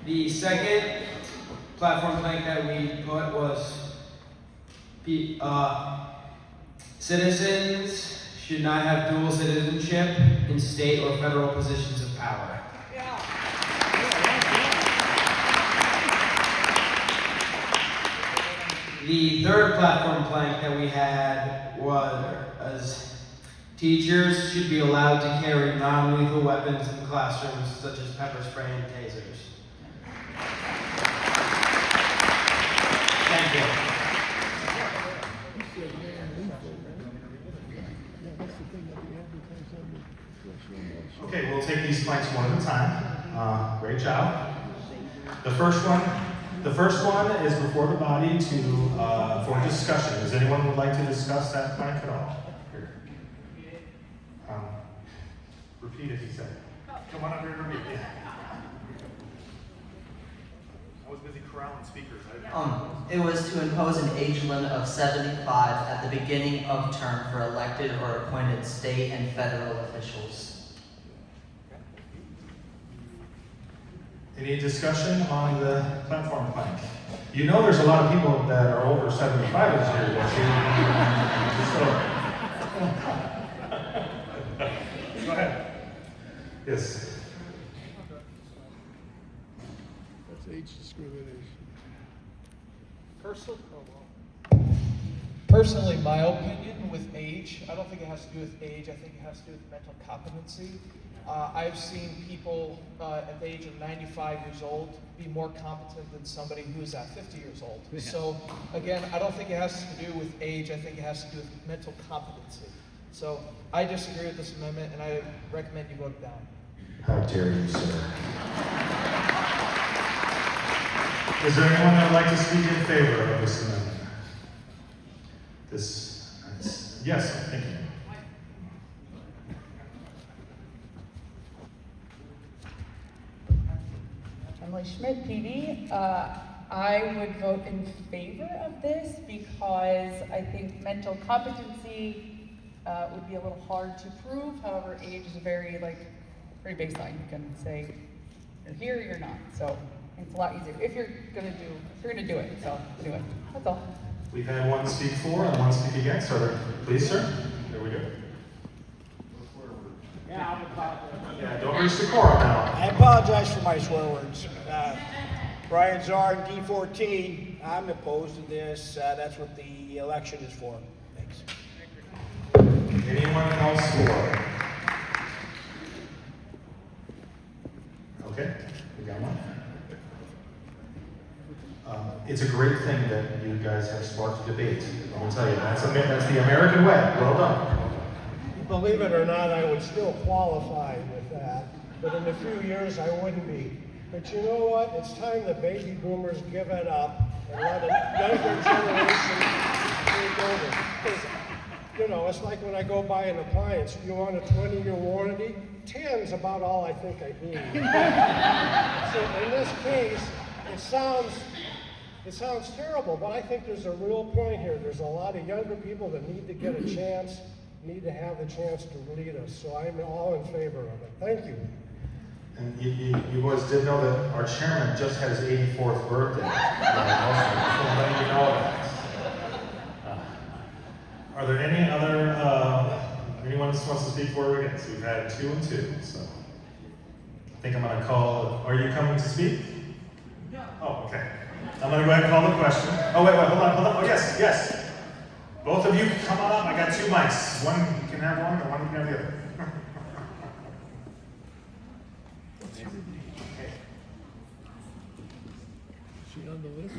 The second platform plank that we put was citizens should not have dual citizenship in state or federal positions of power. The third platform plank that we had was teachers should be allowed to carry non-lethal weapons in classrooms such as pepper spray and tasers. Thank you. Okay, we'll take these planks one at a time. Great job. The first one is before the body for discussion. Does anyone would like to discuss that plank at all? Here. Repeat if you said. Come on up here and repeat. Yeah. I was busy corralling speakers. It was to impose an age limit of 75 at the beginning of term for elected or appointed state and federal officials. Any discussion on the platform plank? You know there's a lot of people that are over 75 this year. Go ahead. Yes. That's age discrimination. Personally, my opinion with age, I don't think it has to do with age, I think it has to do with mental competency. I've seen people at the age of 95 years old be more competent than somebody who's at 50 years old. Yeah. So again, I don't think it has to do with age, I think it has to do with mental competency. So I disagree with this amendment and I recommend you vote it down. How dare you, sir? Is there anyone that would like to speak in favor of this amendment? Yes, thank you. Emily Schmidt, PD. I would vote in favor of this because I think mental competency would be a little hard to prove. However, age is a very pretty baseline. You can say you're here, you're not. So it's a lot easier if you're gonna do it. So do it. That's all. We've had one speak for and one speak against. Please, sir. There we go. Yeah, don't reach the quorum now. I apologize for my swear words. Brian Czar, D14. I'm opposed to this. That's what the election is for. Thanks. Anyone else for? Okay, we got one. It's a great thing that you guys have sparked debate. I will tell you, that's the American way. Well done. Believe it or not, I would still qualify with that, but in a few years I wouldn't be. But you know what? It's time the baby boomers give it up and let a younger generation take over. Because, it's like when I go buy an appliance, you want a 20-year warranty? 10's about all I think I need. So in this case, it sounds terrible, but I think there's a real point here. There's a lot of younger people that need to get a chance, need to have the chance to lead us. So I'm all in favor of it. Thank you. And you boys did know that our chairman just had his 84th birthday. So letting you know that. Are there any other, anyone who wants to speak for or against? We've had 2 and 2, so I think I'm gonna call, are you coming to speak? No. Oh, okay. I'm gonna go ahead and call the question. Oh, wait, hold on. Oh, yes. Both of you, come on up. I got 2 mics. One can have one, and one can have the other. Is she on the list?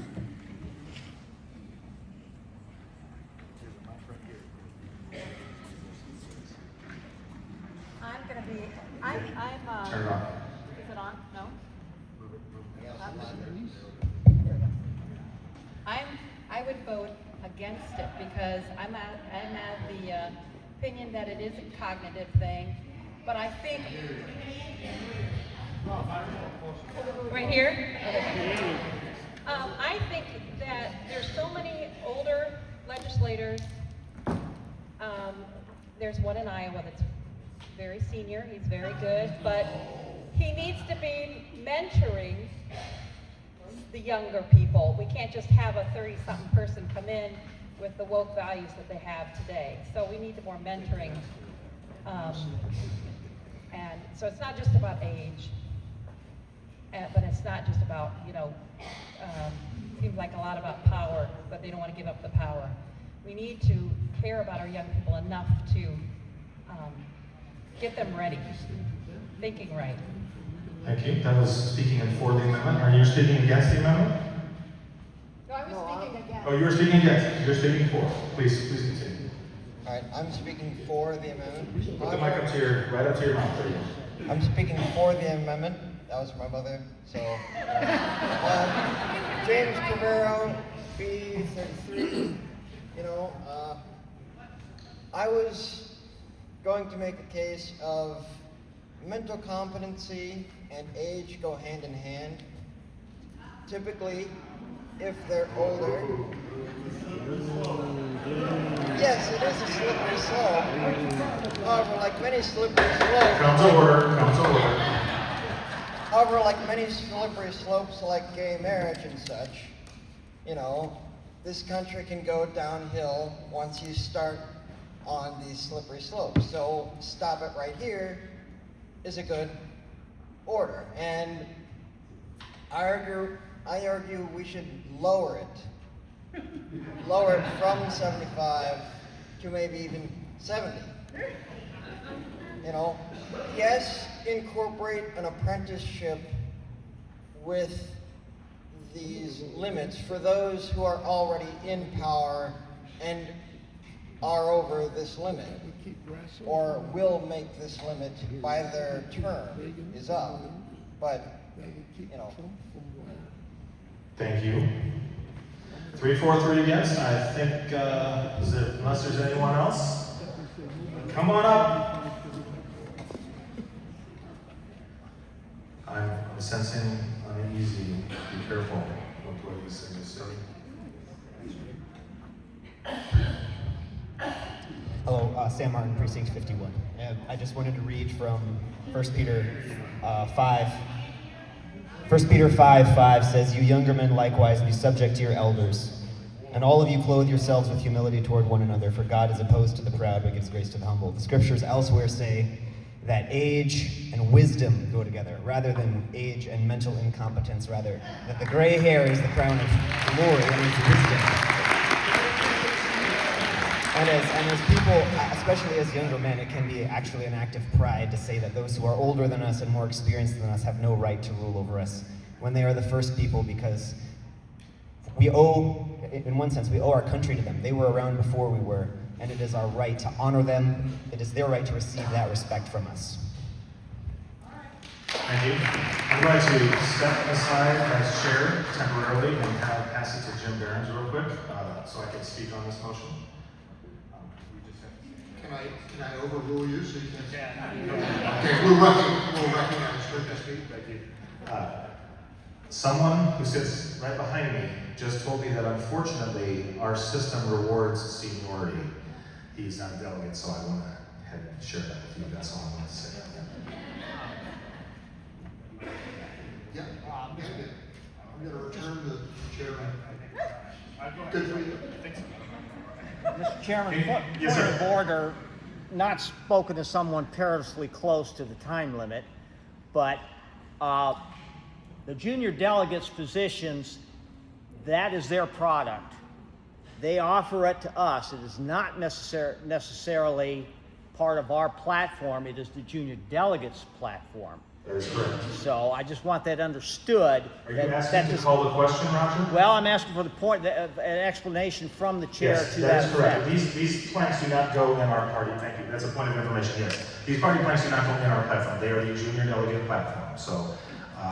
I'm gonna be, I'm Turn it on. Is it on? No? I would vote against it because I'm at the opinion that it is a cognitive thing, but I think, right here? Okay. I think that there's so many older legislators. There's one in Iowa that's very senior, he's very good, but he needs to be mentoring the younger people. We can't just have a 30-something person come in with the woke values that they have today. So we need more mentoring. And so it's not just about age, but it's not just about, seems like a lot about power, but they don't want to give up the power. We need to care about our young people enough to get them ready, thinking right. Thank you. That was speaking in for the amendment. Are you speaking against the amendment? No, I was speaking again. Oh, you were speaking against. You're speaking for. Please continue. All right, I'm speaking for the amendment. Put the mic up to right up to your mouth. There you go. I'm speaking for the amendment. That was my mother. So, James Cavero, B33. You know, I was going to make a case of mental competency and age go hand in hand. Typically, if they're older, yes, it is a slippery slope. However, like many slippery slopes, Council order. Council order. however, like many slippery slopes, like gay marriage and such, you know, this country can go downhill once you start on these slippery slopes. So stop it right here is a good order. And I argue we should lower it. Lower it from 75 to maybe even 70. You know, yes, incorporate an apprenticeship with these limits for those who are already in power and are over this limit, or will make this limit by their term is up. But, you know. Thank you. 3-4-3 against. I think, unless there's anyone else, come on up. I'm sensing uneasy. Be careful what these things say. Hello, Sam Martin, Precinct 51. And I just wanted to read from 1 Peter 5. 1 Peter 5:5 says, "You younger men likewise be subject to your elders, and all of you clothe yourselves with humility toward one another, for God is opposed to the proud but gives grace to the humble." The scriptures elsewhere say that age and wisdom go together, rather than age and mental incompetence, rather that the gray hair is the crown of glory and it's wisdom. And as people, especially as younger men, it can be actually an act of pride to say that those who are older than us and more experienced than us have no right to rule over us when they are the first people, because we owe, in one sense, we owe our country to them. They were around before we were, and it is our right to honor them. It is their right to receive that respect from us. Thank you. I'm going to step aside as chair temporarily and pass it to Jim Barons real quick, so I can speak on this motion. Can I overrule you so you can? Okay, we'll recognize her speak. Thank you. Someone who sits right behind me just told me that unfortunately our system rewards seniority. He's not a delegate, so I want to share that with you. That's all I want to say. Yeah, I'm going to return the chairman. Good for you. Mr. Chairman, Yes, point sir. of order, not spoken to someone perilously close to the time limit, but the junior delegates' positions, that is their product. They offer it to us. It is not necessarily part of our platform. It is the junior delegates' platform. That is correct. So I just want that understood. Are you asking to call the question, Roger? Well, I'm asking for the point, an explanation from the chair Yes, to that that is correct. effect. These planks do not go in our party. Thank you. That's a point of information. Yes, these party planks do not go in our platform. They are the junior delegate platform. So,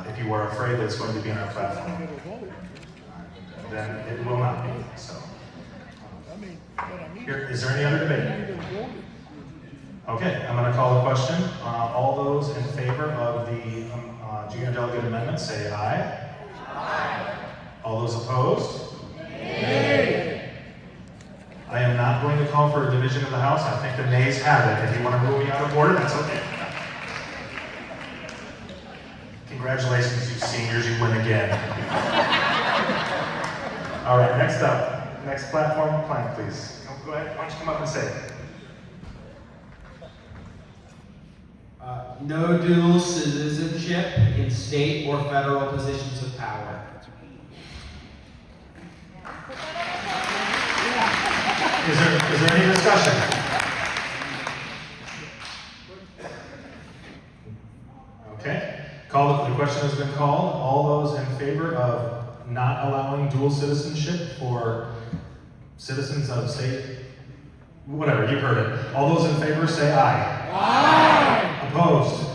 if you are afraid that it's going to be in our platform, then it will not be. So, is there any other debate? Okay, I'm going to call the question. All those in favor of the junior delegate amendment, say aye. Aye. All those opposed? Nay. I am not going to call for a division of the House. I think the nays have it. If you want to rule me out of order, that's okay. Congratulations, you seniors, you win again. All right, next up. Next platform plank, please. Go ahead, why don't you come up and say it? No dual citizenship in state or federal positions of power. Is there any discussion? Okay. The question has been called. All those in favor of not allowing dual citizenship for citizens of state, whatever, you heard it. All those in favor say aye. Aye. Opposed?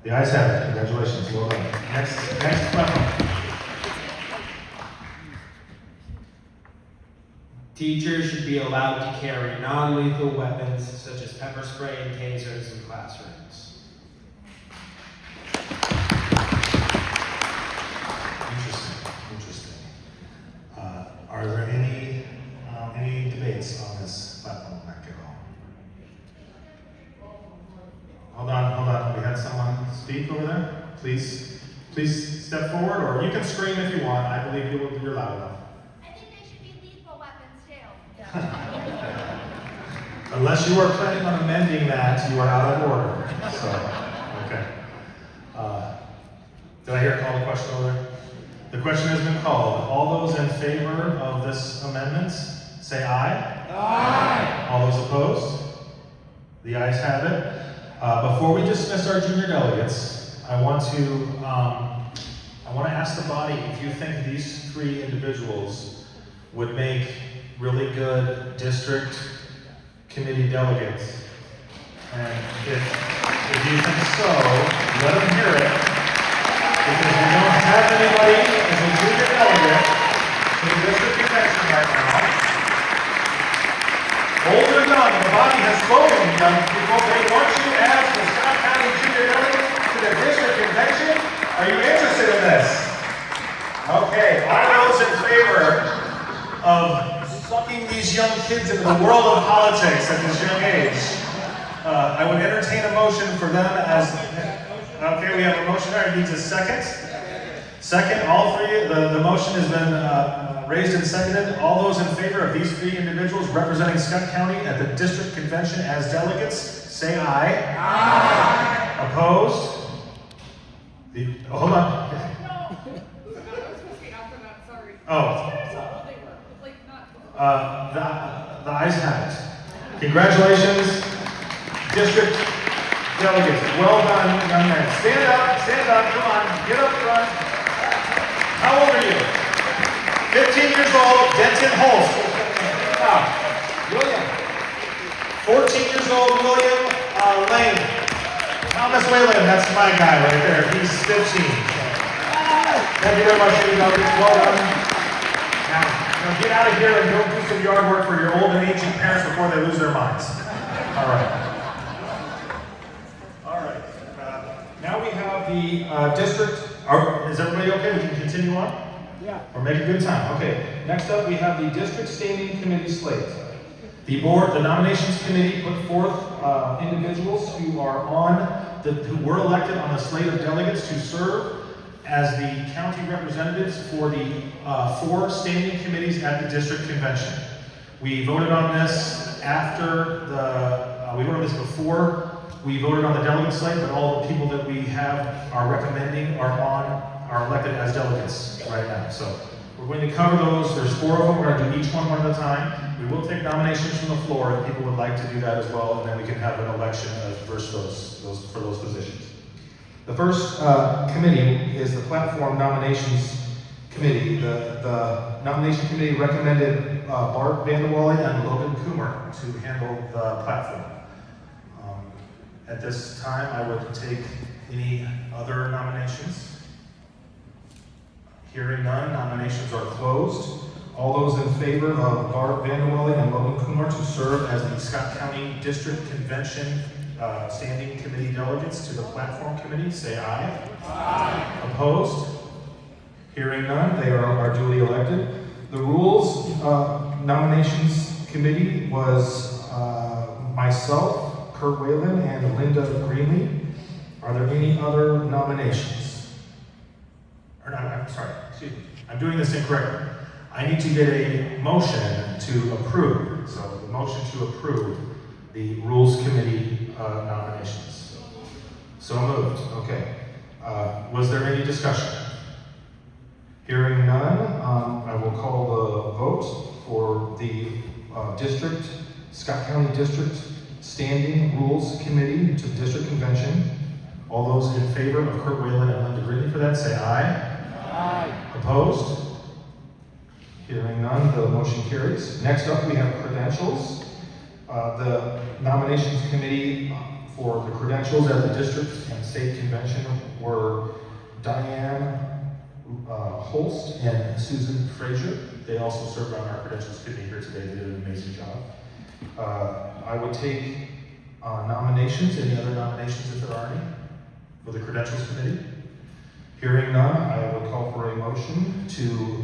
The ayes have it. Congratulations. Well done. Next question. Teachers should be allowed to carry non-lethal weapons such as pepper spray and tasers in classrooms. Interesting. Are there any debates on this platform, Matt Carroll? Hold on. We had someone speak over there. Please step forward, or you can scream if you want. I believe you're loud enough. I think they should be lethal weapons too. Unless you are planning on amending that, you are out of order. So, okay. Did I hear a call to question over there? The question has been called. All those in favor of this amendment, say aye. Aye. All those opposed? The ayes have it. Before we dismiss our junior delegates, I want to ask the body if you think these three individuals would make really good district committee delegates. And if you think so, let them hear it. Because we don't have anybody as a junior delegate to the district convention right now. Old or young, the body has spoken, young people. They want you as the Scott County junior delegate to the district convention. Are you interested in this? Okay, all those in favor of sucking these young kids into the world of politics at this young age, I would entertain a motion for them as... Okay, we have a motion there. It needs a second. Second, all three. The motion has been raised and seconded. All those in favor of these three individuals representing Scott County at the district convention as delegates, say aye. Aye. Opposed? Hold on. Oh. The ayes have it. Congratulations, district delegates. Well done, young men. Stand up, come on, get up front. How old are you? 15 years old, Denton Holst. William. 14 years old, William Lane. Thomas Whalen, that's my guy right there. He's 15. Thank you very much, young delegates. Well done. Now get out of here and go do some yard work for your old and aging parents before they lose their minds. All right. Now we have the district. Is everybody okay? We can continue on? Yeah. Or make a good time. Okay. Next up, we have the district standing committee slate. The nominations committee put forth individuals who were elected on the slate of delegates to serve as the county representatives for the 4 standing committees at the district convention. We voted on this after we voted on this before we voted on the delegate slate, but all the people that we are recommending are elected as delegates right now. So we're going to cover those. There's 4 of them. We're going to do each one at a time. We will take nominations from the floor if people would like to do that as well, and then we can have an election for those positions. The first committee is the Platform Nominations Committee. The nomination committee recommended Bart Vanderwally and Logan Coomer to handle the platform. At this time, I would take any other nominations. Hearing none, nominations are closed. All those in favor of Bart Vanderwally and Logan Coomer to serve as the Scott County District Convention Standing Committee delegates to the Platform Committee, say aye. Aye. Opposed? Hearing none, they are duly elected. The Rules Nominations Committee was myself, Kurt Whalen, and Linda Greenlee. Are there any other nominations? I'm sorry, excuse me. I'm doing this incorrectly. I need to get a motion to approve. So the motion to approve the Rules Committee nominations. So moved. Okay. Was there any discussion? Hearing none, I will call the vote for the Scott County District Standing Rules Committee to the District Convention. All those in favor of Kurt Whalen and Linda Greeley for that, say aye. Aye. Opposed? Hearing none, the motion carries. Next up, we have credentials. The nominations committee for the credentials at the district and state convention were Diane Holst and Susan Frazier. They also served on our credentials committee here today. They did an amazing job. I would take nominations. Any other nominations if there are any for the credentials committee? Hearing none, I will call for a motion to,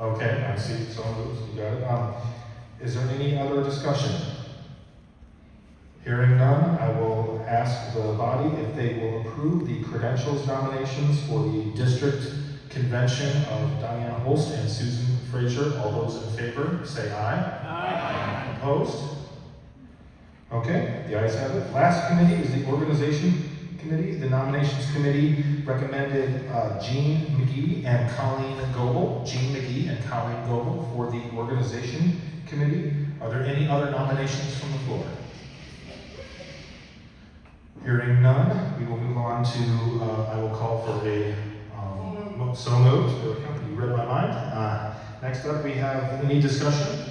okay, I see, so moved, you got it. Is there any other discussion? Hearing none, I will ask the body if they will approve the credentials nominations for the district convention of Diane Holst and Susan Frazier. All those in favor, say aye. Aye. Opposed? Okay, the ayes have it. Last committee is the organization committee. The nominations committee recommended Jean McGee and Colleen Goebel. Jean McGee and Colleen Goebel for the organization committee. Are there any other nominations from the floor? Hearing none, we will move on to, I will call for a, so moved. There we go. You read my mind. Next up, we have any discussion?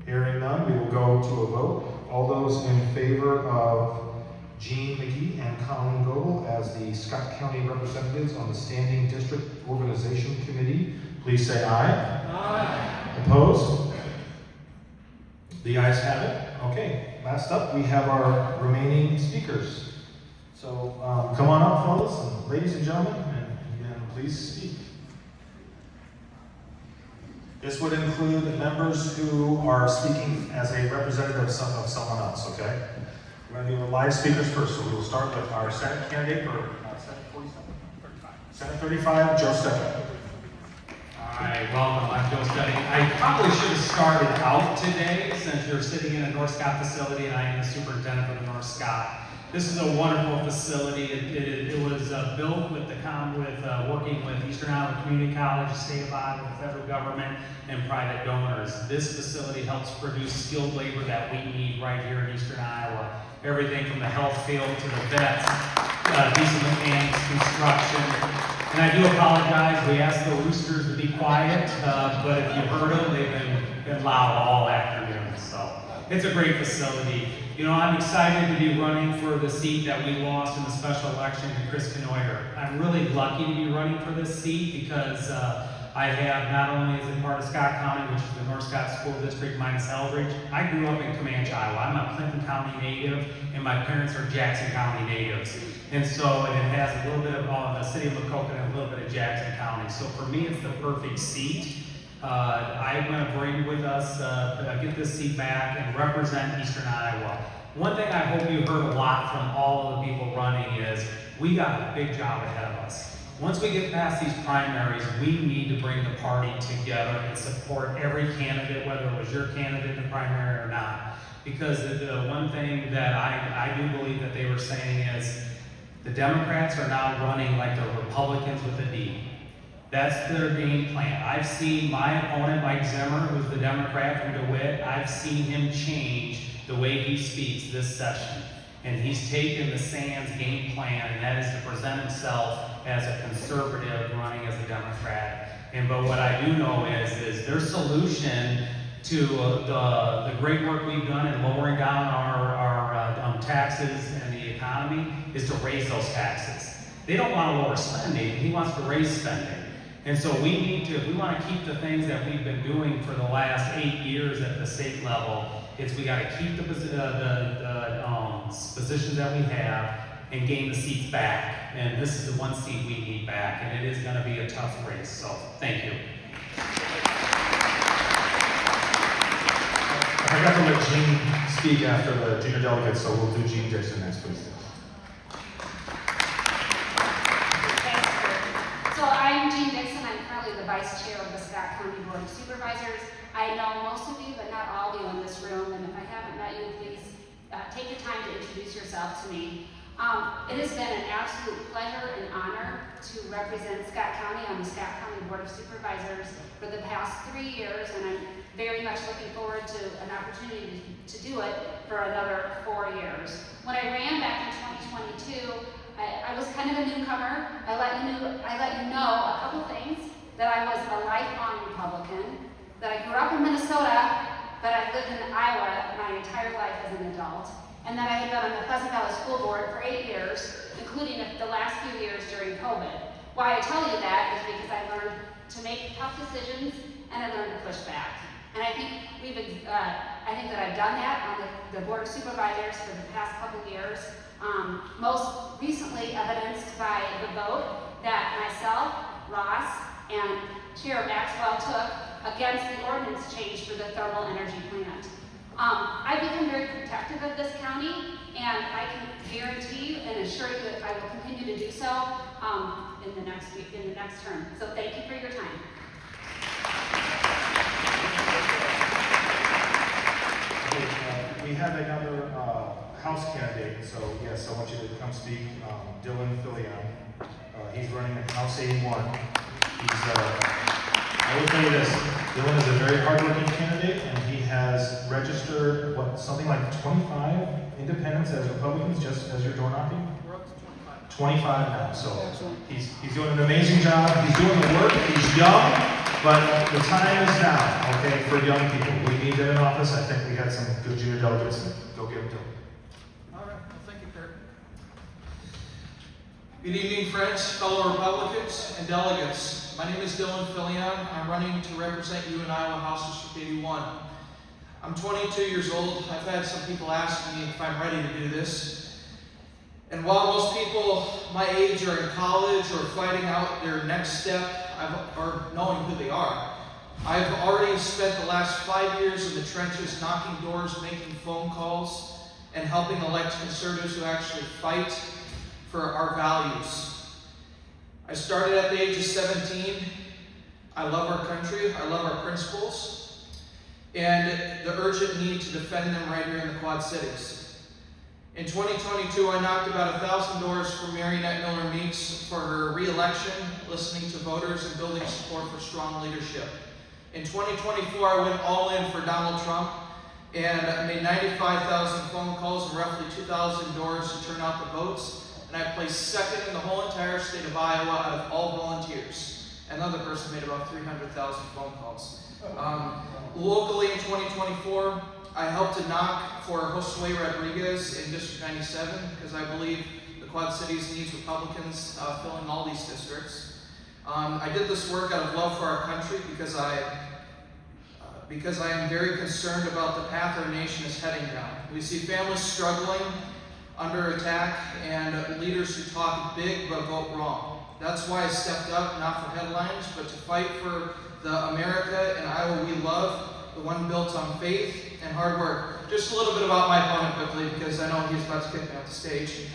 Hearing none, we will go to a vote. All those in favor of Jean McGee and Colleen Goebel as the Scott County representatives on the Standing District Organization Committee, please say aye. Aye. Opposed? The ayes have it. Okay, last up, we have our remaining speakers. So come on up, fellas, and ladies and gentlemen, and please speak. This would include members who are speaking as a representative of someone else, okay? We're going to do the live speakers first, so we will start with our Senate candidate for Senate 47? 35. Senate 35, Joe Steppen. All right, welcome. I'm Joe Steppen. I probably should have started out today since you're sitting in a North Scott facility and I am the superintendent of the North Scott. This is a wonderful facility. It was built with working with Eastern Iowa Community College, the state of Iowa, the federal government, and private donors. This facility helps produce skilled labor that we need right here in Eastern Iowa. Everything from the health field to the vets, diesel mechanics, construction. And I do apologize, we asked the roosters to be quiet, but if you heard them, they've been loud all afternoon. So it's a great facility. You know, I'm excited to be running for the seat that we lost in the special election to Chris Knoyer. I'm really lucky to be running for this seat because I have, not only is it part of Scott County, which is the North Scott School District minus Eldridge, I grew up in Comanche, Iowa. I'm a Clinton County native, and my parents are Jackson County natives. And so it has a little bit of the city of Macoka and a little bit of Jackson County. So for me, it's the perfect seat. I'm going to bring with us, get this seat back and represent Eastern Iowa. One thing I hope you heard a lot from all of the people running is we got a big job ahead of us. Once we get past these primaries, we need to bring the party together and support every candidate, whether it was your candidate in the primary or not. Because the one thing that I do believe that they were saying is the Democrats are now running like the Republicans with a D. That's their game plan. I've seen my opponent, Mike Zimmer, who's the Democrat from DeWitt, I've seen him change the way he speaks this session. And he's taken the Sands game plan, and that is to present himself as a conservative running as a Democrat. But what I do know is their solution to the great work we've done in lowering down our taxes and the economy is to raise those taxes. They don't want to lower spending, he wants to raise spending. And so if we want to keep the things that we've been doing for the last 8 years at the state level, we got to keep the positions that we have and gain the seats back. And this is the one seat we need back, and it is going to be a tough race. So, thank you. I got to let Jean speak after the junior delegates, so we'll do Jean Dixon next, please. So I'm Jean Dixon. I'm currently the vice chair of the Scott County Board of Supervisors. I know most of you, but not all of you in this room, and if I haven't met you, please take your time to introduce yourself to me. It has been an absolute pleasure and honor to represent Scott County on the Scott County Board of Supervisors for the past 3 years, and I'm very much looking forward to an opportunity to do it for another 4 years. When I ran back in 2022, I was kind of a newcomer. I let you know a couple things, that I was a lifelong Republican, that I grew up in Minnesota, but I lived in Iowa my entire life as an adult, and that I had been on the Pleasant Valley School Board for 8 years, including the last few years during COVID. Why I tell you that is because I learned to make tough decisions, and I learned to push back. And I think I think that I've done that on the Board of Supervisors for the past couple years. Most recently evidenced by the vote that myself, Ross, and Chair Maxwell took against the ordinance change for the thermal energy plant. I've become very protective of this county, and I can guarantee you and assure you that I will continue to do so in the next term. So thank you for your time. We have another House candidate, so yes, I want you to come speak. Dylan Filion. He's running in House 81. I will tell you this, Dylan is a very hardworking candidate, and he has registered, something like 25 independents as Republicans, just as you're door knocking? We're up to 25. 25 now, so he's doing an amazing job. He's doing the work. He's young, but the time is now, okay, for young people. We need them in office. I think we had some good junior delegates. Go get them to him. All right, well, thank you, Kurt. Good evening, friends, fellow Republicans, and delegates. My name is Dylan Filion. I'm running to represent you in Iowa House District 81. I'm 22 years old. I've had some people ask me if I'm ready to do this. And while most people my age are in college or fighting out their next step or knowing who they are, I've already spent the last 5 years in the trenches, knocking doors, making phone calls, and helping elect conservatives who actually fight for our values. I started at the age of 17. I love our country, I love our principles, and the urgent need to defend them right here in the Quad Cities. In 2022, I knocked about 1,000 doors for Marionette Miller Meeks for her re-election, listening to voters and building support for strong leadership. In 2024, I went all in for Donald Trump and made 95,000 phone calls and roughly 2,000 doors to turn out the votes. And I placed second in the whole entire state of Iowa out of all volunteers. Another person made about 300,000 phone calls. Locally in 2024, I helped to knock for Josue Rodriguez in District 97 because I believe the Quad Cities needs Republicans filling all these districts. I did this work out of love for our country because I am very concerned about the path our nation is heading down. We see families struggling, under attack, and leaders who talk big but vote wrong. That's why I stepped up, not for headlines, but to fight for the America and Iowa we love, the one built on faith and hard work. Just a little bit about my opponent quickly, because I know he's about to kick me off the stage.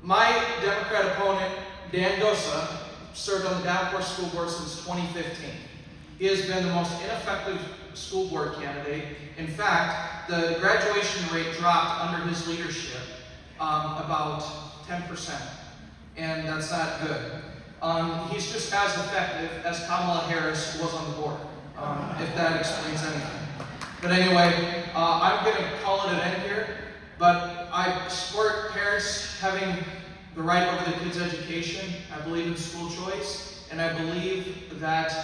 My Democrat opponent, Dan Gosa, served on the Davenport School Board since 2015. He has been the most ineffective school board candidate. In fact, the graduation rate dropped under his leadership about 10%, and that's not good. He's just as effective as Kamala Harris was on the board, if that explains anything. But anyway, I'm going to call it an end here, but I support parents having the right over their kids' education. I believe in school choice, and I believe that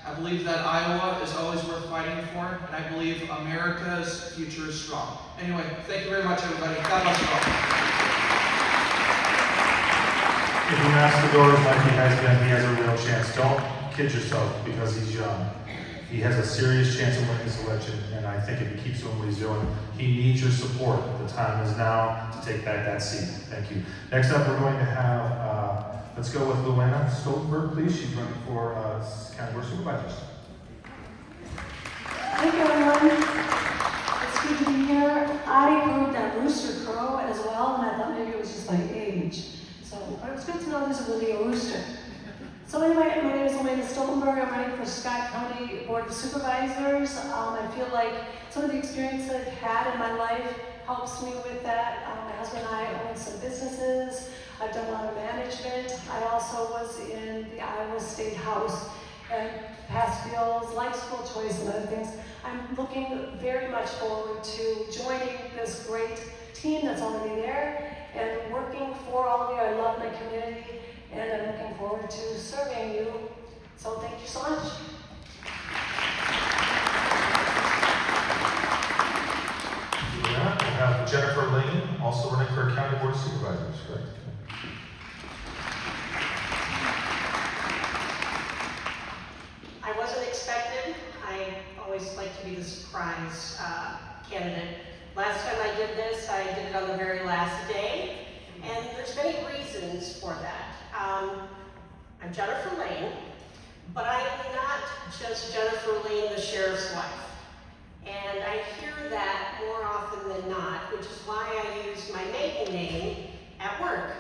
Iowa is always worth fighting for, and I believe America's future is strong. Anyway, thank you very much, everybody. God bless you all. If you knocks the doors like he has been, he has a real chance. Don't kid yourself because he's young. He has a serious chance of winning this election, and I think if he keeps doing what he's doing, he needs your support. The time is now to take back that seat. Thank you. Next up, we're going to have, let's go with Luana Stoltenberg, please. She's running for County Board of Supervisors. Thank you, everyone. It's good to be here. I heard that rooster crow as well, and I thought maybe it was just my age. So, but it was good to know there's really a rooster. So anyway, my name is Luana Stoltenberg. I'm running for Scott County Board of Supervisors. I feel like some of the experience I've had in my life helps me with that. My husband and I own some businesses. I've done a lot of management. I also was in the Iowa State House and passed bills like school choice and other things. I'm looking very much forward to joining this great team that's already there and working for all of you. I love my community and I'm looking forward to serving you. So thank you so much. Yeah, we have Jennifer Lane, also running for County Board of Supervisors, correct? I wasn't expected. I always like to be the surprise candidate. Last time I did this, I did it on the very last day, and there's many reasons for that. I'm Jennifer Lane, but I am not just Jennifer Lane, the sheriff's wife. And I hear that more often than not, which is why I use my maiden name at work,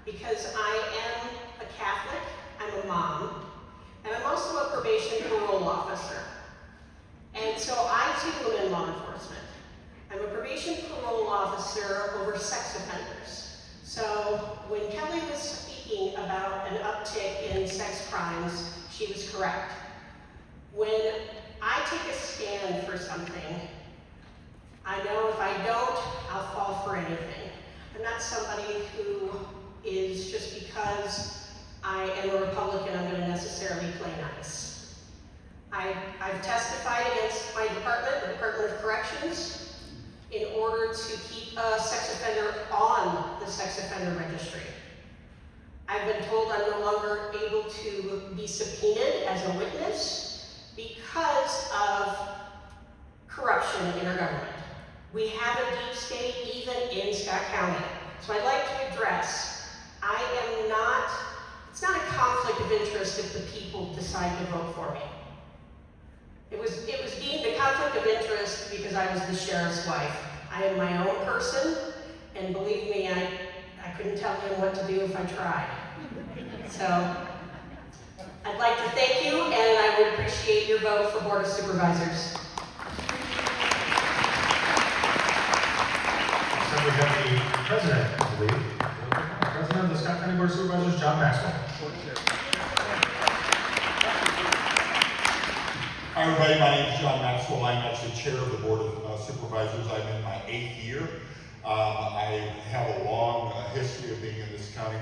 because I am a Catholic, I'm a mom, and I'm also a probation parole officer. And so I too am in law enforcement. I'm a probation parole officer over sex offenders. So when Kelly was speaking about an uptick in sex crimes, she was correct. When I take a stand for something, I know if I don't, I'll fall for anything. I'm not somebody who is just because I am a Republican, I'm going to necessarily play nice. I've testified against my department, the Department of Corrections, in order to keep a sex offender on the sex offender registry. I've been told I'm no longer able to be subpoenaed as a witness because of corruption in our government. We have a deep state even in Scott County. So I'd like to address, it's not a conflict of interest if the people decide to vote for me. It was deemed a conflict of interest because I was the sheriff's wife. I am my own person, and believe me, I couldn't tell him what to do if I tried. So, I'd like to thank you, and I would appreciate your vote for Board of Supervisors. So we have the president, I believe. President of the Scott County Board of Supervisors, John Maxwell. Hi everybody, my name is John Maxwell. I'm actually chair of the Board of Supervisors. I'm in my 8th year. I have a long history of being in this county.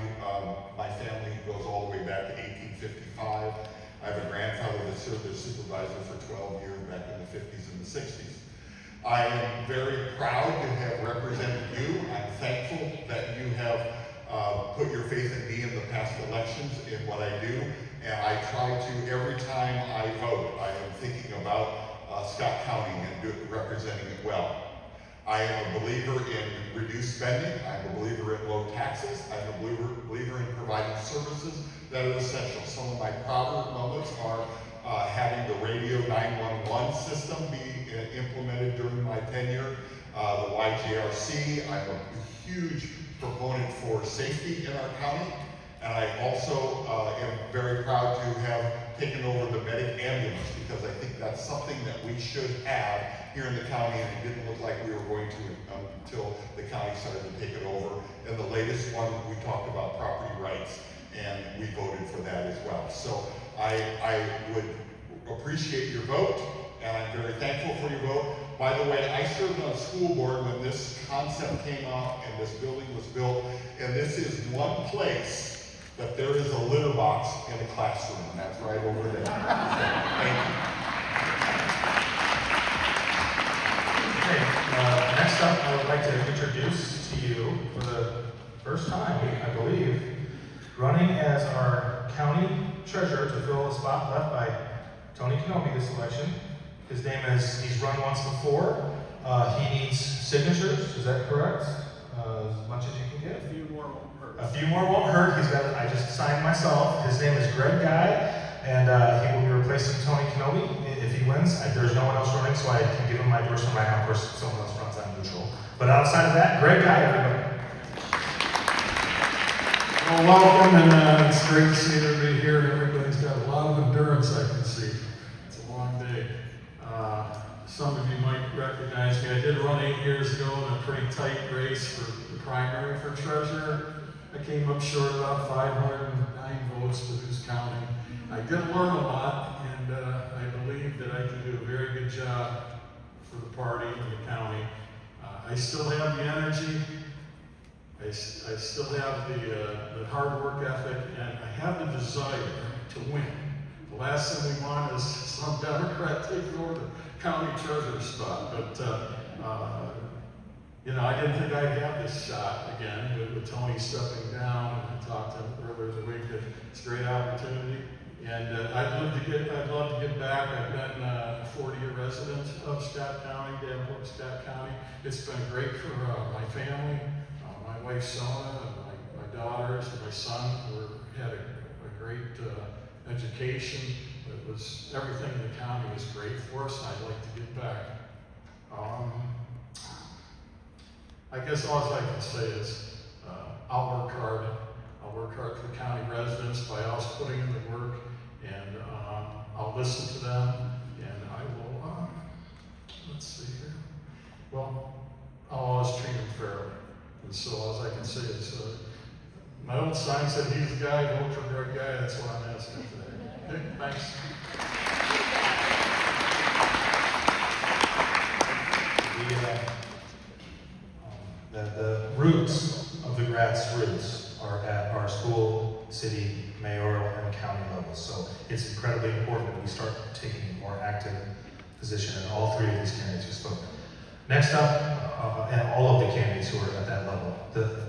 My family goes all the way back to 1855. I have a grandfather that served as supervisor for 12 years back in the 50s and the 60s. I am very proud to have represented you. I'm thankful that you have put your faith in me in the past elections in what I do. And I try to, every time I vote, I am thinking about Scott County and representing it well. I am a believer in reduced spending. I'm a believer in low taxes. I'm a believer in providing services that are essential. Some of my prouder moments are having the radio 911 system be implemented during my tenure, the YJRC. I'm a huge proponent for safety in our county. And I also am very proud to have taken over the medic ambulance because I think that's something that we should have here in the county, and it didn't look like we were going to until the county started to take it over. And the latest one, we talked about property rights, and we voted for that as well. So I would appreciate your vote, and I'm very thankful for your vote. By the way, I served on a school board when this concept came out and this building was built, and this is one place that there is a litter box in a classroom, and that's right over there. Thank you. Okay, next up, I would like to introduce to you, for the first time, I believe, running as our county treasurer to fill a spot left by Tony Kenobi this election. His name is, he's run once before. He needs signatures, is that correct? As much as you can get? A few more won't hurt. A few more won't hurt. He's got, I just signed myself. His name is Greg Guy, and he will be replacing Tony Kenobi if he wins. There's no one else running, so I can give him my endorsement right now. Of course, if someone else runs, I'm neutral. But outside of that, Greg Guy, everybody. Well, welcome, and it's great to see everybody here. Everybody's got a lot of endurance, I can see. It's a long day. Some of you might recognize me. I did run 8 years ago in a pretty tight race for the primary for treasurer. I came up short about 509 votes, but who's counting? I did learn a lot, and I believe that I can do a very good job for the party and the county. I still have the energy. I still have the hard work ethic, and I have the desire to win. The last thing we want is some Democrat taking over the county treasurer spot, but you know, I didn't think I'd have this shot again with Tony stepping down. I talked to him earlier in the week that it's a great opportunity, and I'd love to get back. I've been a 40-year resident of Scott County, Davenport, Scott County. It's been great for my family, my wife Sona, and my daughters, and my son. Had a great education. It was everything in the county was great for us. I'd like to get back. I guess all I can say is I'll work hard. I'll work hard for the county residents by always putting in the work, and I'll listen to them, and I will. Let's see here. Well, I'll always treat them fairly. And so all I can say is my old sign said, "He's the guy, vote for the right guy." That's what I'm asking today. Okay, thanks. The roots of the grassroots are at our school, city, mayoral, and county levels. So it's incredibly important that we start taking a more active position in all three of these candidates who spoke. Next up, and all of the candidates who are at that level.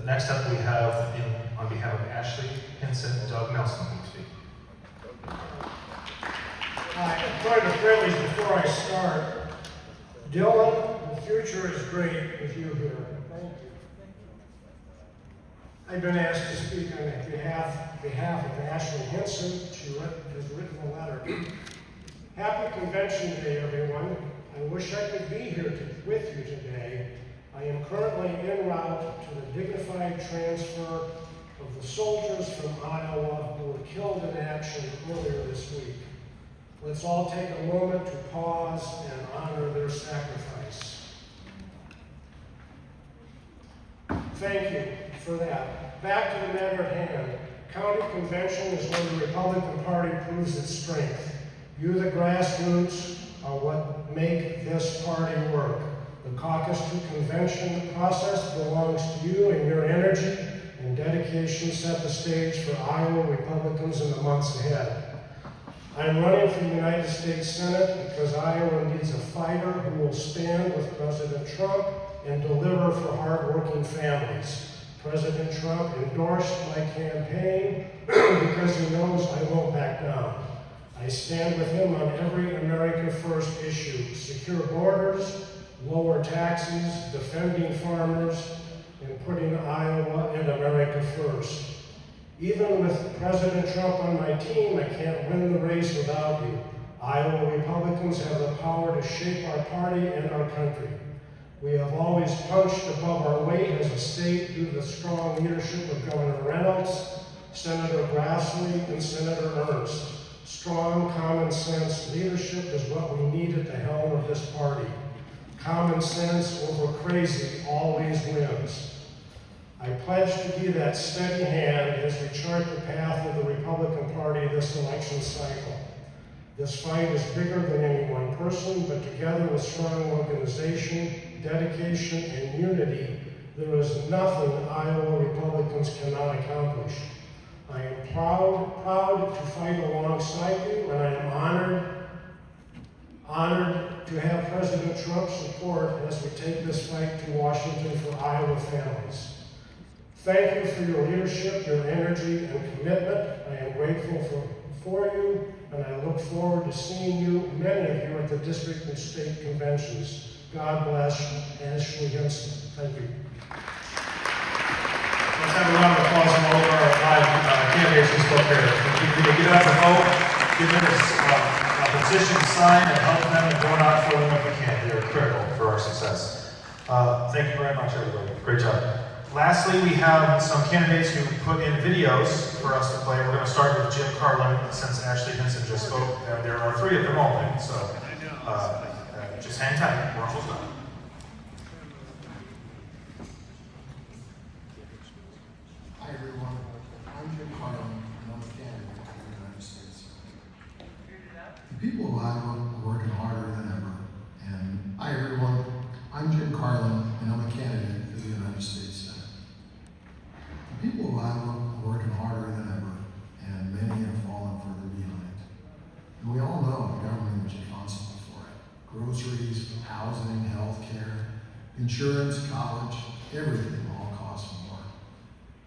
Next up we have, on behalf of Ashley Hinson, Doug Nelson, who will speak. Quite a privilege before I start. Dylan, the future is great with you here. Thank you. I've been asked to speak on behalf of Ashley Hinson. She has written a letter. Happy Convention Day, everyone. I wish I could be here with you today. I am currently en route to the dignified transfer of the soldiers from Iowa who were killed in action earlier this week. Let's all take a moment to pause and honor their sacrifice. Thank you for that. Back to the matter at hand. County convention is where the Republican Party proves its strength. You, the grassroots, are what make this party work. The caucus to convention process belongs to you, and your energy and dedication set the stage for Iowa Republicans in the months ahead. I'm running for the United States Senate because Iowa needs a fighter who will stand with President Trump and deliver for hardworking families. President Trump endorsed my campaign because he knows I won't back down. I stand with him on every America First issue: secure borders, lower taxes, defending farmers, and putting Iowa and America first. Even with President Trump on my team, I can't win the race without you. Iowa Republicans have the power to shape our party and our country. We have always punched above our weight as a state due to the strong leadership of Governor Reynolds, Senator Grassley, and Senator Ernst. Strong common sense leadership is what we need at the helm of this party. Common sense over crazy always wins. I pledge to be that steady hand as we chart the path of the Republican Party this election cycle. This fight is bigger than any one person, but together with strong organization, dedication, and unity, there is nothing Iowa Republicans cannot accomplish. I am proud to fight alongside you, and I am honored to have President Trump's support as we take this fight to Washington for Iowa families. Thank you for your leadership, your energy, and commitment. I am grateful for you, and I look forward to seeing you, many of you, at the district and state conventions. God bless Ashley Hinson. Thank you. Let's have a round of applause from all of our live candidates who spoke here. If you get out the vote, give them a petition sign and help them and going out for them if we can. They're critical for our success. Thank you very much, everybody. Great job. Lastly, we have some candidates who put in videos for us to play. We're going to start with Jim Carlin, since Ashley Hinson just spoke. There are three of them only, so Just hang tight, we're almost done. Hi everyone, I'm Jim Carlin, and I'm a candidate for the United States. The people of Iowa are working harder than ever. And hi everyone, I'm Jim Carlin, and I'm a candidate for the United States Senate. The people of Iowa are working harder than ever, and many have fallen further behind. And we all know the government is responsible for it. Groceries, housing, health care, insurance, college, everything all costs more.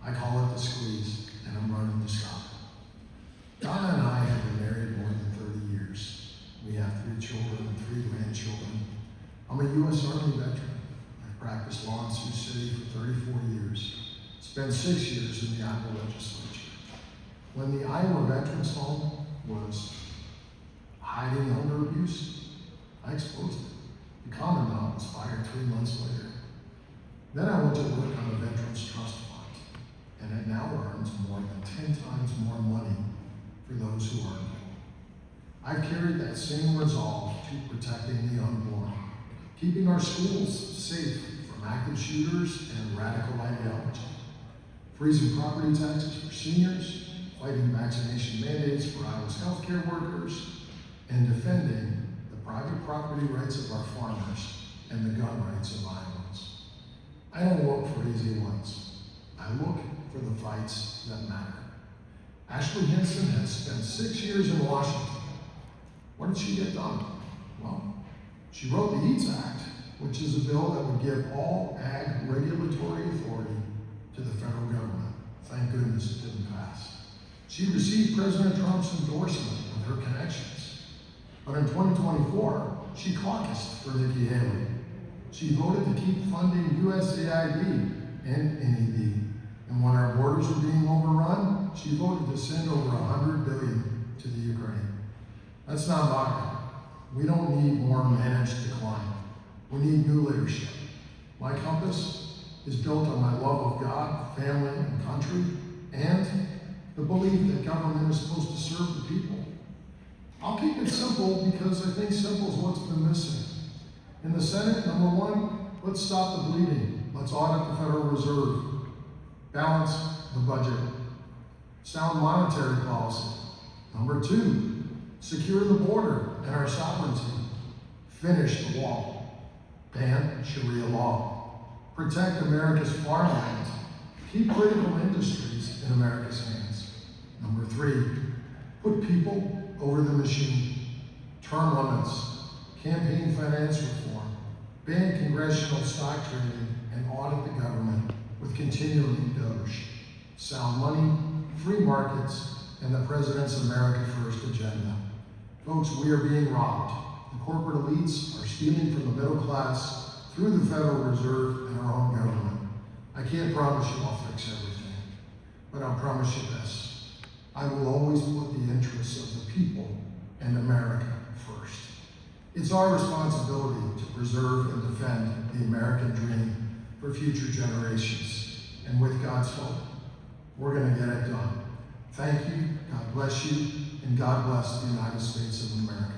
I call it the squeeze, and I'm running to stop it. Donna and I have been married more than 30 years. We have 3 children and 3 grandchildren. I'm a U.S. Army veteran. I've practiced law in Sioux City for 34 years. Spent 6 years in the Iowa legislature. When the Iowa Veterans Home was hiding elder abuse, I exposed it. The commandant was fired 3 months later. Then I went to work on the Veterans Trust Fund, and it now earns more than 10 times more money for those who aren't able. I've carried that same resolve to protecting the unborn, keeping our schools safe from active shooters and radical ideology, freezing property taxes for seniors, fighting vaccination mandates for Iowa's healthcare workers, and defending the private property rights of our farmers and the gun rights of Iowans. I don't look for easy ones. I look for the fights that matter. Ashley Hinson has spent 6 years in Washington. What did she get done? Well, she wrote the EATS Act, which is a bill that would give all ag regulatory authority to the federal government. Thank goodness it didn't pass. She received President Trump's endorsement with her connections. But in 2024, she caucused for Nikki Haley. She voted to keep funding USAID and NED. And when our borders were being overrun, she voted to send over $100 billion to the Ukraine. That's not moderate. We don't need more managed decline. We need new leadership. My compass is built on my love of God, family, and country, and the belief that government is supposed to serve the people. I'll keep it simple because I think simple is what's been missing. In the Senate, number 1, let's stop the bleeding. Let's audit the Federal Reserve. Balance the budget. Sound monetary policy. Number 2, secure the border and our sovereignty. Finish the wall. Ban Sharia law. Protect America's farmland. Keep critical industries in America's hands. Number 3, put people over the machine. Term limits. Campaign finance reform. Ban congressional stock trading and audit the government with continuing DOGE. Sound money, free markets, and the President's America First agenda. Folks, we are being robbed. The corporate elites are stealing from the middle class through the Federal Reserve and our own government. I can't promise you I'll fix everything, but I'll promise you this. I will always put the interests of the people and America first. It's our responsibility to preserve and defend the American dream for future generations. And with God's help, we're going to get it done. Thank you, God bless you, and God bless the United States of America.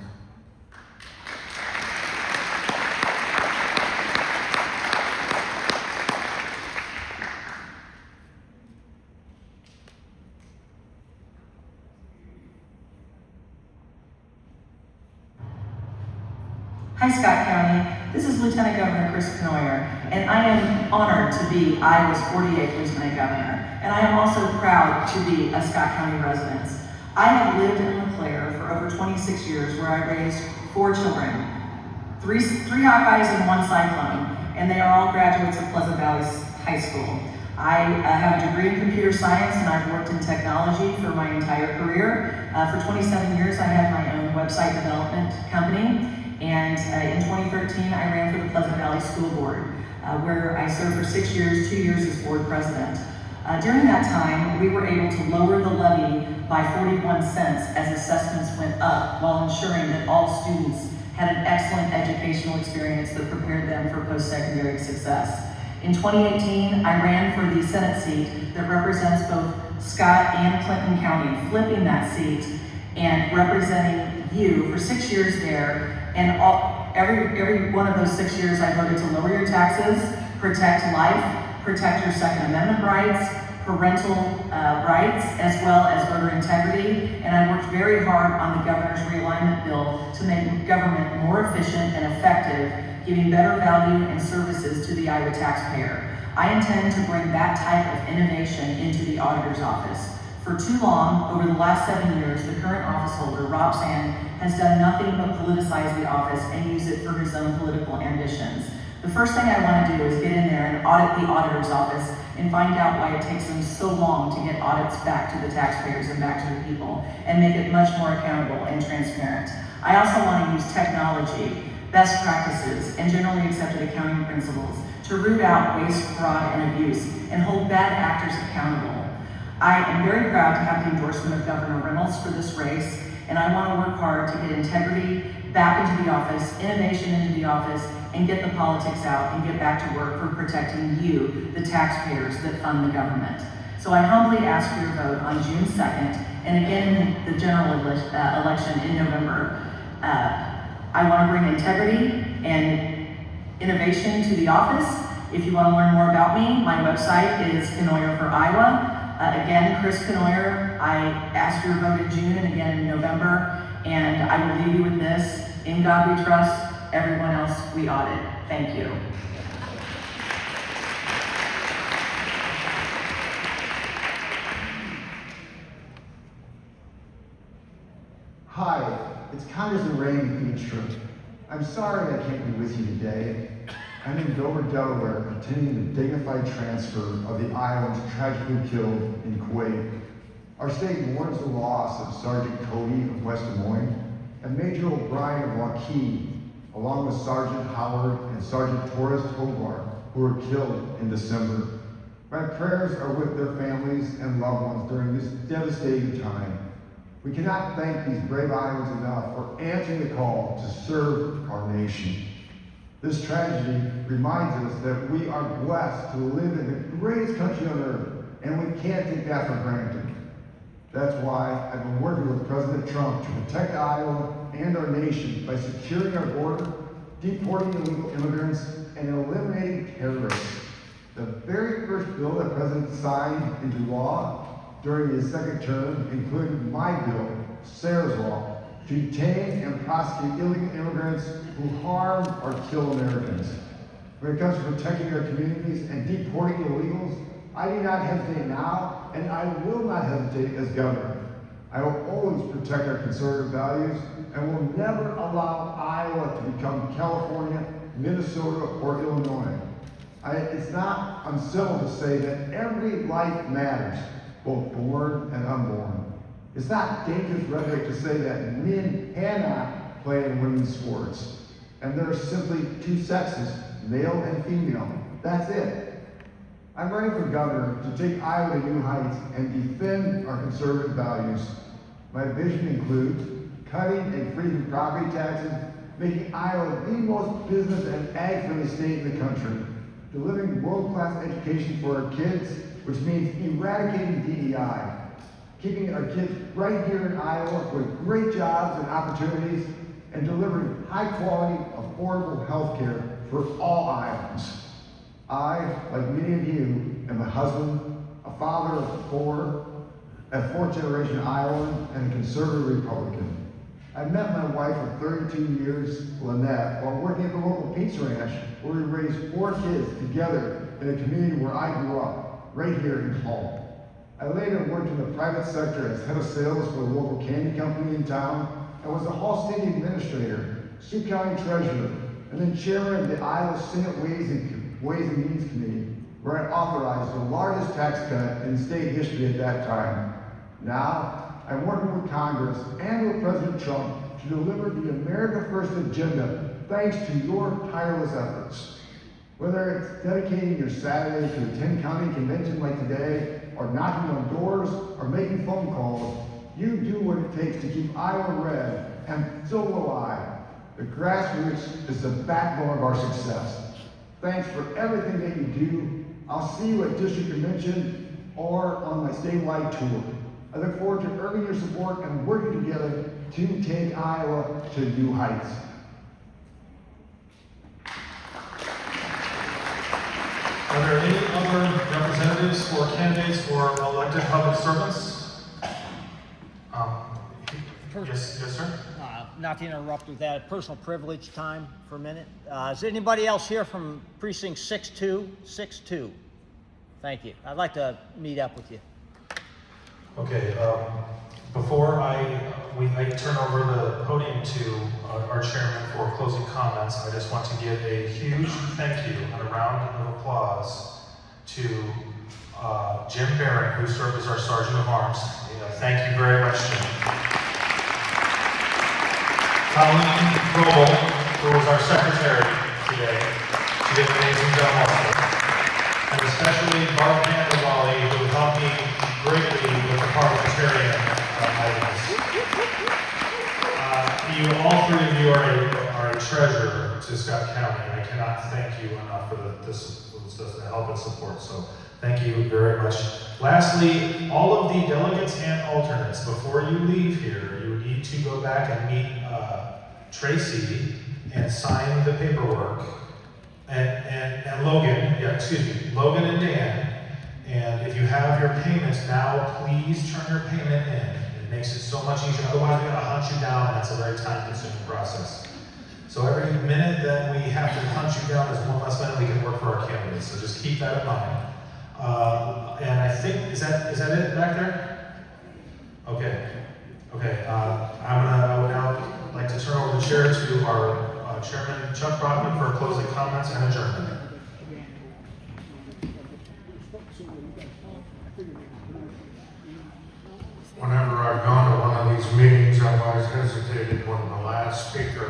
Hi, Scott County. This is Lieutenant Governor Chris Knoyer, and I am honored to be Iowa's 48th Lieutenant Governor, and I am also proud to be a Scott County resident. I have lived in LeClaire for over 26 years, where I raised 4 children, three Hawkeyes and 1 Cyclone, and they are all graduates of Pleasant Valley High School. I have a degree in computer science, and I've worked in technology for my entire career. For 27 years, I had my own website development company. And in 2013, I ran for the Pleasant Valley School Board, where I served for 6 years, 2 years as board president. During that time, we were able to lower the levy by 41 cents as assessments went up, while ensuring that all students had an excellent educational experience that prepared them for post-secondary success. In 2018, I ran for the Senate seat that represents both Scott and Clinton County, flipping that seat and representing you for 6 years there, and every one of those 6 years I voted to lower your taxes, protect life, protect your Second Amendment rights, parental rights, as well as voter integrity, and I worked very hard on the governor's realignment bill to make government more efficient and effective, giving better value and services to the Iowa taxpayer. I intend to bring that type of innovation into the auditor's office. For too long, over the last 7 years, the current office holder, Rob Sand, has done nothing but politicize the office and use it for his own political ambitions. The first thing I want to do is get in there and audit the auditor's office and find out why it takes them so long to get audits back to the taxpayers and back to the people, and make it much more accountable and transparent. I also want to use technology, best practices, and generally accepted accounting principles to root out waste, fraud, and abuse, and hold bad actors accountable. I am very proud to have the endorsement of Governor Reynolds for this race, and I want to work hard to get integrity back into the office, innovation into the office, and get the politics out and get back to work for protecting you, the taxpayers that fund the government. So I humbly ask for your vote on June 2nd, and again in the general election in November. I want to bring integrity and innovation to the office. If you want to learn more about me, my website is Knoyer for Iowa. Again, Chris Knoyer, I ask your vote in June and again in November, and I will leave you with this: in God we trust, everyone else we audit. Thank you. Hi, it's Congressman Randy Feenstra. I'm sorry I can't be with you today. I'm in Dover, Delaware, attending the dignified transfer of the Iowans tragically killed in Kuwait. Our state mourns the loss of Sergeant Cody of West Des Moines and Major O'Brien of Waukee, along with Sergeant Howard and Sergeant Torres Tovar, who were killed in December. My prayers are with their families and loved ones during this devastating time. We cannot thank these brave Iowans enough for answering the call to serve our nation. This tragedy reminds us that we are blessed to live in the greatest country on earth, and we can't take that for granted. That's why I've been working with President Trump to protect Iowa and our nation by securing our border, deporting illegal immigrants, and eliminating terrorists. The very first bill that the President signed into law during his second term included my bill, Sarah's Law, to detain and prosecute illegal immigrants who harm or kill Americans. When it comes to protecting our communities and deporting illegals, I do not hesitate now, and I will not hesitate as governor. I will always protect our conservative values and will never allow Iowa to become California, Minnesota, or Illinois. It's not uncivil to say that every life matters, both born and unborn. It's not dangerous rhetoric to say that men cannot play in women's sports, and there are simply two sexes, male and female. That's it. I'm running for governor to take Iowa to new heights and defend our conservative values. My vision includes cutting and freezing property taxes, making Iowa the most business and ag-friendly state in the country, delivering world-class education for our kids, which means eradicating DEI, keeping our kids right here in Iowa with great jobs and opportunities, and delivering high-quality, affordable health care for all Iowans. I, like many of you, am a husband, a father of four, a fourth-generation Iowan, and a conservative Republican. I met my wife of 32 years, Lynette, while working at the local pizza ranch, where we raised 4 kids together in a community where I grew up, right here in Hull. I later worked in the private sector as head of sales for a local candy company in town, and was the Hull City Administrator, Sioux County Treasurer, and then chairman of the Iowa Senate Ways and Means Committee, where I authorized the largest tax cut in state history at that time. Now, I'm working with Congress and with President Trump to deliver the America First agenda thanks to your tireless efforts. Whether it's dedicating your Saturday to a 10-county convention like today, or knocking on doors, or making phone calls, you do what it takes to keep Iowa red, and so will I. The grassroots is the backbone of our success. Thanks for everything that you do. I'll see you at district convention or on my statewide tour. I look forward to earning your support and working together to take Iowa to new heights. Are there any other representatives or candidates or elected public servants? Yes, sir. Not to interrupt with that, personal privilege time for a minute. Is anybody else here from precinct 6262? Thank you. I'd like to meet up with you. Okay, before I turn over the podium to our chairman for closing comments, I just want to give a huge thank you and a round of applause to Jim Barron, who served as our Sergeant of Arms. Thank you very much, Jim. Colleen Grobel, who was our secretary today. She did an amazing job also. And especially Barb Vanderwally, who helped me greatly with the parliamentarian items. All three of you are a treasure to Scott County. I cannot thank you enough for the help and support. So thank you very much. Lastly, all of the delegates and alternates, before you leave here, you need to go back and meet Tracy and sign the paperwork. And Logan, Logan and Dan. And if you have your payments now, please turn your payment in. It makes it so much easier. Otherwise, we're going to hunt you down, and that's a very time-consuming process. So every minute that we have to hunt you down is one less minute we can work for our candidates. So just keep that in mind. And I think is that it back there? Okay. I would now like to turn over the chair to our Chairman Chuck Brockman for closing comments and adjournment. Whenever I've gone to one of these meetings, I've always hesitated when the last speaker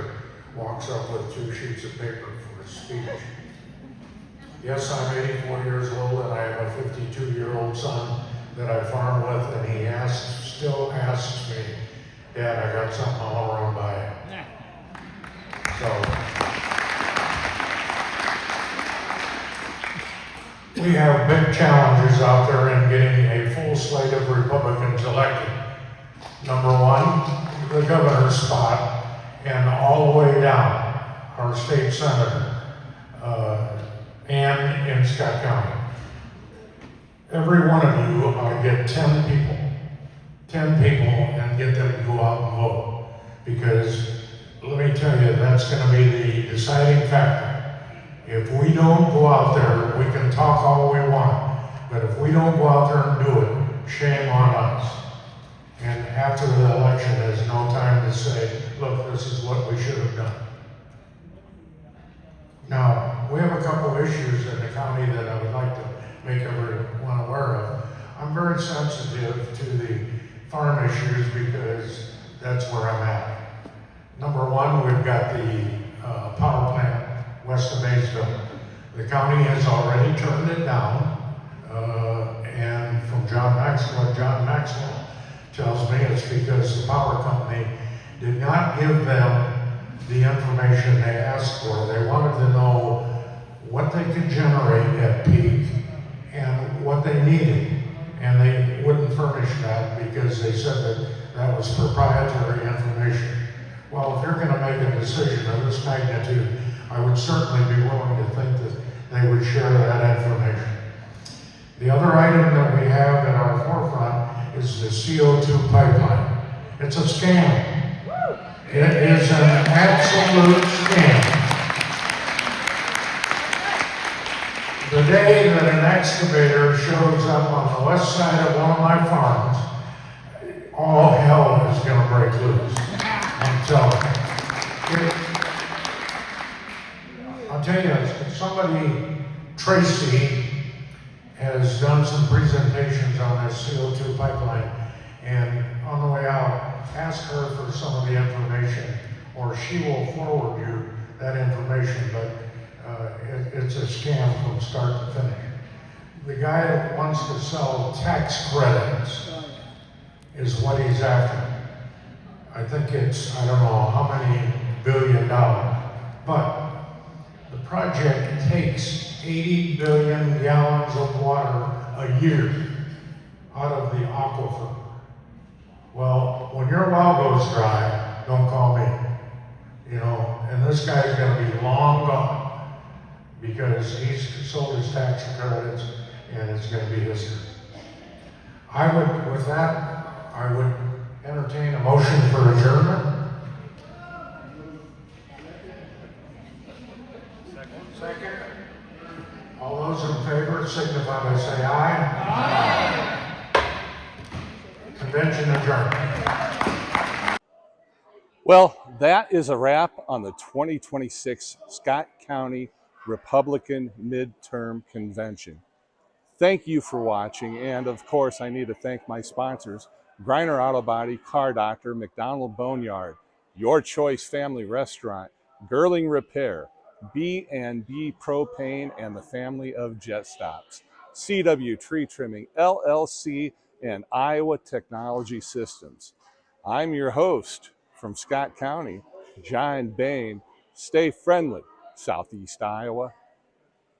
walks up with 2 sheets of paper for a speech. Yes, I'm 84 years old and I have a 52-year-old son that I farm with, and he still asks me, Dad, I got something I want to run by you. So, we have big challenges out there in getting a full slate of Republicans elected. Number one, the governor's spot, and all the way down, our state senator, and in Scott County. Every one of you ought to get 10 people, and get them to go out and vote. Because let me tell you, that's going to be the deciding factor. If we don't go out there, we can talk all we want, but if we don't go out there and do it, shame on us. And after the election, there's no time to say, look, this is what we should have done. Now, we have a couple issues in the county that I would like to make everyone aware of. I'm very sensitive to the farm issues because that's where I'm at. Number one, we've got the power plant west of Maysville. The county has already turned it down, and from John Maxwell tells me it's because the power company did not give them the information they asked for. They wanted to know what they could generate at peak and what they needed, and they wouldn't furnish that because they said that was proprietary information. Well, if you're going to make a decision of this magnitude, I would certainly be willing to think that they would share that information. The other item that we have at our forefront is the CO2 pipeline. It's a scam. It is an absolute scam. The day that an excavator shows up on the west side of one of my farms, all hell is going to break loose. I'm telling you. I'll tell you, somebody, Tracy, has done some presentations on this CO2 pipeline, and on the way out, ask her for some of the information, or she will forward you that information, but it's a scam from start to finish. The guy that wants to sell tax credits is what he's after. I think it's, I don't know how many $1 billion, but the project takes 80 billion gallons of water a year out of the aquifer. Well, when your well goes dry, don't call me. And this guy's gonna be long gone. because he's sold his tax credits and it's going to be history. With that, I would entertain a motion for adjournment. Second. All those in favor signify by saying aye. Aye. Convention adjourned. Well, that is a wrap on the 2026 Scott County Republican Midterm Convention. Thank you for watching, and of course I need to thank my sponsors, Griner Auto Body, Car Doctor, McDonald Boneyard, Your Choice Family Restaurant, Girling Repair, B&B Propane, and the family of Jet Stops, CW Tree Trimming, LLC, and Iowa Technology Systems. I'm your host from Scott County, John Bain. Stay friendly, Southeast Iowa.